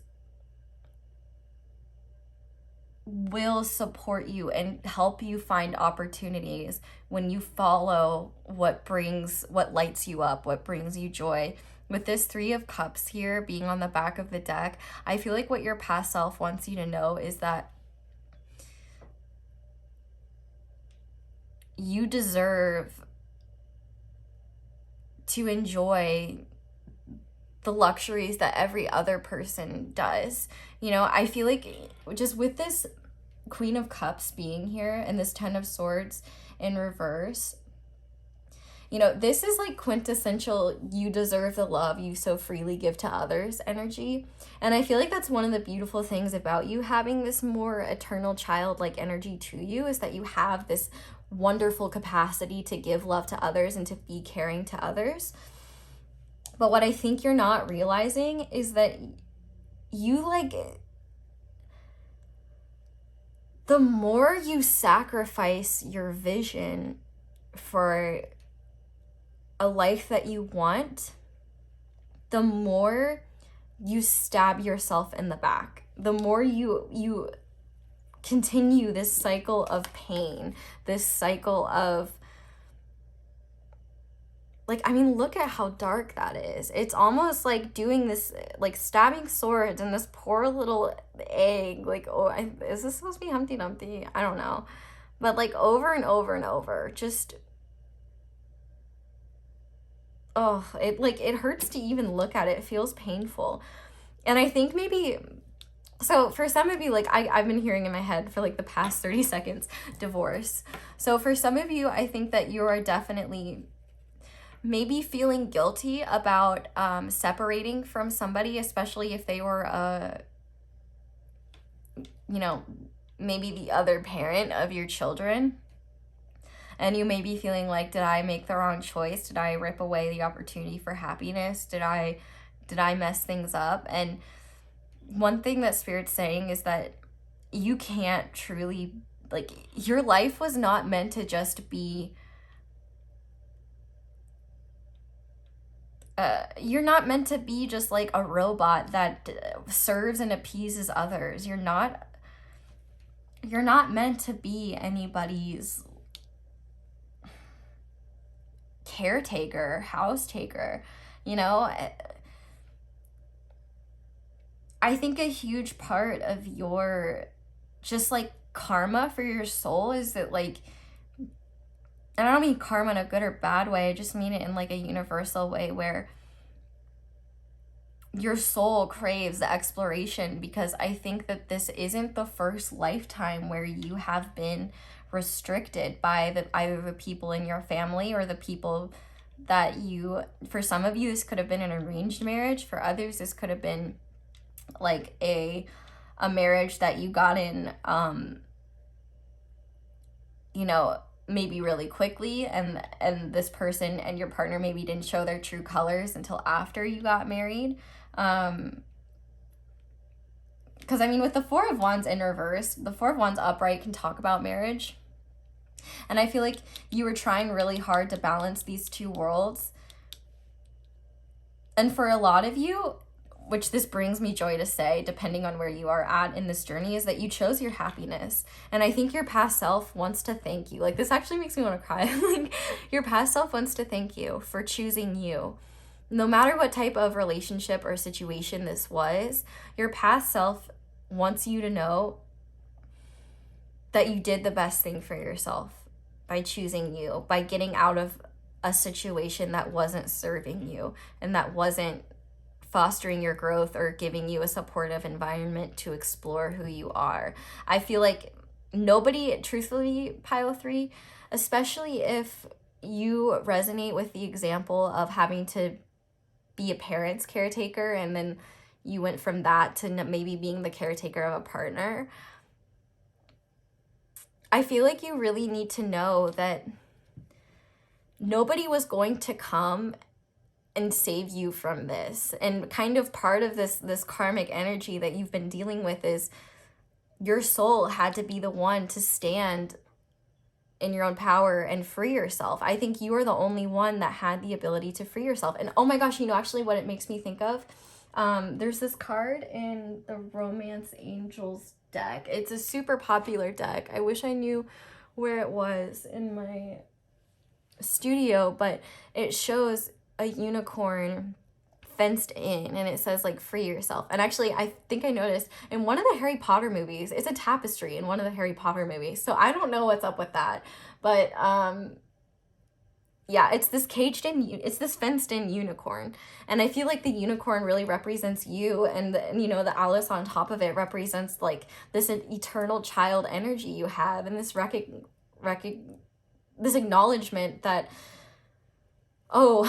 will support you and help you find opportunities when you follow what lights you up, what brings you joy. With this 3 of Cups here being on the back of the deck, I feel like what your past self wants you to know is that you deserve to enjoy the luxuries that every other person does. You know, I feel like just with this Queen of Cups being here and this 10 of Swords in reverse, you know, this is like quintessential you deserve the love you so freely give to others energy. And I feel like that's one of the beautiful things about you having this more eternal childlike energy to you, is that you have this wonderful capacity to give love to others and to be caring to others. But what I think you're not realizing is that you the more you sacrifice your vision for a life that you want, the more you stab yourself in the back. The more you continue this cycle of pain, this cycle of look at how dark that is. It's almost like doing this, like stabbing swords in this poor little egg. Is this supposed to be Humpty Dumpty? I don't know. But over and over and over, just, oh, it hurts to even look at it. It feels painful. And I think maybe, so for some of you, I've been hearing in my head for the past 30 seconds, divorce. So for some of you, I think that you are definitely maybe feeling guilty about separating from somebody, especially if they were maybe the other parent of your children. And you may be feeling like, did I make the wrong choice? Did I rip away the opportunity for happiness? Did I mess things up? And one thing that Spirit's saying is that you can't truly, your life was not meant to just be, you're not meant to be just like a robot that serves and appeases others. You're not meant to be anybody's caretaker, house taker, you know? I think a huge part of your just karma for your soul is that and I don't mean karma in a good or bad way, I just mean it in a universal way where your soul craves the exploration, because I think that this isn't the first lifetime where you have been restricted by either the people in your family or the people that for some of you, this could have been an arranged marriage. For others, this could have been a marriage that you got in, maybe really quickly, and this person and your partner maybe didn't show their true colors until after you got married. Because with the 4 of Wands in reverse, the 4 of Wands upright can talk about marriage, and I feel like you were trying really hard to balance these two worlds. And for a lot of you, which this brings me joy to say, depending on where you are at in this journey, is that you chose your happiness. And I think your past self wants to thank you. This actually makes me want to cry. Your past self wants to thank you for choosing you. No matter what type of relationship or situation this was, your past self wants you to know that you did the best thing for yourself by choosing you, by getting out of a situation that wasn't serving you and that wasn't fostering your growth or giving you a supportive environment to explore who you are. I feel like nobody, truthfully, Pile 3, especially if you resonate with the example of having to be a parent's caretaker and then you went from that to maybe being the caretaker of a partner, I feel like you really need to know that nobody was going to come and save you from this. And kind of part of this karmic energy that you've been dealing with is your soul had to be the one to stand in your own power and free yourself. I think you are the only one that had the ability to free yourself. And oh my gosh, you know, actually what it makes me think of, there's this card in the Romance Angels deck. It's a super popular deck. I wish I knew where it was in my studio, but it shows a unicorn fenced in, and it says like free yourself. And actually I think I noticed in one of the Harry Potter movies, it's a tapestry in one of the Harry Potter movies, so I don't know what's up with that, but yeah, it's this fenced in unicorn, and I feel like the unicorn really represents you, and you know, the Alice on top of it represents like this eternal child energy you have, and this this acknowledgement that, oh,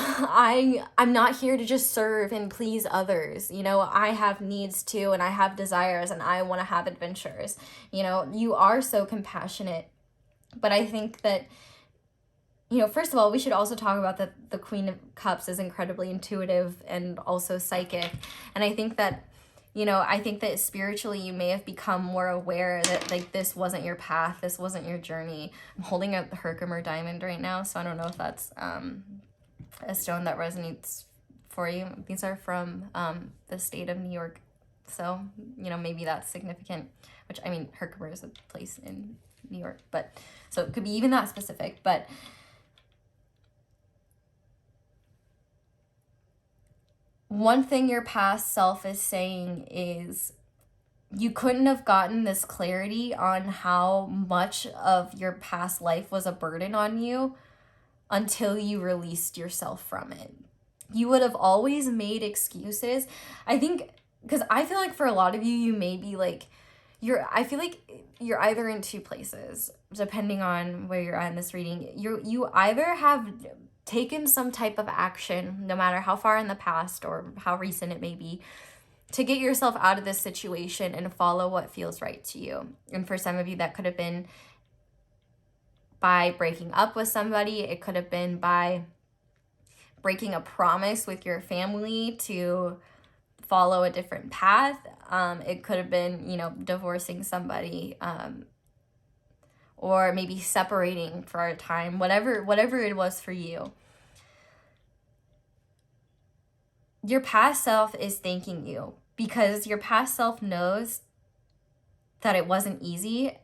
I'm not here to just serve and please others. You know, I have needs too, and I have desires, and I want to have adventures. You know, you are so compassionate. But I think that, you know, first of all, we should also talk about that the Queen of Cups is incredibly intuitive and also psychic. And I think that, you know, I think that spiritually you may have become more aware that like this wasn't your path, this wasn't your journey. I'm holding up the Herkimer diamond right now, so I don't know if that's a stone that resonates for you. These are from the state of New York, so you know, maybe that's significant, which I mean, Herkimer is a place in New York, but so it could be even that specific. But one thing your past self is saying is you couldn't have gotten this clarity on how much of your past life was a burden on you until you released yourself from it. You would have always made excuses. I think, because I feel like for a lot of you, you may be like, I feel like you're either in two places, depending on where you're at in this reading. You either have taken some type of action, no matter how far in the past or how recent it may be, to get yourself out of this situation and follow what feels right to you. And for some of you, that could have been by breaking up with somebody. It could have been by breaking a promise with your family to follow a different path. It could have been, you know, divorcing somebody, or maybe separating for a time, whatever it was for you. Your past self is thanking you, because your past self knows that it wasn't easy,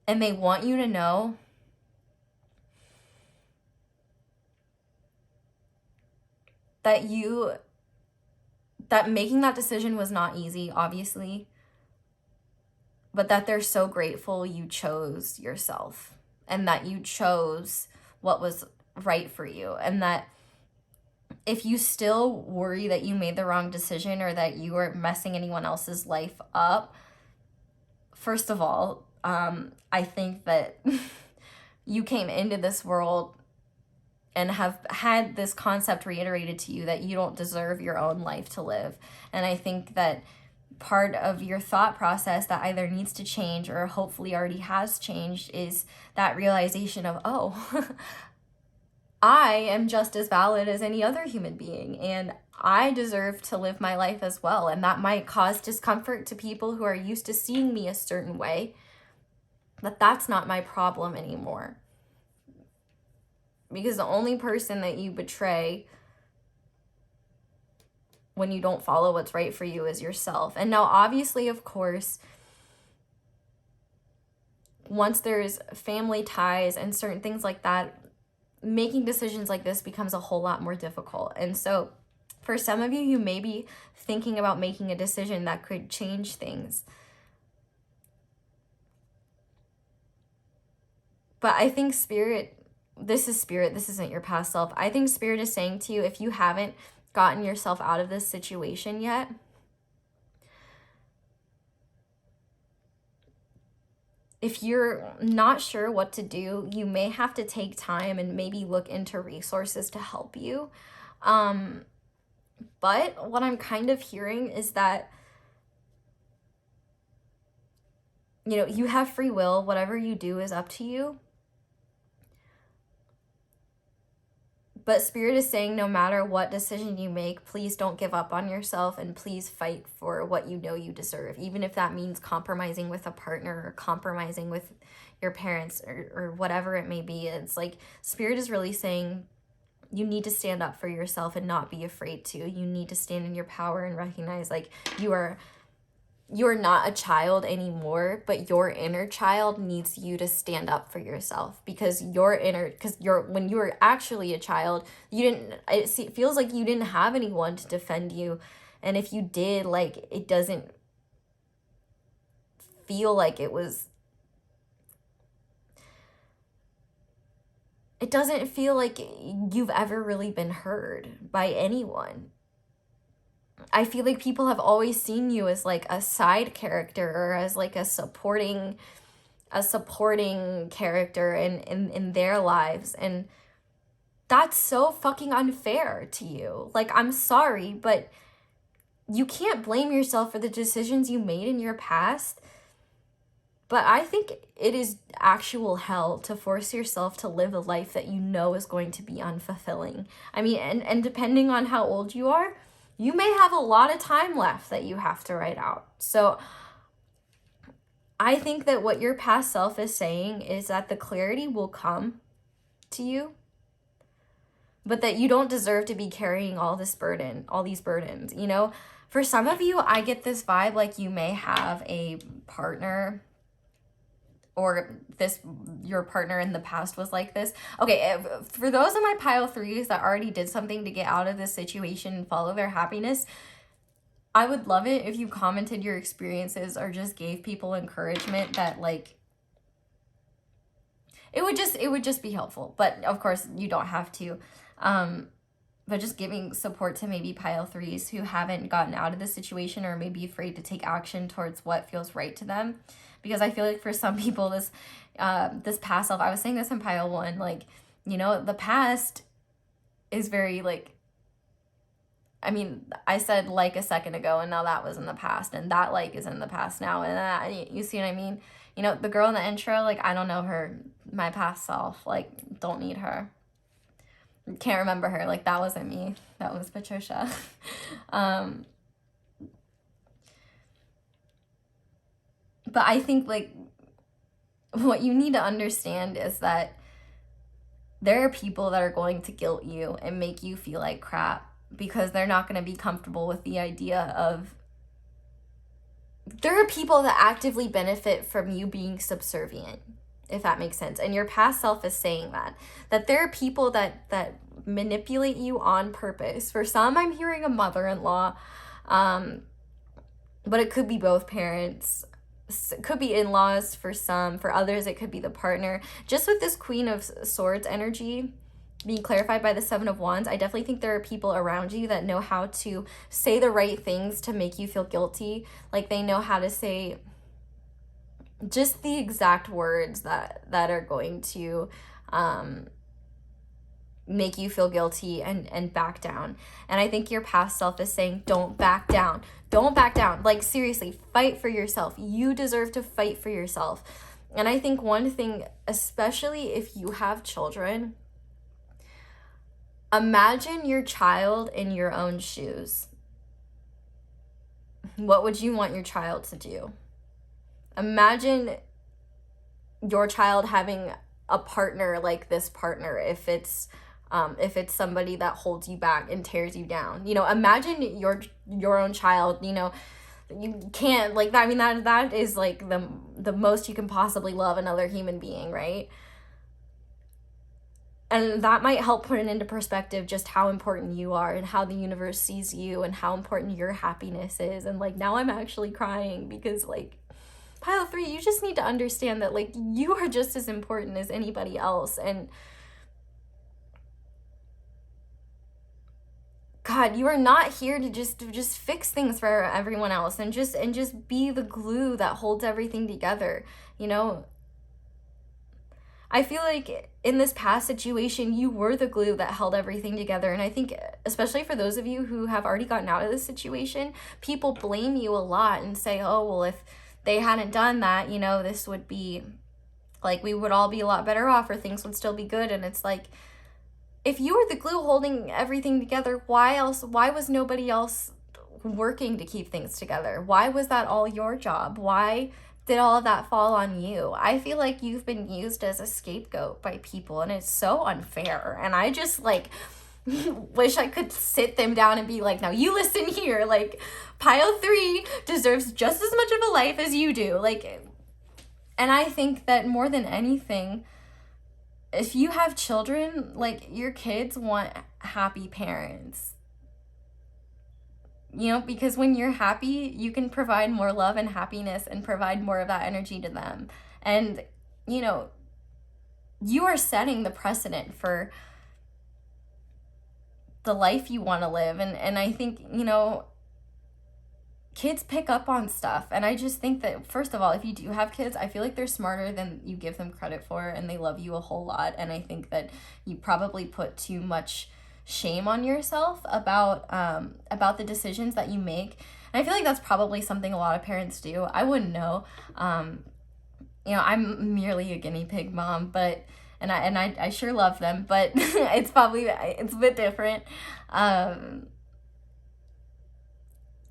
and they want you to know that making that decision was not easy, obviously, but that they're so grateful you chose yourself, and that you chose what was right for you. And that if you still worry that you made the wrong decision or that you were messing anyone else's life up, first of all, I think that you came into this world and have had this concept reiterated to you that you don't deserve your own life to live. And I think that part of your thought process that either needs to change or hopefully already has changed is that realization of, oh, I am just as valid as any other human being, and I deserve to live my life as well. And that might cause discomfort to people who are used to seeing me a certain way, but that's not my problem anymore. Because the only person that you betray when you don't follow what's right for you is yourself. And now, obviously, of course, once there's family ties and certain things like that, making decisions like this becomes a whole lot more difficult. And so for some of you, you may be thinking about making a decision that could change things. But I think Spirit, this isn't your past self. I think Spirit is saying to you, if you haven't gotten yourself out of this situation yet, if you're not sure what to do, you may have to take time and maybe look into resources to help you. But what I'm kind of hearing is that you know, you have free will. Whatever you do is up to you. But Spirit is saying no matter what decision you make, please don't give up on yourself, and please fight for what you know you deserve, even if that means compromising with a partner or compromising with your parents or whatever it may be. It's like Spirit is really saying you need to stand up for yourself and not be afraid to. You need to stand in your power and recognize like you're not a child anymore, but your inner child needs you to stand up for yourself, because when you were actually a child, it feels like you didn't have anyone to defend you. And if you did, like, it doesn't feel like it doesn't feel like you've ever really been heard by anyone. I feel like people have always seen you as like a side character or as like a supporting character in their lives, and that's so fucking unfair to you. Like, I'm sorry, but you can't blame yourself for the decisions you made in your past. But I think it is actual hell to force yourself to live a life that you know is going to be unfulfilling. I mean, and depending on how old you are, you may have a lot of time left that you have to write out. So I think that what your past self is saying is that the clarity will come to you, but that you don't deserve to be carrying all these burdens. You know, for some of you, I get this vibe like you may have a partner, or your partner in the past was like this. Okay, for those of my pile 3s that already did something to get out of this situation and follow their happiness, I would love it if you commented your experiences or just gave people encouragement that, like, it would just be helpful. But of course you don't have to. But just giving support to maybe pile 3s who haven't gotten out of this situation or maybe afraid to take action towards what feels right to them. Because I feel like for some people, this past self, I was saying this in pile 1, like, you know, the past is very, like, I mean, I said like a second ago, and now that was in the past, and that like is in the past now, and that, you see what I mean? You know, the girl in the intro, like, I don't know her, my past self, like, don't need her. Can't remember her, like, that wasn't me, that was Patricia. But I think, like, what you need to understand is that there are people that are going to guilt you and make you feel like crap because they're not going to be comfortable with the idea of... There are people that actively benefit from you being subservient, if that makes sense. And your past self is saying that there are people that manipulate you on purpose. For some, I'm hearing a mother-in-law, but it could be both parents. It could be in-laws for some. For others, it could be the partner. Just with this Queen of Swords energy being clarified by the Seven of Wands, I definitely think there are people around you that know how to say the right things to make you feel guilty. Like, they know how to say just the exact words that are going to make you feel guilty and back down. And I think your past self is saying, don't back down. Don't back down. Like, seriously, fight for yourself. You deserve to fight for yourself. And I think one thing, especially if you have children, imagine your child in your own shoes. What would you want your child to do? Imagine your child having a partner like this partner, if it's somebody that holds you back and tears you down. You know, imagine your own child, you know, you can't, like, that. I mean, that is like the most you can possibly love another human being, right? And that might help put it into perspective just how important you are and how the universe sees you and how important your happiness is. And, like, now I'm actually crying because, like, pile 3, you just need to understand that, like, you are just as important as anybody else. And God, you are not here to just fix things for everyone else and just be the glue that holds everything together, you know? I feel like in this past situation, you were the glue that held everything together. And I think, especially for those of you who have already gotten out of this situation, people blame you a lot and say, oh, well, if they hadn't done that, you know, this would be like, we would all be a lot better off, or things would still be good. And it's like, if you were the glue holding everything together, why was nobody else working to keep things together? Why was that all your job? Why did all of that fall on you? I feel like you've been used as a scapegoat by people, and it's so unfair. And I just like wish I could sit them down and be like, now you listen here, like pile 3 deserves just as much of a life as you do. Like, and I think that more than anything, if you have children, like, your kids want happy parents. You know, because when you're happy, you can provide more love and happiness and provide more of that energy to them. And, you know, you are setting the precedent for the life you want to live. And I think, you know, kids pick up on stuff. And I just think that, first of all, if you do have kids, I feel like they're smarter than you give them credit for, and they love you a whole lot. And I think that you probably put too much shame on yourself about the decisions that you make. And I feel like that's probably something a lot of parents do. I wouldn't know. You know, I'm merely a guinea pig mom, but and I sure love them, but it's a bit different. And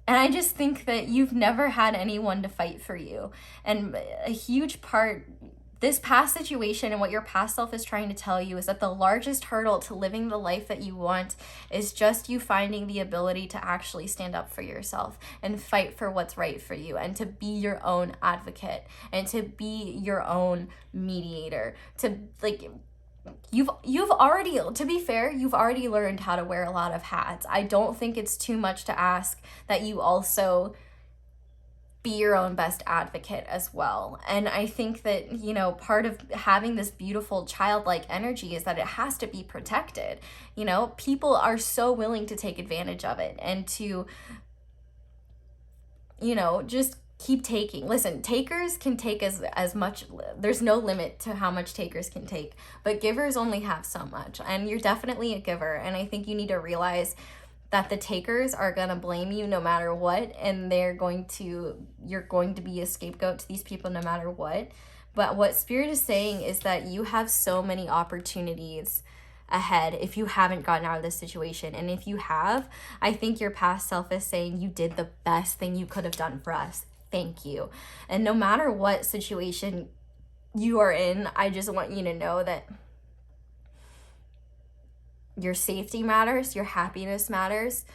I just think that you've never had anyone to fight for you. And a huge part, this past situation and what your past self is trying to tell you, is that the largest hurdle to living the life that you want is just you finding the ability to actually stand up for yourself and fight for what's right for you, and to be your own advocate, and to be your own mediator, to like, you've already, to be fair, you've already learned how to wear a lot of hats. I don't think it's too much to ask that you also be your own best advocate as well. And I think that, you know, part of having this beautiful childlike energy is that it has to be protected. You know, people are so willing to take advantage of it and to, you know, just keep taking. Listen, takers can take as much, there's no limit to how much takers can take, but givers only have so much. And you're definitely a giver. And I think you need to realize that the takers are going to blame you no matter what, and you're going to be a scapegoat to these people no matter what. But what Spirit is saying is that you have so many opportunities ahead if you haven't gotten out of this situation. And if you have, I think your past self is saying, you did the best thing you could have done for us. Thank you. And no matter what situation you are in, I just want you to know that your safety matters, your happiness matters,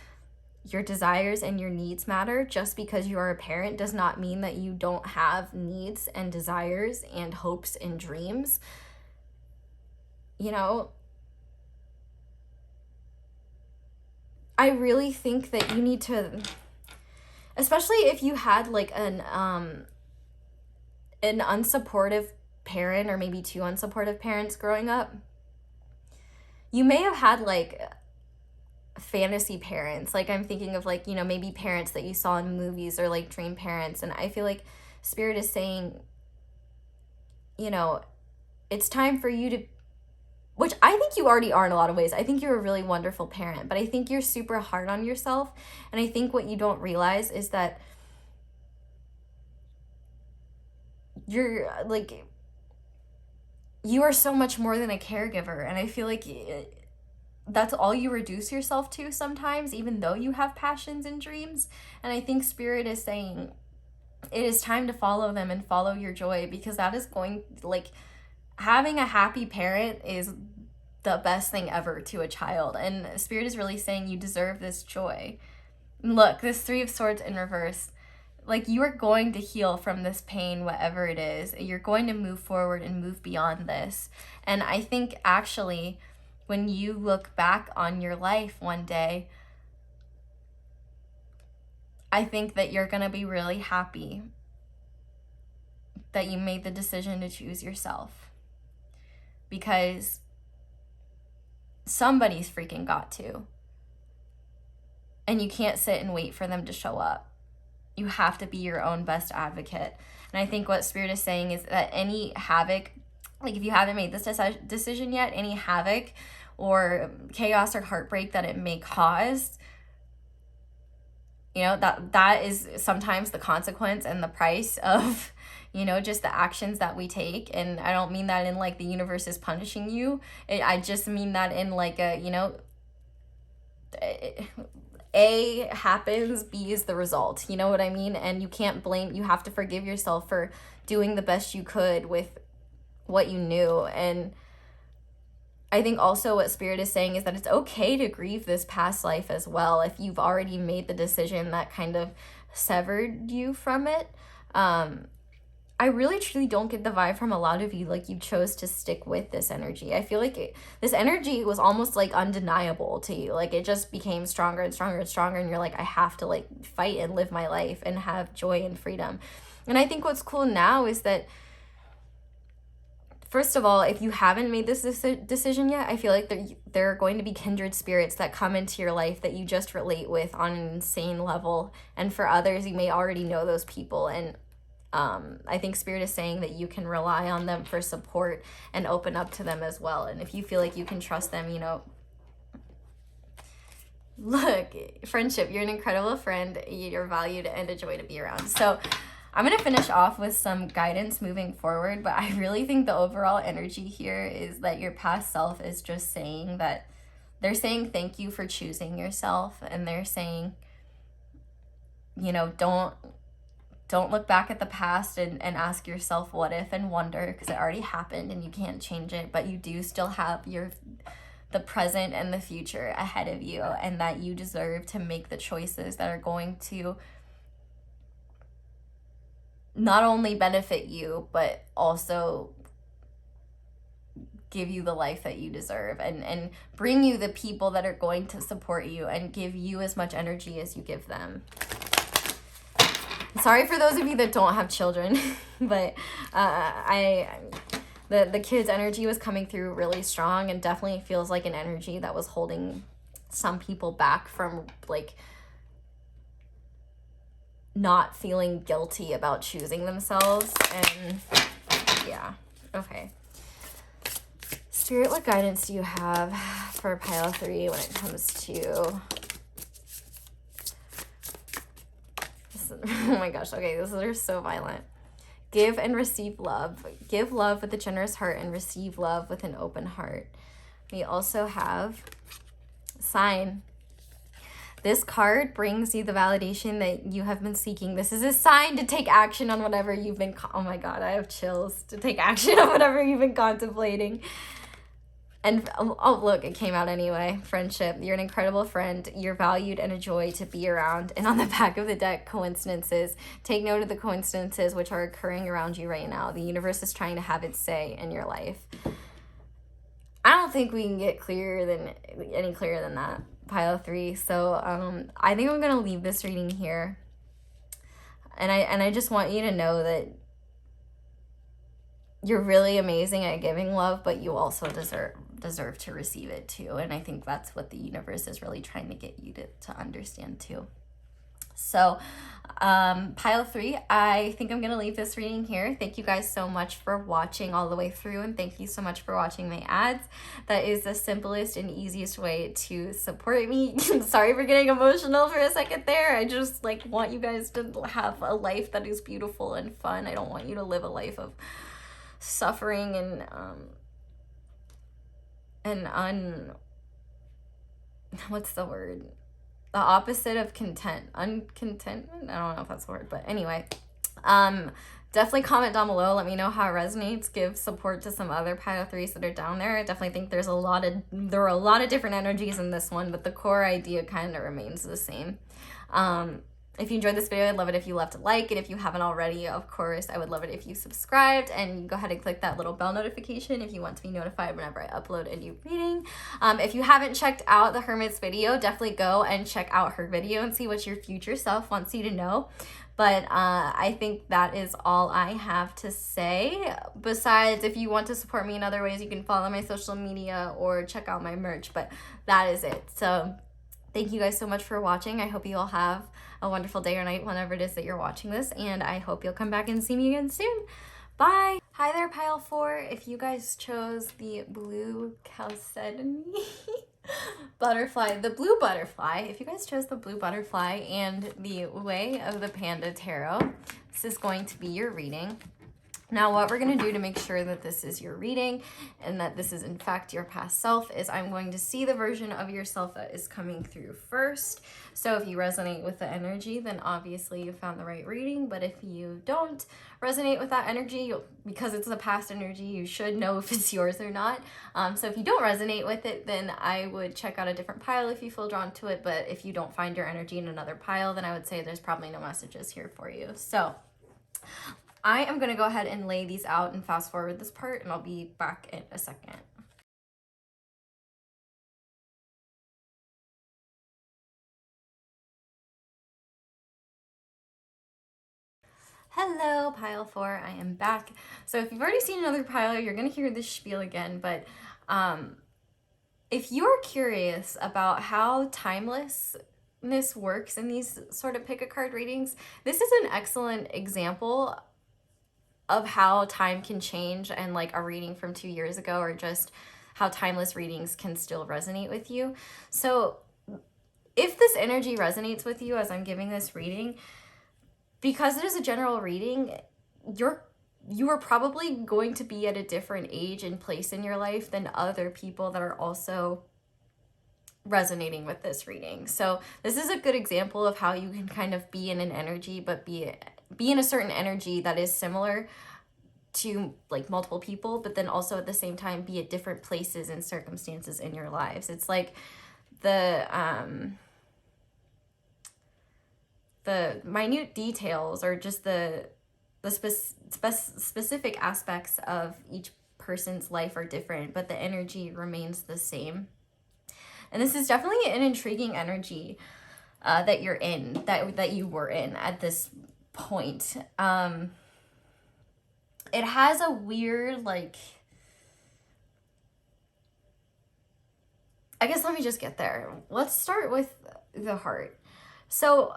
your desires and your needs matter. Just because you are a parent does not mean that you don't have needs and desires and hopes and dreams. You know, I really think that you need to, especially if you had like an unsupportive parent, or maybe 2 unsupportive parents growing up. You may have had like fantasy parents. Like, I'm thinking of like, you know, maybe parents that you saw in movies, or like dream parents. And I feel like Spirit is saying, you know, it's time for you to, which I think you already are in a lot of ways. I think you're a really wonderful parent, but I think you're super hard on yourself. And I think what you don't realize is that you're like, you are so much more than a caregiver. And I feel like that's all you reduce yourself to sometimes, even though you have passions and dreams. And I think Spirit is saying it is time to follow them and follow your joy, because that is going, like, having a happy parent is the best thing ever to a child. And Spirit is really saying you deserve this joy. Look, this 3 of Swords in reverse. Like, you are going to heal from this pain, whatever it is. You're going to move forward and move beyond this. And I think actually, when you look back on your life one day, I think that you're going to be really happy that you made the decision to choose yourself. Because somebody's freaking got to. And you can't sit and wait for them to show up. You have to be your own best advocate. And I think what Spirit is saying is that any havoc, like if you haven't made this decision yet, any havoc or chaos or heartbreak that it may cause, You know, that is sometimes the consequence and the price of, you know, just the actions that we take. And I don't mean that in like the universe is punishing you. I just mean that in like a, you know, A happens, B is the result. You know what I mean? And you can't blame, you have to forgive yourself for doing the best you could with what you knew. And I think also what Spirit is saying is that it's okay to grieve this past life as well if you've already made the decision that kind of severed you from it. I really truly don't get the vibe from a lot of you like you chose to stick with this energy. I feel like this energy was almost like undeniable to you. Like it just became stronger and stronger and stronger, and you're like, I have to like fight and live my life and have joy and freedom. And I think what's cool now is that, first of all, if you haven't made this decision yet, I feel like there are going to be kindred spirits that come into your life that you just relate with on an insane level. And for others, you may already know those people. And I think Spirit is saying that you can rely on them for support and open up to them as well. And if you feel like you can trust them, you know, look, friendship, you're an incredible friend. You're valued and a joy to be around. So I'm going to finish off with some guidance moving forward, but I really think the overall energy here is that your past self is just saying that they're saying thank you for choosing yourself, and they're saying, you know, don't look back at the past and ask yourself what if and wonder, because it already happened and you can't change it, but you do still have the present and the future ahead of you, and that you deserve to make the choices that are going to not only benefit you, but also give you the life that you deserve, and bring you the people that are going to support you and give you as much energy as you give them. Sorry for those of you that don't have children, but the kids' energy was coming through really strong, and definitely feels like an energy that was holding some people back from like not feeling guilty about choosing themselves. And yeah, okay. Spirit, what guidance do you have for pile 3 when it comes to this? Oh my gosh, okay, these are so violent. Give and receive love. Give love with a generous heart and receive love with an open heart. We also have sign. This card brings you the validation that you have been seeking. This is a sign to take action on whatever you've been, oh my God, I have chills. To take action on whatever you've been contemplating. And oh, look, it came out anyway. Friendship. You're an incredible friend. You're valued and a joy to be around. And on the back of the deck, coincidences. Take note of the coincidences which are occurring around you right now. The universe is trying to have its say in your life. I don't think we can get any clearer than that. Pile 3. So I think I'm gonna leave this reading here, and I just want you to know that you're really amazing at giving love, but you also deserve to receive it too. And I think that's what the universe is really trying to get you to understand too. So pile 3, I think I'm gonna leave this reading here. Thank you guys so much for watching all the way through, and thank you so much for watching my ads. That is the simplest and easiest way to support me. Sorry for getting emotional for a second there. I just like want you guys to have a life that is beautiful and fun. I don't want you to live a life of suffering and what's the word? The opposite of uncontentment. I don't know if that's the word, but anyway, definitely comment down below. Let me know how it resonates. Give support to some other pile 3s that are down there. I definitely think there are a lot of different energies in this one, but the core idea kind of remains the same. If you enjoyed this video, I'd love it if you left a like, and if you haven't already, of course, I would love it if you subscribed, and go ahead and click that little bell notification if you want to be notified whenever I upload a new reading. If you haven't checked out the Hermit's video, definitely go and check out her video and see what your future self wants you to know. But I think that is all I have to say. Besides, if you want to support me in other ways, you can follow my social media or check out my merch, but that is it. So thank you guys so much for watching. I hope you all have a wonderful day or night whenever it is that you're watching this, and I hope you'll come back and see me again soon. Bye! Hi there, pile 4. If you guys chose the blue Chalcedony, butterfly, the blue butterfly. If you guys chose the blue butterfly and the way of the Panda Tarot, this is going to be your reading. Now, what we're going to do to make sure that this is your reading and that this is in fact your past self is I'm going to see the version of yourself that is coming through first. So if you resonate with the energy, then obviously you found the right reading. But if you don't resonate with that energy, because it's the past energy, you should know if it's yours or not. So if you don't resonate with it, then I would check out a different pile if you feel drawn to it. But if you don't find your energy in another pile, then I would say there's probably no messages here for you. So I am going to go ahead and lay these out and fast forward this part, and I'll be back in a second. Hello, pile 4. I am back. So if you've already seen another pile, you're going to hear this spiel again, but if you're curious about how timelessness works in these sort of pick-a-card readings, this is an excellent example of how time can change, and like a reading from 2 years ago, or just how timeless readings can still resonate with you. So if this energy resonates with you as I'm giving this reading, because it is a general reading, you are probably going to be at a different age and place in your life than other people that are also resonating with this reading. So this is a good example of how you can kind of be in an energy, but be in a certain energy that is similar to like multiple people, but then also at the same time be at different places and circumstances in your lives. It's like the minute details, or just the specific aspects of each person's life are different, but the energy remains the same. And this is definitely an intriguing energy that you're in, that you were in at this point. It has a weird, like, I guess let me just get there. Let's start with the heart. So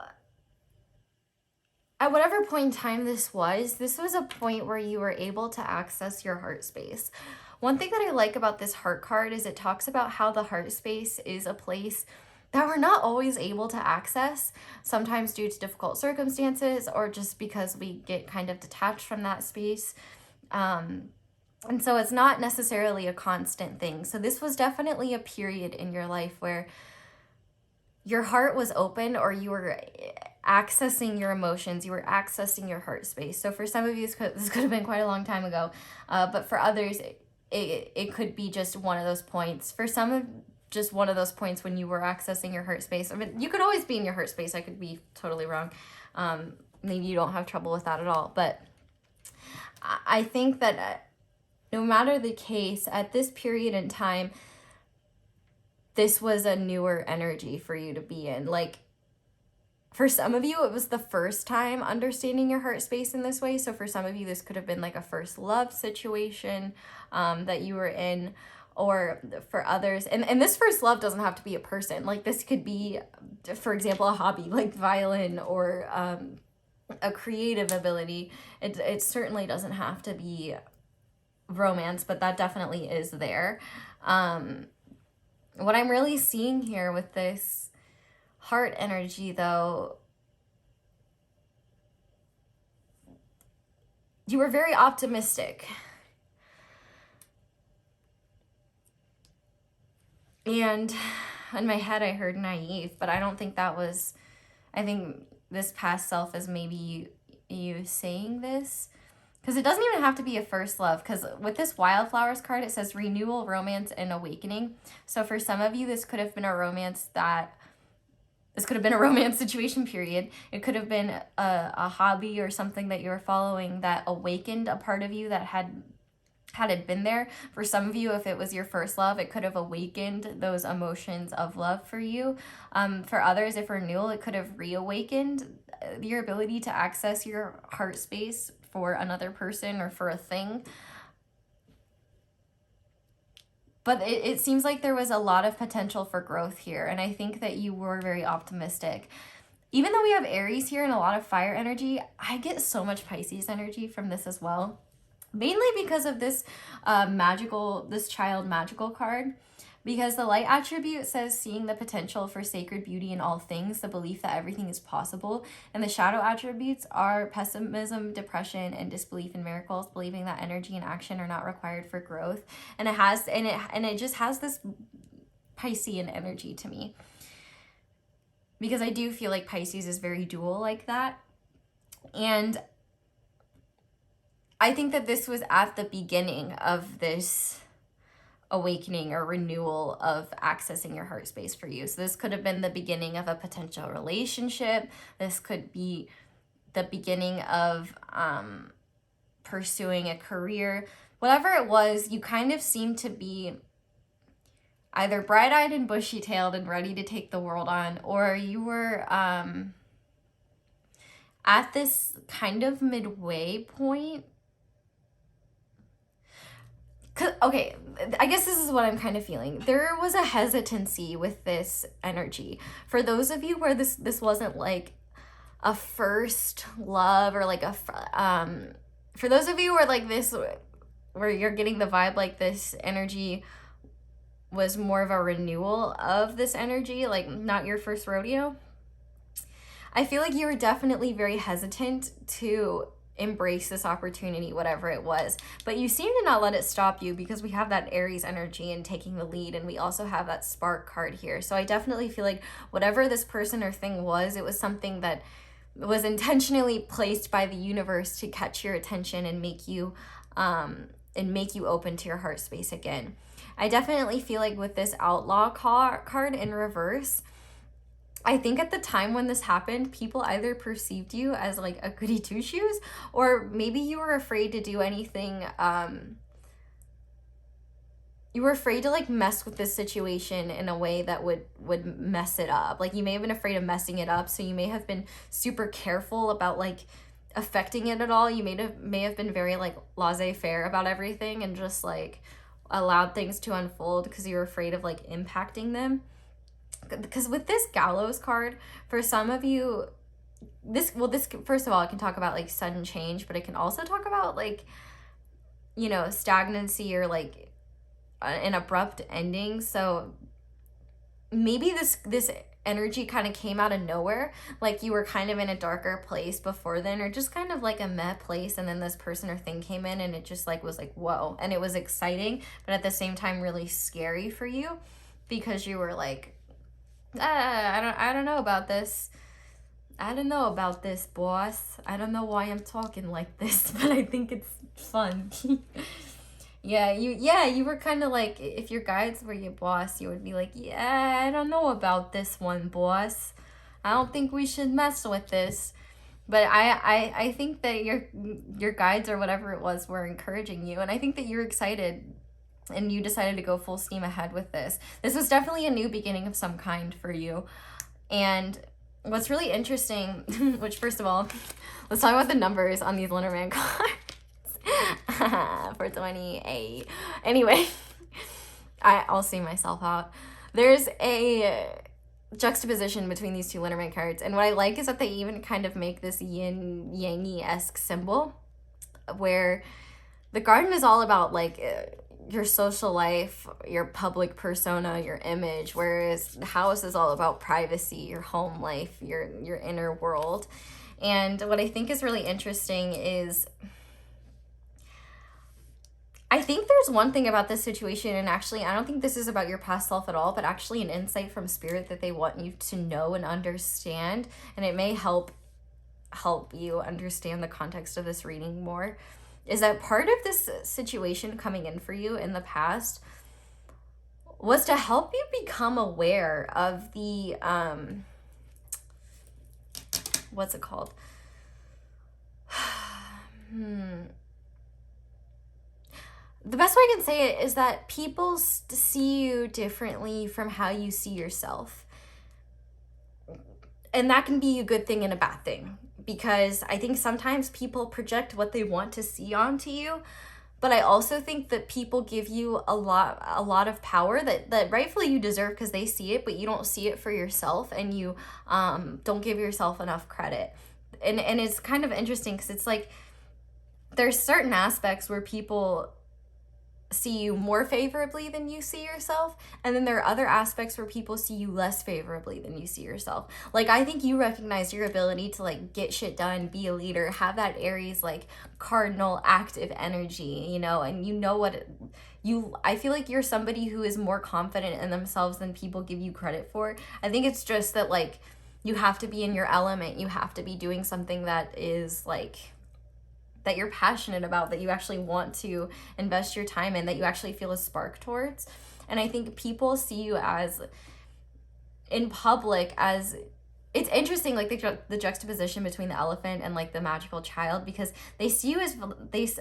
at whatever point in time this was a point where you were able to access your heart space. One thing that I like about this heart card is it talks about how the heart space is a place that we're not always able to access, sometimes due to difficult circumstances or just because we get kind of detached from that space. And so it's not necessarily a constant thing. So this was definitely a period in your life where your heart was open, or you were accessing your emotions, you were accessing your heart space. So for some of you, this could have been quite a long time ago, but for others, it could be just one of those points. For some, just one of those points when you were accessing your heart space. I mean, you could always be in your heart space. I could be totally wrong. Maybe you don't have trouble with that at all. But I think that no matter the case, at this period in time, this was a newer energy for you to be in. Like, for some of you, it was the first time understanding your heart space in this way. So for some of you, this could have been like a first love situation that you were in. Or for others, and this first love doesn't have to be a person. Like, this could be, for example, a hobby like violin, or a creative ability. It certainly doesn't have to be romance, but that definitely is there. What I'm really seeing here with this heart energy, though, you were very optimistic. And in my head, I heard naive, but I don't think that was, I think this past self is maybe you saying this. Because it doesn't even have to be a first love. Because with this Wildflowers card, it says renewal, romance, and awakening. So for some of you, this could have been a romance situation, period. It could have been a hobby or something that you were following that awakened a part of you that had it been there. For some of you, if it was your first love, it could have awakened those emotions of love for you. For others, if renewal, it could have reawakened your ability to access your heart space for another person or for a thing. But it seems like there was a lot of potential for growth here, and I think that you were very optimistic. Even though we have Aries here and a lot of fire energy, I get so much Pisces energy from this as well. Mainly because of this child magical card. Because the light attribute says seeing the potential for sacred beauty in all things, the belief that everything is possible. And the shadow attributes are pessimism, depression, and disbelief in miracles, believing that energy and action are not required for growth. And it just has this Piscean energy to me. Because I do feel like Pisces is very dual like that. And I think that this was at the beginning of this awakening or renewal of accessing your heart space for you. So this could have been the beginning of a potential relationship. This could be the beginning of pursuing a career. Whatever it was, you kind of seemed to be either bright-eyed and bushy-tailed and ready to take the world on, or you were at this kind of midway point. Okay, I guess this is what I'm kind of feeling. There was a hesitancy with this energy. For those of you where this wasn't like a first love or like for those of you where like this, where you're getting the vibe like this energy was more of a renewal of this energy, like not your first rodeo. I feel like you were definitely very hesitant to embrace this opportunity, whatever it was, but you seem to not let it stop you, because we have that Aries energy and taking the lead, and we also have that spark card here. So I definitely feel like whatever this person or thing was, it was something that was intentionally placed by the universe to catch your attention and make you open to your heart space again. I definitely feel like with this outlaw card in reverse, I think at the time when this happened, people either perceived you as like a goody two shoes, or maybe you were afraid to do anything. You were afraid to like mess with this situation in a way that would mess it up. Like you may have been afraid of messing it up, so you may have been super careful about like affecting it at all. You may have been very like laissez-faire about everything and just like allowed things to unfold because you were afraid of like impacting them. Because with this gallows card, for some of you, this first of all, it can talk about like sudden change, but it can also talk about like, you know, stagnancy or like an abrupt ending. So maybe this energy kind of came out of nowhere, like you were kind of in a darker place before then, or just kind of like a meh place, and then this person or thing came in and it just like was like whoa, and it was exciting but at the same time really scary for you, because you were like, I don't know about this. I don't know about this, boss. I don't know why I'm talking like this, but I think it's fun. You were kind of like, if your guides were your boss, you would be like, yeah, I don't know about this one, boss. I don't think we should mess with this. But I think that your guides or whatever it was were encouraging you, and I think that you're excited and you decided to go full steam ahead with this. This was definitely a new beginning of some kind for you. And what's really interesting, which first of all, let's talk about the numbers on these Lenormand cards. 428. Anyway, I'll see myself out. There's a juxtaposition between these two Lenormand cards, and what I like is that they even kind of make this yin yang-y-esque symbol, where the garden is all about like your social life, your public persona, your image, whereas the house is all about privacy, your home life, your inner world. And what I think is really interesting is, I think there's one thing about this situation, and actually I don't think this is about your past self at all, but actually an insight from spirit that they want you to know and understand, and it may help you understand the context of this reading more, is that part of this situation coming in for you in the past was to help you become aware of the what's it called? The best way I can say it is that people see you differently from how you see yourself. And that can be a good thing and a bad thing, because I think sometimes people project what they want to see onto you, but I also think that people give you a lot of power that rightfully you deserve, because they see it, but you don't see it for yourself, and you don't give yourself enough credit. And it's kind of interesting, because it's like there's certain aspects where people see you more favorably than you see yourself, and then there are other aspects where people see you less favorably than you see yourself. Like, I think you recognize your ability to like get shit done, be a leader, have that Aries like cardinal active energy, you know, and you know what I feel like you're somebody who is more confident in themselves than people give you credit for. I think it's just that like you have to be in your element, you have to be doing something that is like that you're passionate about, that you actually want to invest your time in, that you actually feel a spark towards. And I think people see you as, in public, as, it's interesting, like the juxtaposition between the elephant and like the magical child, because they see you as,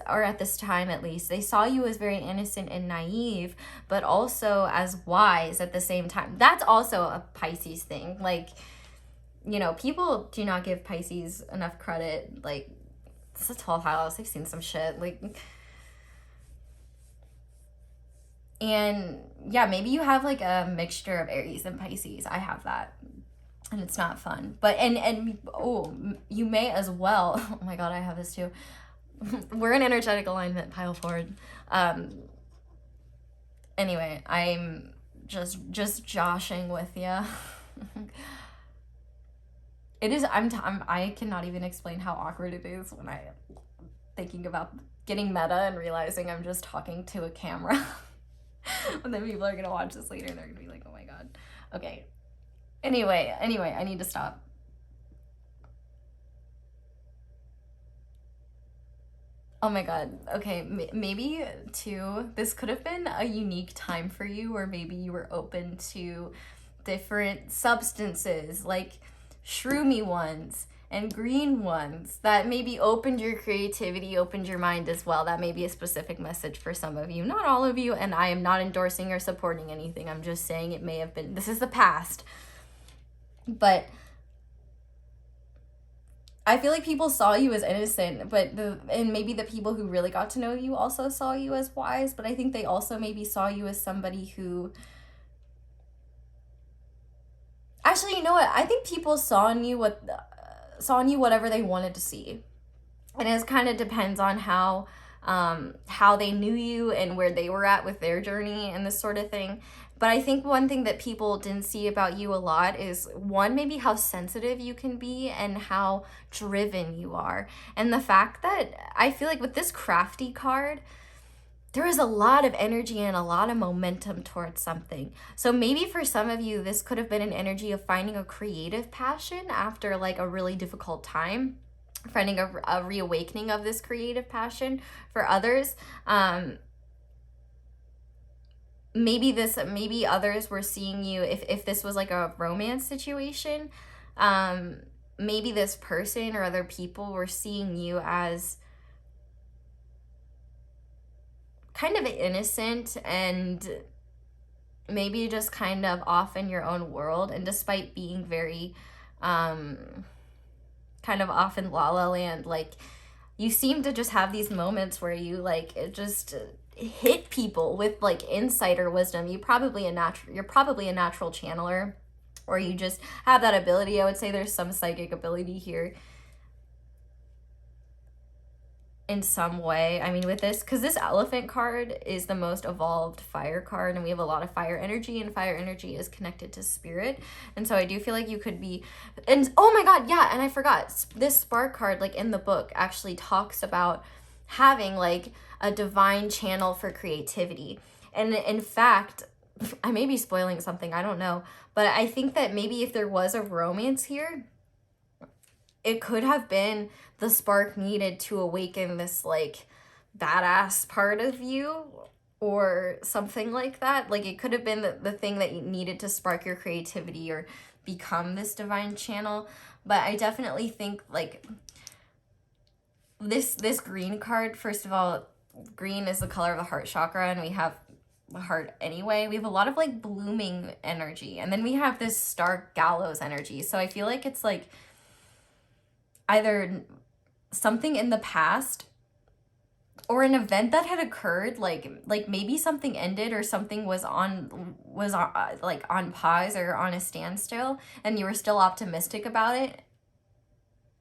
or at this time at least, they saw you as very innocent and naive, but also as wise at the same time. That's also a Pisces thing. Like, you know, people do not give Pisces enough credit. Like, it's a 12th house. I've seen some shit. Like, and yeah, maybe you have like a mixture of Aries and Pisces. I have that, and it's not fun. But and oh, you may as well. Oh my god, I have this too. We're in energetic alignment. Pile forward. Anyway, I'm just joshing with you. It is, I cannot even explain how awkward it is when I thinking about getting meta and realizing I'm just talking to a camera. And then people are going to watch this later and they're going to be like, oh my god. Okay. Anyway, I need to stop. Oh my god. Okay, maybe too, this could have been a unique time for you, or maybe you were open to different substances, like shroomy ones and green ones, that maybe opened your creativity, opened your mind as well. That may be a specific message for some of you, not all of you, and I am not endorsing or supporting anything. I'm just saying it may have been, this is the past. But I feel like people saw you as innocent, but and maybe the people who really got to know you also saw you as wise, but I think they also maybe saw you as somebody who, actually, you know what? I think people saw in you whatever they wanted to see, and it kind of depends on how they knew you and where they were at with their journey and this sort of thing. But I think one thing that people didn't see about you a lot is, one, maybe how sensitive you can be and how driven you are, and the fact that I feel like with this crafty card, there is a lot of energy and a lot of momentum towards something. So maybe for some of you, this could have been an energy of finding a creative passion after like a really difficult time, finding a reawakening of this creative passion. For others, maybe others were seeing you, if this was like a romance situation, maybe this person or other people were seeing you as kind of innocent and maybe just kind of off in your own world. And despite being very kind of off in la la land, like, you seem to just have these moments where you like it just hit people with like insight or wisdom. You're probably a natural channeler, or you just have that ability. I would say there's some psychic ability here in some way. I mean, with this, because this elephant card is the most evolved fire card, and we have a lot of fire energy, and fire energy is connected to spirit. And so I do feel like you could be, and oh my god, yeah, and I forgot, this spark card, like in the book, actually talks about having like a divine channel for creativity. And in fact, I may be spoiling something, I don't know, but I think that maybe if there was a romance here, it could have been the spark needed to awaken this like badass part of you or something like that. Like, it could have been the thing that you needed to spark your creativity or become this divine channel. But I definitely think like this green card, first of all, green is the color of the heart chakra, and we have the heart anyway. We have a lot of like blooming energy, and then we have this stark gallows energy. So I feel like it's like either something in the past or an event that had occurred, like maybe something ended or something was on like on pause or on a standstill, and you were still optimistic about it,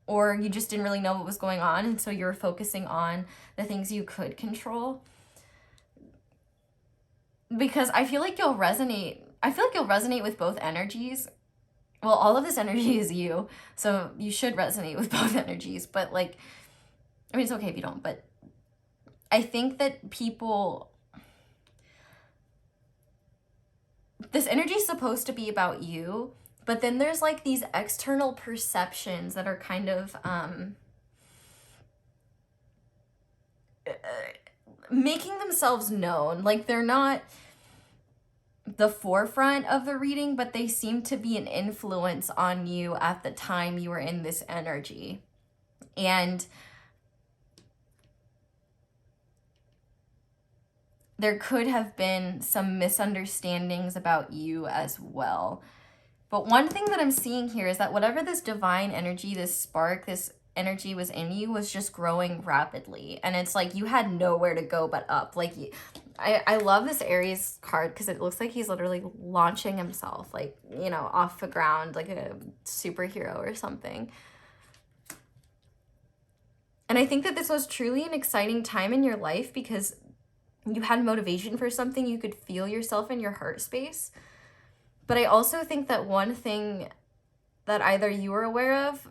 or you just didn't really know what was going on, and so you were focusing on the things you could control. because I feel like you'll resonate. I feel like you'll resonate with both energies. Well, all of this energy is you, so you should resonate with both energies. But like, I mean, it's okay if you don't, but I think that people, this energy is supposed to be about you, but then there's like these external perceptions that are kind of making themselves known. Like they're not the forefront of the reading, but they seem to be an influence on you at the time you were in this energy. And there could have been some misunderstandings about you as well. But one thing that I'm seeing here is that whatever this divine energy, this spark, this energy was in you was just growing rapidly. And it's like you had nowhere to go but up. Like, I love this Aries card because it looks like he's literally launching himself, like, you know, off the ground, like a superhero or something. And I think that this was truly an exciting time in your life because you had motivation for something. You could feel yourself in your heart space. But I also think that one thing that either you were aware of,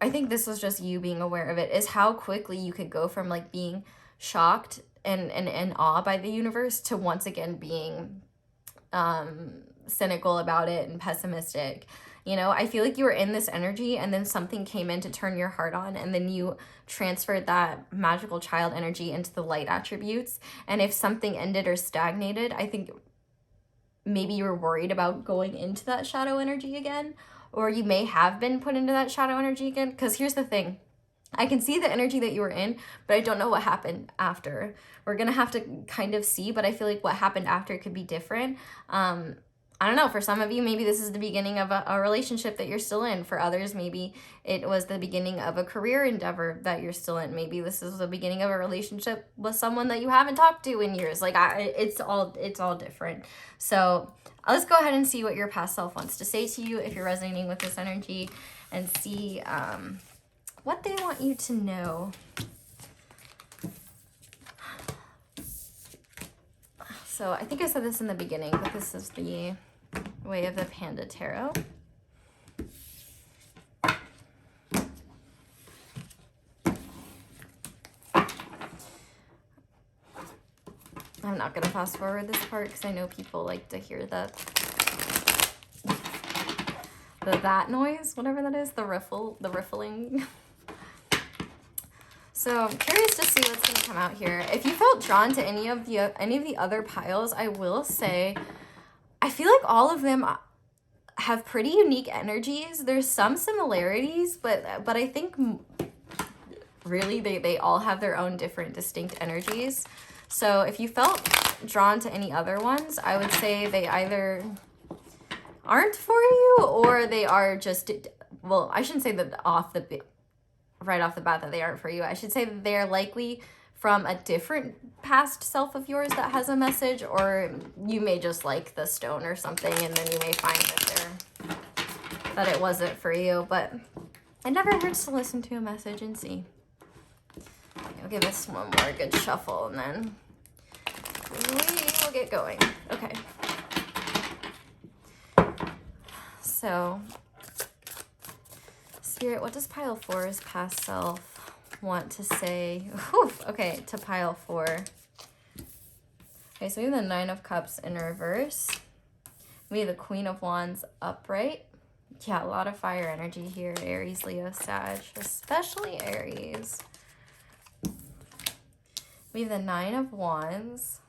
I think this was just you being aware of it, is how quickly you could go from like being shocked and in awe by the universe to once again being cynical about it and pessimistic. You know, I feel like you were in this energy and then something came in to turn your heart on, and then you transferred that magical child energy into the light attributes. And if something ended or stagnated, I think maybe you were worried about going into that shadow energy again, or you may have been put into that shadow energy again. Because here's the thing, I can see the energy that you were in, but I don't know what happened after. We're gonna have to kind of see, but I feel like what happened after could be different. I don't know, for some of you, maybe this is the beginning of a relationship that you're still in. For others, maybe it was the beginning of a career endeavor that you're still in. Maybe this is the beginning of a relationship with someone that you haven't talked to in years. Like, it's all different. So let's go ahead and see what your past self wants to say to you if you're resonating with this energy, and see what they want you to know. So I think I said this in the beginning, but this is the way of the Panda Tarot. I'm not going to fast forward this part because I know people like to hear that noise, whatever that is, the riffling. So I'm curious to see what's going to come out here. If you felt drawn to any of the other piles, I will say, I feel like all of them have pretty unique energies. There's some similarities, but I think really they all have their own different distinct energies. So if you felt drawn to any other ones, I would say they either aren't for you, or they are just, well, I shouldn't say that right off the bat that they aren't for you. I should say that they are likely from a different past self of yours that has a message, or you may just like the stone or something, and then you may find that it wasn't for you. But it never hurts to listen to a message and see. I'll give this one more good shuffle, and then we will get going. Okay. So, Spirit, what does pile 4's past self want to say? Whew, okay, to pile 4. Okay, so we have the 9 of Cups in reverse. We have the Queen of Wands upright. Yeah, a lot of fire energy here. Aries, Leo, Sag, especially Aries. We have the 9 of Wands.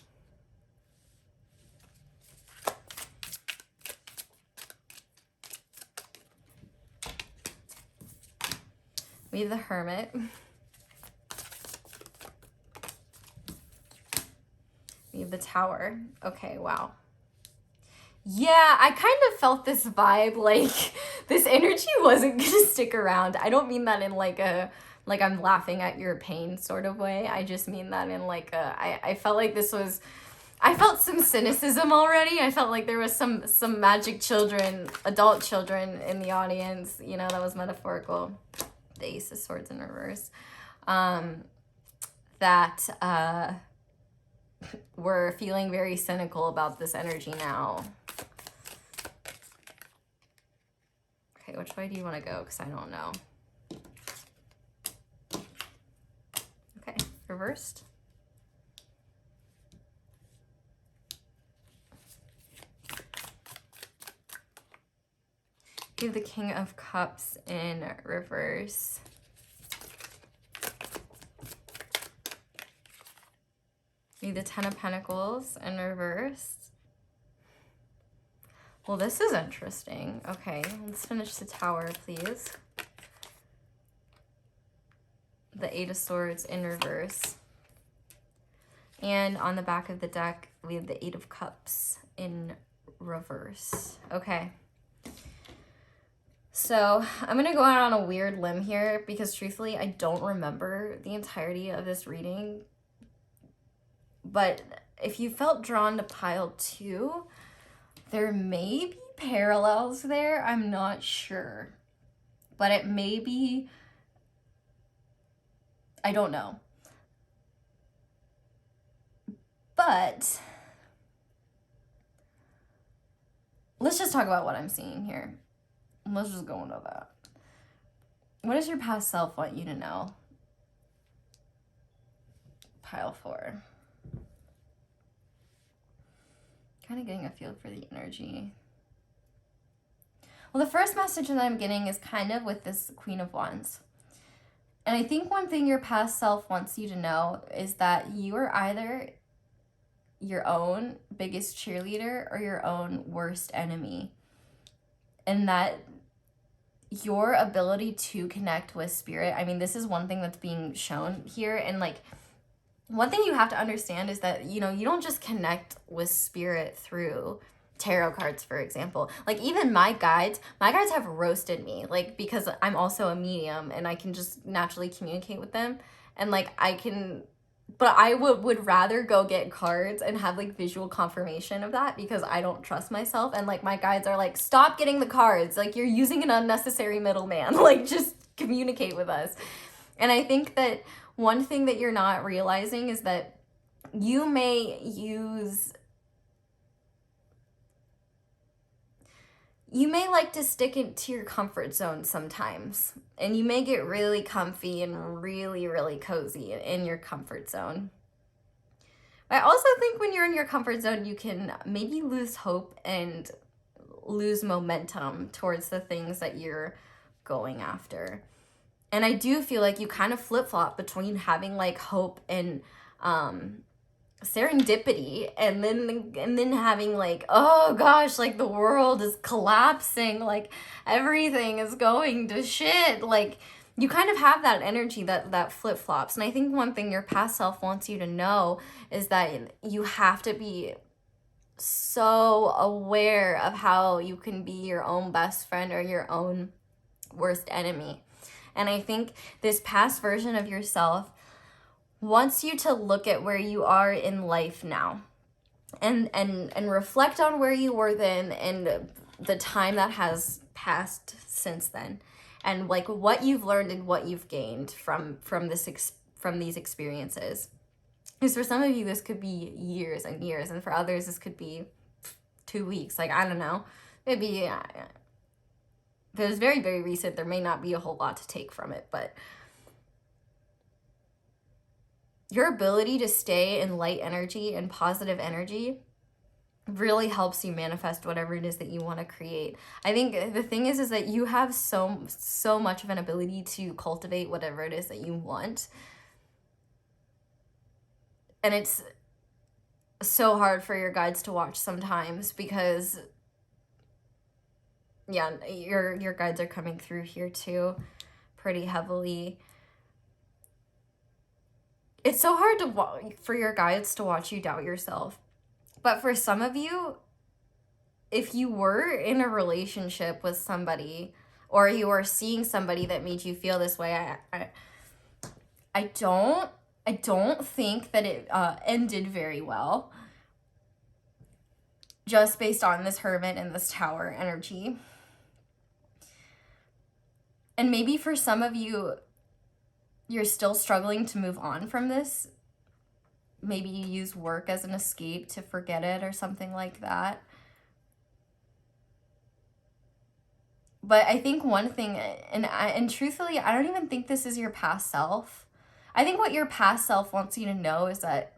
We have the Hermit. We have the Tower. Okay, wow. Yeah, I kind of felt this vibe, like this energy wasn't gonna stick around. I don't mean that in like I'm laughing at your pain sort of way. I just mean that in like I felt like this was, I felt some cynicism already. I felt like there was some magic children, adult children in the audience. You know, that was metaphorical. The Ace of Swords in reverse. That we're feeling very cynical about this energy now. Okay, which way do you want to go? Because I don't know. Okay, reversed. We have the King of Cups in reverse. We have the Ten of Pentacles in reverse. Well, this is interesting. Okay, let's finish the Tower, please. The Eight of Swords in reverse. And on the back of the deck, we have the Eight of Cups in reverse. Okay. So I'm going to go out on a weird limb here because truthfully, I don't remember the entirety of this reading. But if you felt drawn to pile 2, there may be parallels there. I'm not sure. But it may be, I don't know. But let's just talk about what I'm seeing here. Let's just go into that. What does your past self want you to know? Pile 4. Kind of getting a feel for the energy. Well, the first message that I'm getting is kind of with this Queen of Wands. And I think one thing your past self wants you to know is that you are either your own biggest cheerleader or your own worst enemy. And that your ability to connect with spirit, I mean, this is one thing that's being shown here. And like, one thing you have to understand is that, you know, you don't just connect with spirit through tarot cards, for example. Like, even my guides have roasted me, like, because I'm also a medium and I can just naturally communicate with them. And like, but I would rather go get cards and have like visual confirmation of that because I don't trust myself. And like, my guides are like, stop getting the cards. Like, you're using an unnecessary middleman. Like, just communicate with us. And I think that one thing that you're not realizing is that you may like to stick into your comfort zone sometimes, and you may get really comfy and really, really cozy in your comfort zone. I also think when you're in your comfort zone, you can maybe lose hope and lose momentum towards the things that you're going after. And I do feel like you kind of flip-flop between having like hope and serendipity and then having like, oh gosh, like the world is collapsing, like everything is going to shit. Like, you kind of have that energy that flip-flops. And I think one thing your past self wants you to know is that you have to be so aware of how you can be your own best friend or your own worst enemy. And I think this past version of yourself wants you to look at where you are in life now and reflect on where you were then and the time that has passed since then, and like what you've learned and what you've gained from these experiences. Because for some of you, this could be years and years, and for others, this could be 2 weeks. Like, I don't know, maybe if it was very, very recent, there may not be a whole lot to take from it, but your ability to stay in light energy and positive energy really helps you manifest whatever it is that you want to create. I think the thing is that you have so much of an ability to cultivate whatever it is that you want. And it's so hard for your guides to watch sometimes because, yeah, your guides are coming through here too pretty heavily. It's so hard for your guides to watch you doubt yourself. But for some of you, if you were in a relationship with somebody or you are seeing somebody that made you feel this way, I don't think that it ended very well, just based on this Hermit and this Tower energy. And maybe for some of you, you're still struggling to move on from this maybe you use work as an escape to forget it or something like that. But I think one thing, and truthfully, I don't even think this is your past self. I think what your past self wants you to know is that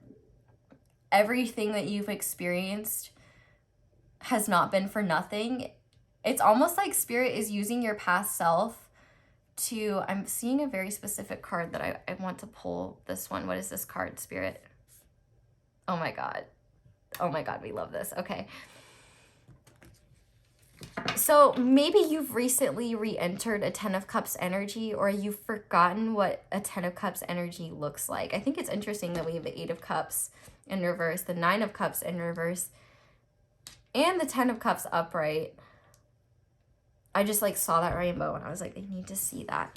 everything that you've experienced has not been for nothing. It's almost like Spirit is using your past self to, I'm seeing a very specific card that I want to pull this one. What is this card, Spirit? Oh my God. Oh my God, we love this. Okay. So maybe you've recently re-entered a 10 of Cups energy, or you've forgotten what a 10 of Cups energy looks like. I think it's interesting that we have the 8 of Cups in reverse, the 9 of Cups in reverse, and the 10 of Cups upright. I just like saw that rainbow and I was like, I need to see that.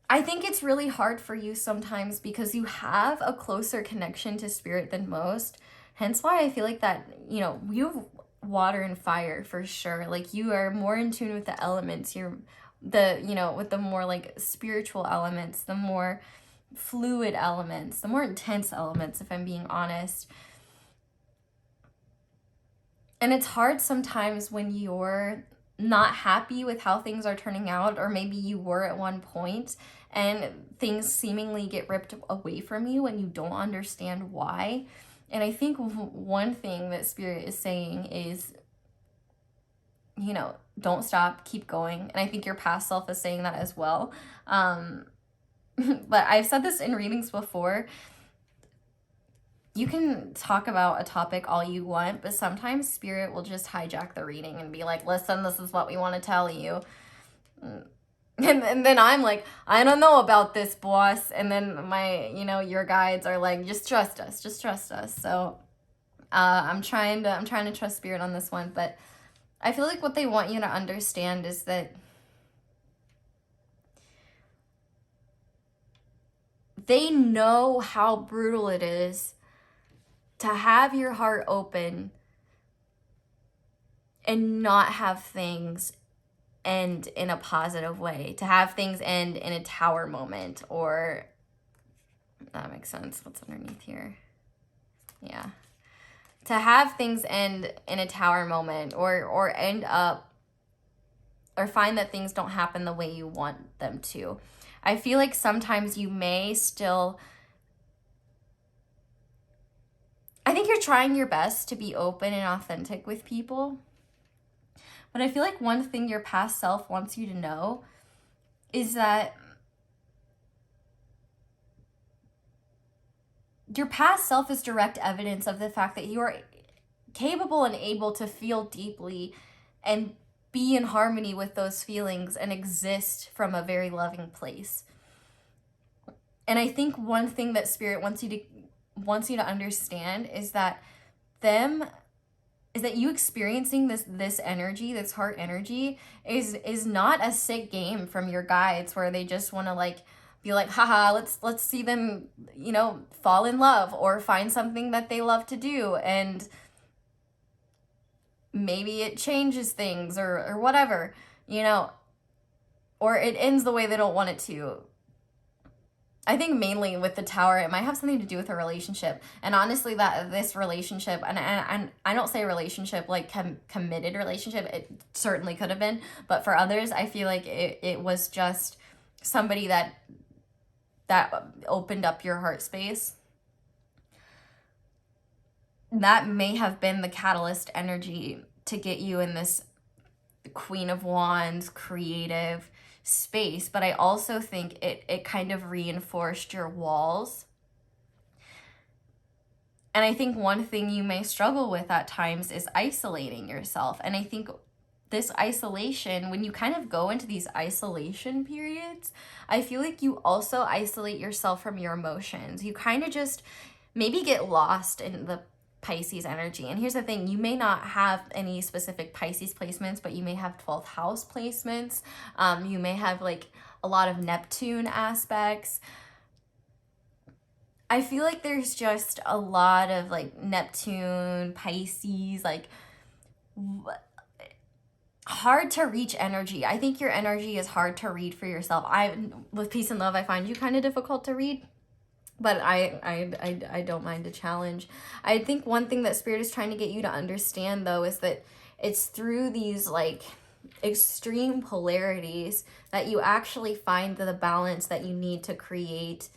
I think it's really hard for you sometimes because you have a closer connection to Spirit than most. Hence why I feel like that, you know, you have water and fire for sure. Like you are more in tune with the elements. You're with the more like spiritual elements, the more fluid elements, the more intense elements, if I'm being honest. And it's hard sometimes when you're not happy with how things are turning out, or maybe you were at one point and things seemingly get ripped away from you and you don't understand why. And I think one thing that Spirit is saying is, you know, don't stop, keep going. And I think your past self is saying that as well. But I've said this in readings before. You can talk about a topic all you want, but sometimes Spirit will just hijack the reading and be like, listen, this is what we want to tell you. And then I'm like, I don't know about this, boss. And then your guides are like, just trust us, just trust us. So I'm trying to trust Spirit on this one, but I feel like what they want you to understand is that they know how brutal it is to have your heart open and not have things end in a positive way, to have things end in a tower moment, or that makes sense. What's underneath here? Yeah. To have things end in a tower moment, or end up, or find that things don't happen the way you want them to. I feel like sometimes you may still, I think you're trying your best to be open and authentic with people. But I feel like one thing your past self wants you to know is that your past self is direct evidence of the fact that you are capable and able to feel deeply and be in harmony with those feelings and exist from a very loving place. And I think one thing that Spirit wants you to understand is that you experiencing this energy, this heart energy, is not a sick game from your guides where they just want to like be like, haha, let's see them, fall in love or find something that they love to do, and maybe it changes things or whatever, or it ends the way they don't want it to. I think mainly with the Tower, it might have something to do with a relationship. And honestly, that this relationship, and I don't say relationship like committed relationship, it certainly could have been, but for others, I feel like it was just somebody that opened up your heart space. That may have been the catalyst energy to get you in this Queen of Wands creative space, but I also think it kind of reinforced your walls. And I think one thing you may struggle with at times is isolating yourself. And I think this isolation, when you kind of go into these isolation periods, I feel like you also isolate yourself from your emotions. You kind of just maybe get lost in the Pisces energy. And here's the thing, you may not have any specific Pisces placements, but you may have 12th house placements. You may have like a lot of Neptune aspects. I feel like there's just a lot of like Neptune, Pisces, like hard to reach energy. I think your energy is hard to read for yourself. With Peace and Love, I find you kind of difficult to read. but I don't mind a challenge. I think one thing that Spirit is trying to get you to understand, though, is that it's through these like extreme polarities that you actually find the balance that you need to create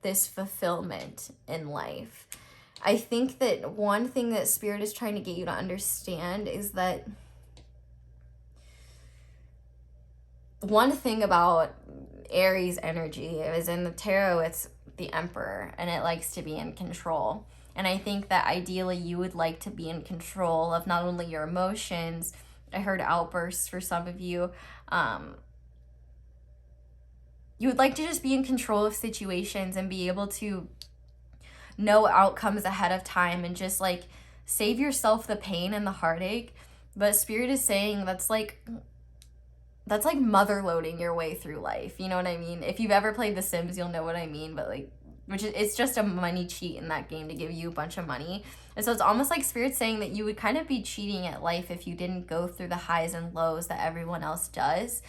this fulfillment in life. I think that one thing that Spirit is trying to get you to understand is that one thing about Aries energy is in the tarot, it's the Emperor, and it likes to be in control. And I think that ideally you would like to be in control of not only your emotions. I heard outbursts for some of you. You would like to just be in control of situations and be able to know outcomes ahead of time and just like save yourself the pain and the heartache. But Spirit is saying that's like mother loading your way through life. You know what I mean? If you've ever played The Sims, you'll know what I mean. But like, it's just a money cheat in that game to give you a bunch of money. And so it's almost like Spirit saying that you would kind of be cheating at life if you didn't go through the highs and lows that everyone else does.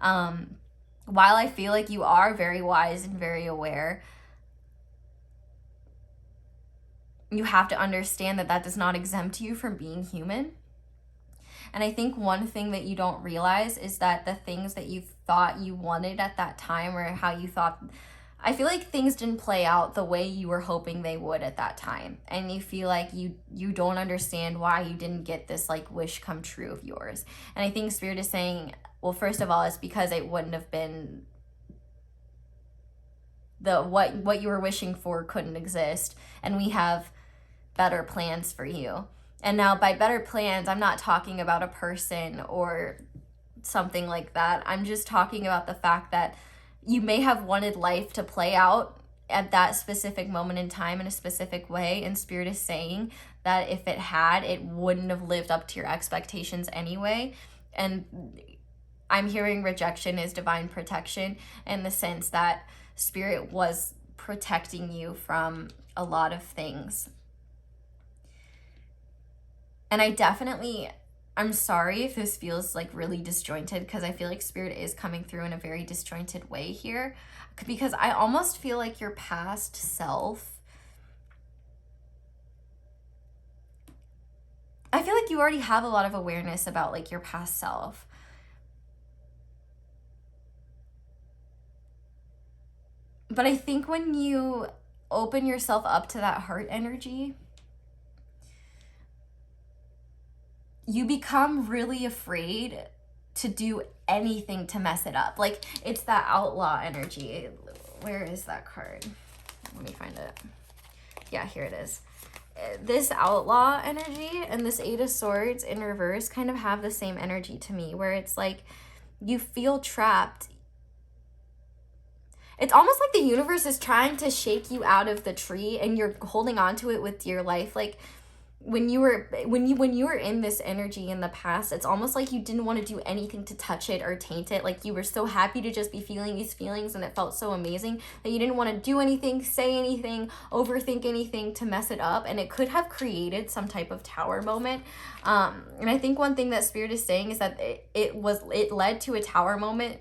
While I feel like you are very wise and very aware, you have to understand that that does not exempt you from being human. And I think one thing that you don't realize is that the things that you thought you wanted at that time, or how you thought, I feel like things didn't play out the way you were hoping they would at that time. And you feel like you don't understand why you didn't get this like wish come true of yours. And I think Spirit is saying, well, first of all, it's because it wouldn't have been what you were wishing for couldn't exist. And we have better plans for you. And now by better plans, I'm not talking about a person or something like that. I'm just talking about the fact that you may have wanted life to play out at that specific moment in time in a specific way. And Spirit is saying that if it had, it wouldn't have lived up to your expectations anyway. And I'm hearing rejection is divine protection in the sense that Spirit was protecting you from a lot of things. And I'm sorry if this feels like really disjointed, because I feel like Spirit is coming through in a very disjointed way here, because I almost feel like your past self, I feel like you already have a lot of awareness about like your past self. But I think when you open yourself up to that heart energy, you become really afraid to do anything to mess it up. Like, it's that outlaw energy. Where is that card? Let me find it. Yeah, here it is. This outlaw energy and this Eight of Swords in reverse kind of have the same energy to me, where it's like you feel trapped. It's almost like the universe is trying to shake you out of the tree and you're holding on to it with dear life. Like, when you were in this energy in the past, it's almost like you didn't want to do anything to touch it or taint it. Like, you were so happy to just be feeling these feelings, and it felt so amazing that you didn't want to do anything, say anything, overthink anything to mess it up. And it could have created some type of tower moment. And I think one thing that Spirit is saying is that it led to a tower moment,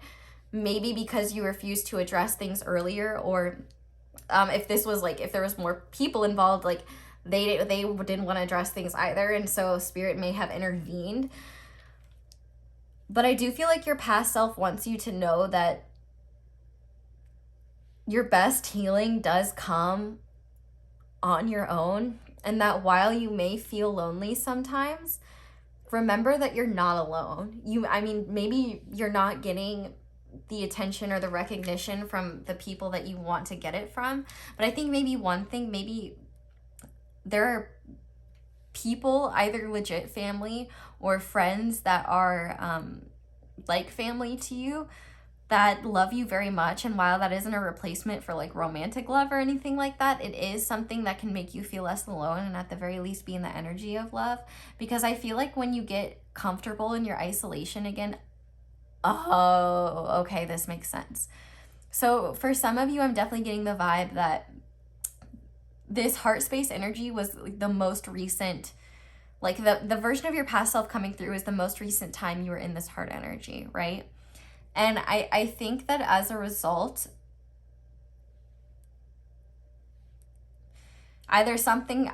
maybe because you refused to address things earlier, or if there was more people involved, like they didn't want to address things either, and so Spirit may have intervened. But I do feel like your past self wants you to know that your best healing does come on your own, and that while you may feel lonely sometimes, remember that you're not alone. Maybe you're not getting the attention or the recognition from the people that you want to get it from, but I think maybe there are people, either legit family or friends, that are like family to you, that love you very much. And while that isn't a replacement for like romantic love or anything like that, it is something that can make you feel less alone, and at the very least be in the energy of love. Because I feel like when you get comfortable in your isolation again, oh, okay, this makes sense. So for some of you, I'm definitely getting the vibe that this heart space energy was the most recent, like the version of your past self coming through is the most recent time you were in this heart energy, right? And I think that as a result, either something,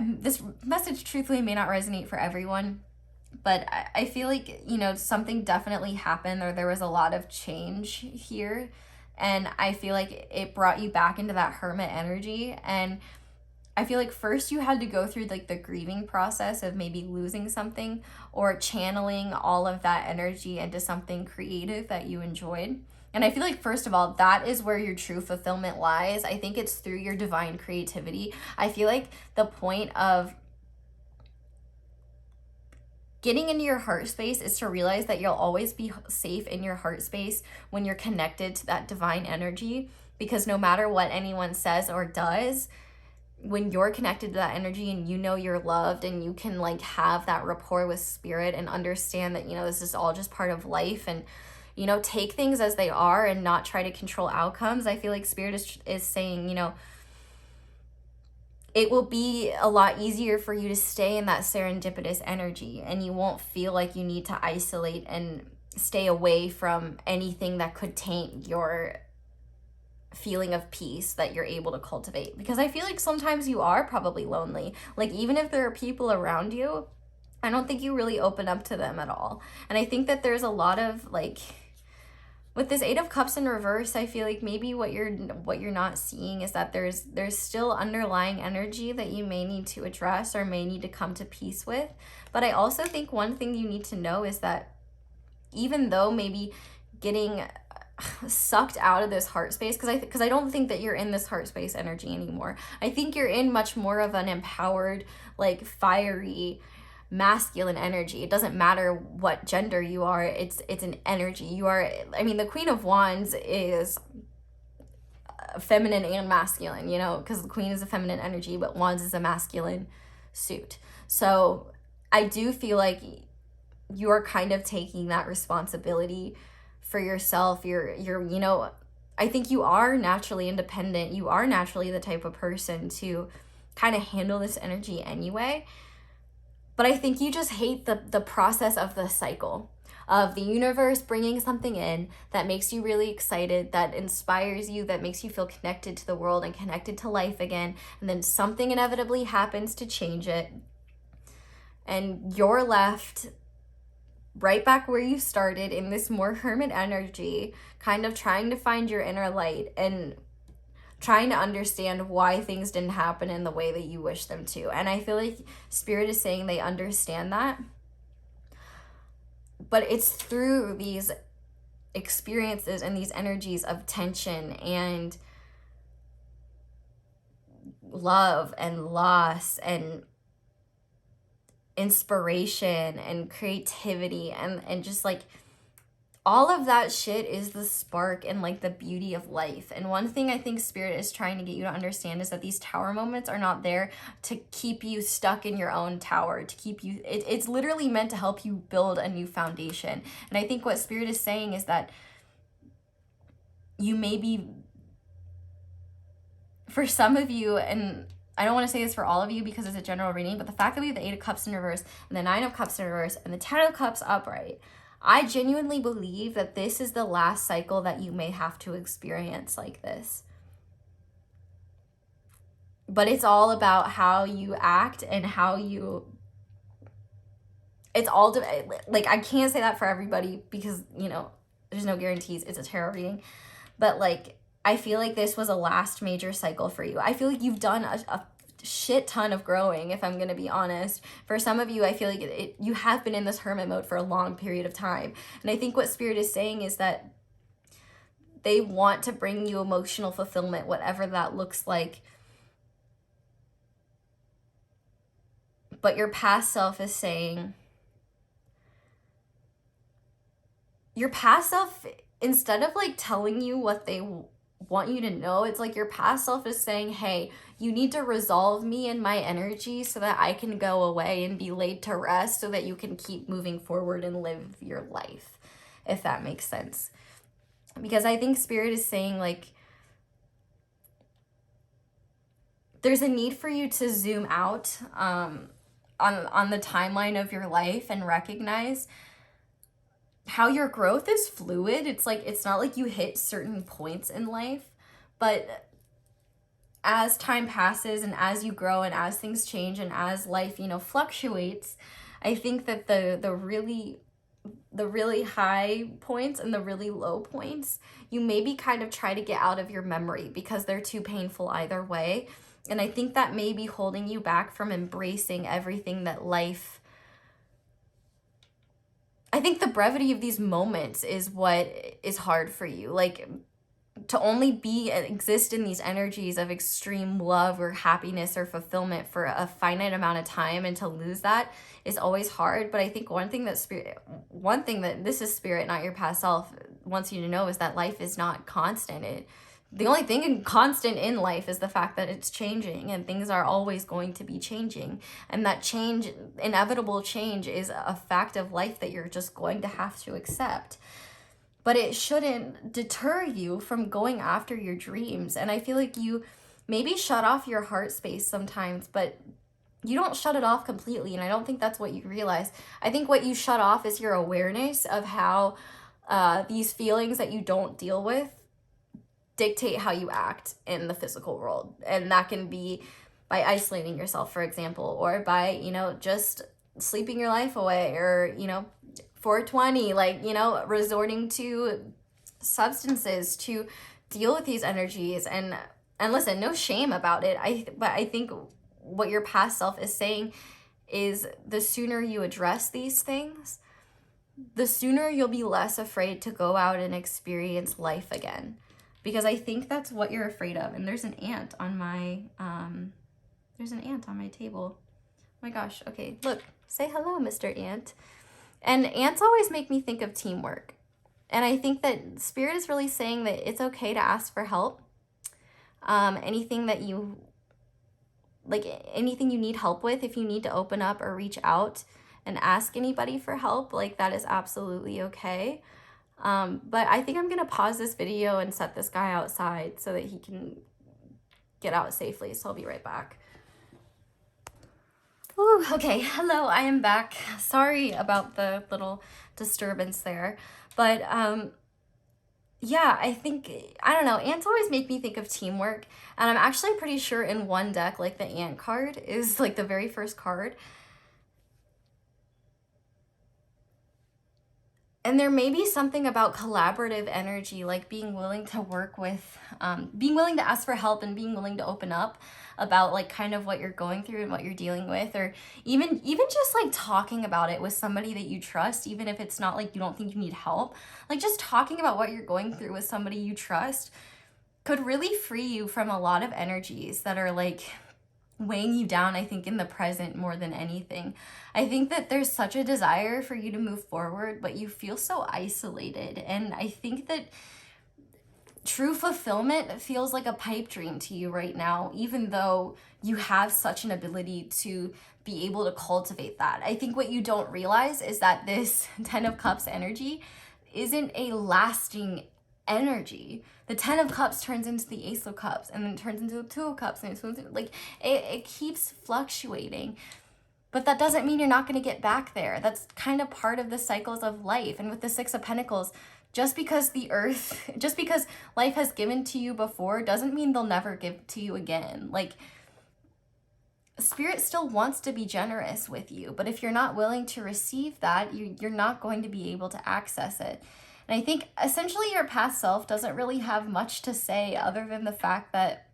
this message truthfully may not resonate for everyone, but I feel like, you know, something definitely happened, or there was a lot of change here. And I feel like it brought you back into that hermit energy. And I feel like first you had to go through like the grieving process of maybe losing something, or channeling all of that energy into something creative that you enjoyed. And I feel like, first of all, that is where your true fulfillment lies. I think it's through your divine creativity. I feel like the point of getting into your heart space is to realize that you'll always be safe in your heart space when you're connected to that divine energy, because no matter what anyone says or does, when you're connected to that energy and you know you're loved, and you can like have that rapport with spirit and understand that, you know, this is all just part of life, and, you know, take things as they are and not try to control outcomes. I feel like spirit is saying, you know, it will be a lot easier for you to stay in that serendipitous energy, and you won't feel like you need to isolate and stay away from anything that could taint your feeling of peace that you're able to cultivate. Because I feel like sometimes you are probably lonely. Like, even if there are people around you, I don't think you really open up to them at all. And I think that there's a lot of like, with this Eight of Cups in reverse, I feel like maybe what you're not seeing is that there's still underlying energy that you may need to address or may need to come to peace with. But I also think one thing you need to know is that even though maybe getting sucked out of this heart space, because I don't think that you're in this heart space energy anymore. I think you're in much more of an empowered, like fiery, masculine energy. It doesn't matter what gender you are, it's an energy. You are, I mean, the Queen of Wands is feminine and masculine, you know, because the Queen is a feminine energy, but Wands is a masculine suit. So I do feel like you're kind of taking that responsibility for yourself. You're you know, I think you are naturally independent. You are naturally the type of person to kind of handle this energy anyway. But I think you just hate the process of the cycle of the universe bringing something in that makes you really excited, that inspires you, that makes you feel connected to the world and connected to life again. And then something inevitably happens to change it. And you're left right back where you started in this more hermit energy, kind of trying to find your inner light and trying to understand why things didn't happen in the way that you wish them to. And I feel like spirit is saying they understand that, but it's through these experiences and these energies of tension and love and loss and inspiration and creativity and just like all of that shit is the spark and like the beauty of life. And one thing I think spirit is trying to get you to understand is that these tower moments are not there to keep you stuck in your own tower, to keep you, it's literally meant to help you build a new foundation. And I think what spirit is saying is that you may be, for some of you, and I don't want to say this for all of you because it's a general reading, but the fact that we have the Eight of Cups in reverse and the Nine of Cups in reverse and the Ten of Cups upright, I genuinely believe that this is the last cycle that you may have to experience like this. But it's all about how you act and how you, it's all, like, I can't say that for everybody because, you know, there's no guarantees. It's a tarot reading. But, like, I feel like this was a last major cycle for you. I feel like you've done a shit ton of growing, if I'm gonna be honest. For some of you, I feel like you have been in this hermit mode for a long period of time. And I think what spirit is saying is that they want to bring you emotional fulfillment, whatever that looks like. But your past self is saying, your past self, instead of like telling you what they want you to know, it's like your past self is saying, hey, you need to resolve me and my energy so that I can go away and be laid to rest so that you can keep moving forward and live your life, if that makes sense. Because I think spirit is saying, like, there's a need for you to zoom out on the timeline of your life and recognize how your growth is fluid. It's like, it's not like you hit certain points in life, but as time passes and as you grow and as things change and as life, you know, fluctuates, I think that the really high points and the really low points, you maybe kind of try to get out of your memory because they're too painful either way. And I think that may be holding you back from embracing everything that life. I think the brevity of these moments is what is hard for you. Like, to only exist in these energies of extreme love or happiness or fulfillment for a finite amount of time, and to lose that is always hard. But I think one thing that this is spirit, not your past self, wants you to know is that life is not constant. The only thing constant in life is the fact that it's changing, and things are always going to be changing. And that change, inevitable change, is a fact of life that you're just going to have to accept. But it shouldn't deter you from going after your dreams. And I feel like you maybe shut off your heart space sometimes, but you don't shut it off completely. And I don't think that's what you realize. I think what you shut off is your awareness of how these feelings that you don't deal with dictate how you act in the physical world. And that can be by isolating yourself, for example, or by, you know, just sleeping your life away, or, you know, 420, like, you know, resorting to substances to deal with these energies. And listen, no shame about it. But I think what your past self is saying is the sooner you address these things, the sooner you'll be less afraid to go out and experience life again. Because I think that's what you're afraid of. And there's an ant on my table. Oh my gosh. Okay, look, say hello, Mr. Ant. And ants always make me think of teamwork. And I think that Spirit is really saying that it's okay to ask for help. Anything you need help with, if you need to open up or reach out and ask anybody for help, like, that is absolutely okay. But I think I'm going to pause this video and set this guy outside so that he can get out safely. So I'll be right back. Ooh, okay, hello, I am back. Sorry about the little disturbance there. But yeah, I don't know, ants always make me think of teamwork. And I'm actually pretty sure in one deck, like, the ant card is like the very first card. And there may be something about collaborative energy, like being willing to work with, being willing to ask for help and being willing to open up about, like, kind of what you're going through and what you're dealing with, or even just, like, talking about it with somebody that you trust, even if it's not like you don't think you need help. Like, just talking about what you're going through with somebody you trust could really free you from a lot of energies that are, like, weighing you down, I think, in the present more than anything. I think that there's such a desire for you to move forward, but you feel so isolated. And I think that true fulfillment feels like a pipe dream to you right now, even though you have such an ability to be able to cultivate that. I think what you don't realize is that this 10 of Cups energy isn't a lasting energy. The 10 of Cups turns into the Ace of Cups, and then it turns into the 2 of Cups, and it turns into, like, it keeps fluctuating. But that doesn't mean you're not going to get back there. That's kind of part of the cycles of life. And with the 6 of Pentacles, just because life has given to you before doesn't mean they'll never give to you again. Like, Spirit still wants to be generous with you, but if you're not willing to receive that, you're not going to be able to access it. And I think essentially your past self doesn't really have much to say other than the fact that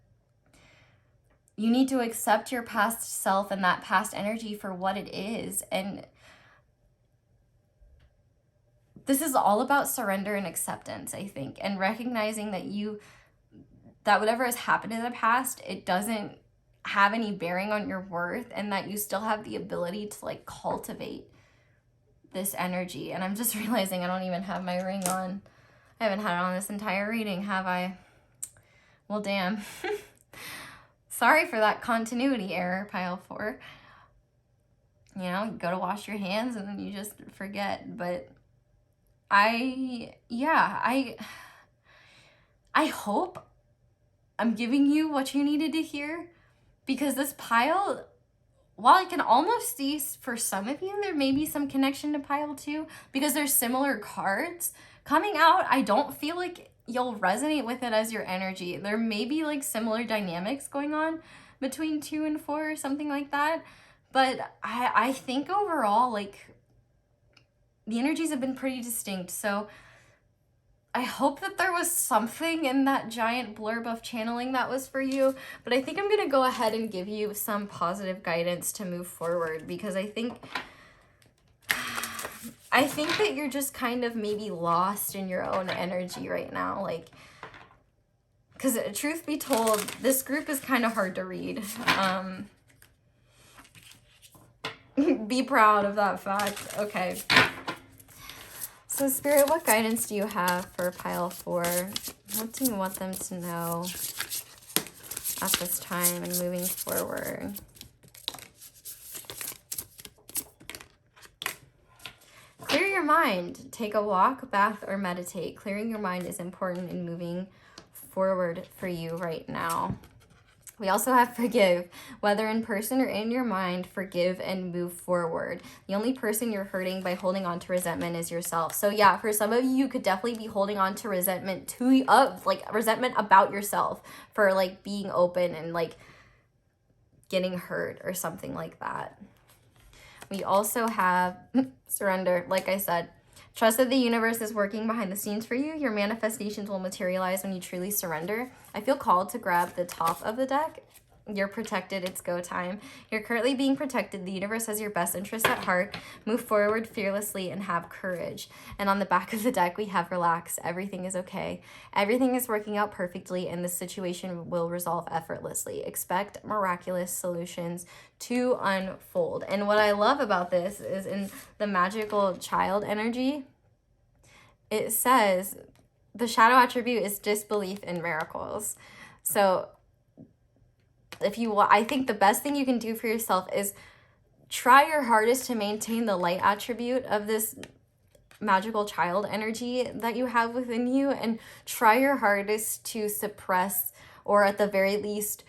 you need to accept your past self and that past energy for what it is. And this is all about surrender and acceptance, I think, and recognizing that whatever has happened in the past, it doesn't have any bearing on your worth, and that you still have the ability to, like, cultivate this energy. And I'm just realizing I don't even have my ring on. I haven't had it on this entire reading, have I? Well, damn. Sorry for that continuity error, pile 4. You know, you go to wash your hands and then you just forget. But I hope I'm giving you what you needed to hear, because this pile, while I can almost see for some of you there may be some connection to pile 2 because there's similar cards coming out, I don't feel like you'll resonate with it as your energy. There may be like similar dynamics going on between 2 and 4 or something like that. But I think overall, like, the energies have been pretty distinct. So I hope that there was something in that giant blurb of channeling that was for you. But I think I'm going to go ahead and give you some positive guidance to move forward, because I think that you're just kind of maybe lost in your own energy right now. Like, because truth be told, this group is kind of hard to read. Be proud of that fact. Okay. So Spirit, what guidance do you have for pile 4? What do you want them to know at this time and moving forward? Clear your mind. Take a walk, bath, or meditate. Clearing your mind is important in moving forward for you right now. We also have forgive. Whether in person or in your mind, forgive and move forward. The only person you're hurting by holding on to resentment is yourself. So yeah, for some of you, you could definitely be holding on to resentment resentment about yourself for like being open and like getting hurt or something like that. We also have surrender. Like I said, trust that the universe is working behind the scenes for you. Your manifestations will materialize when you truly surrender. I feel called to grab the top of the deck. You're protected. It's go time. You're currently being protected. The universe has your best interests at heart. Move forward fearlessly and have courage. And on the back of the deck, we have relax. Everything is okay. Everything is working out perfectly, and the situation will resolve effortlessly. Expect miraculous solutions to unfold. And what I love about this is in the magical child energy, it says the shadow attribute is disbelief in miracles. So I think the best thing you can do for yourself is try your hardest to maintain the light attribute of this magical child energy that you have within you, and try your hardest to suppress, or at the very least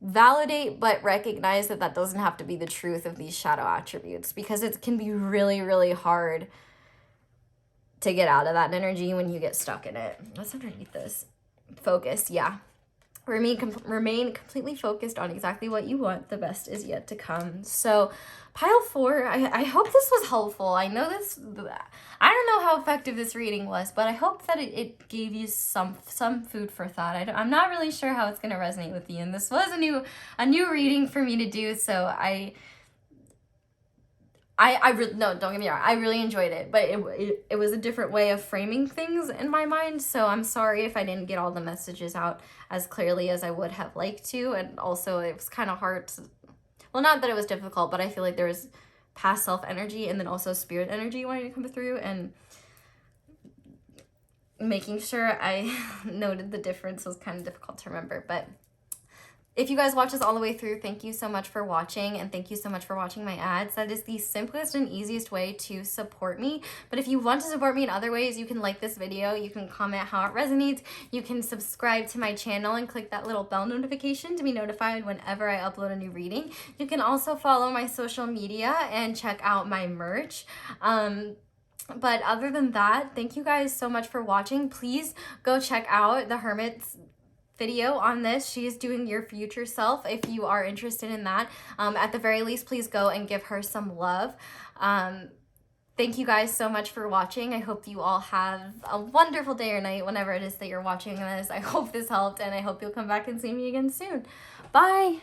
validate but recognize that that doesn't have to be the truth of these shadow attributes, because it can be really, really hard to get out of that energy when you get stuck in it. What's underneath this? Focus, yeah. Remain completely focused on exactly what you want. The best is yet to come. So pile 4, I hope this was helpful. I know I don't know how effective this reading was, but I hope that it gave you some food for thought. I'm not really sure how it's going to resonate with you, and this was a new reading for me to do, so no, don't get me wrong, I really enjoyed it, but it was a different way of framing things in my mind, so I'm sorry if I didn't get all the messages out as clearly as I would have liked to, and also it was kind of hard to, well, not that it was difficult, but I feel like there was past self energy and then also spirit energy wanting to come through, and making sure I noted the difference was kind of difficult to remember. But if you guys watch this all the way through, thank you so much for watching, and thank you so much for watching my ads. That is the simplest and easiest way to support me. But if you want to support me in other ways, you can like this video, you can comment how it resonates, you can subscribe to my channel and click that little bell notification to be notified whenever I upload a new reading. You can also follow my social media and check out my merch. But other than that, thank you guys so much for watching. Please go check out the Hermit's video on this. She is doing your future self if you are interested in that. At the very least, please go and give her some love. Thank you guys so much for watching. I hope you all have a wonderful day or night whenever it is that you're watching this. I hope this helped, and I hope you'll come back and see me again soon. Bye!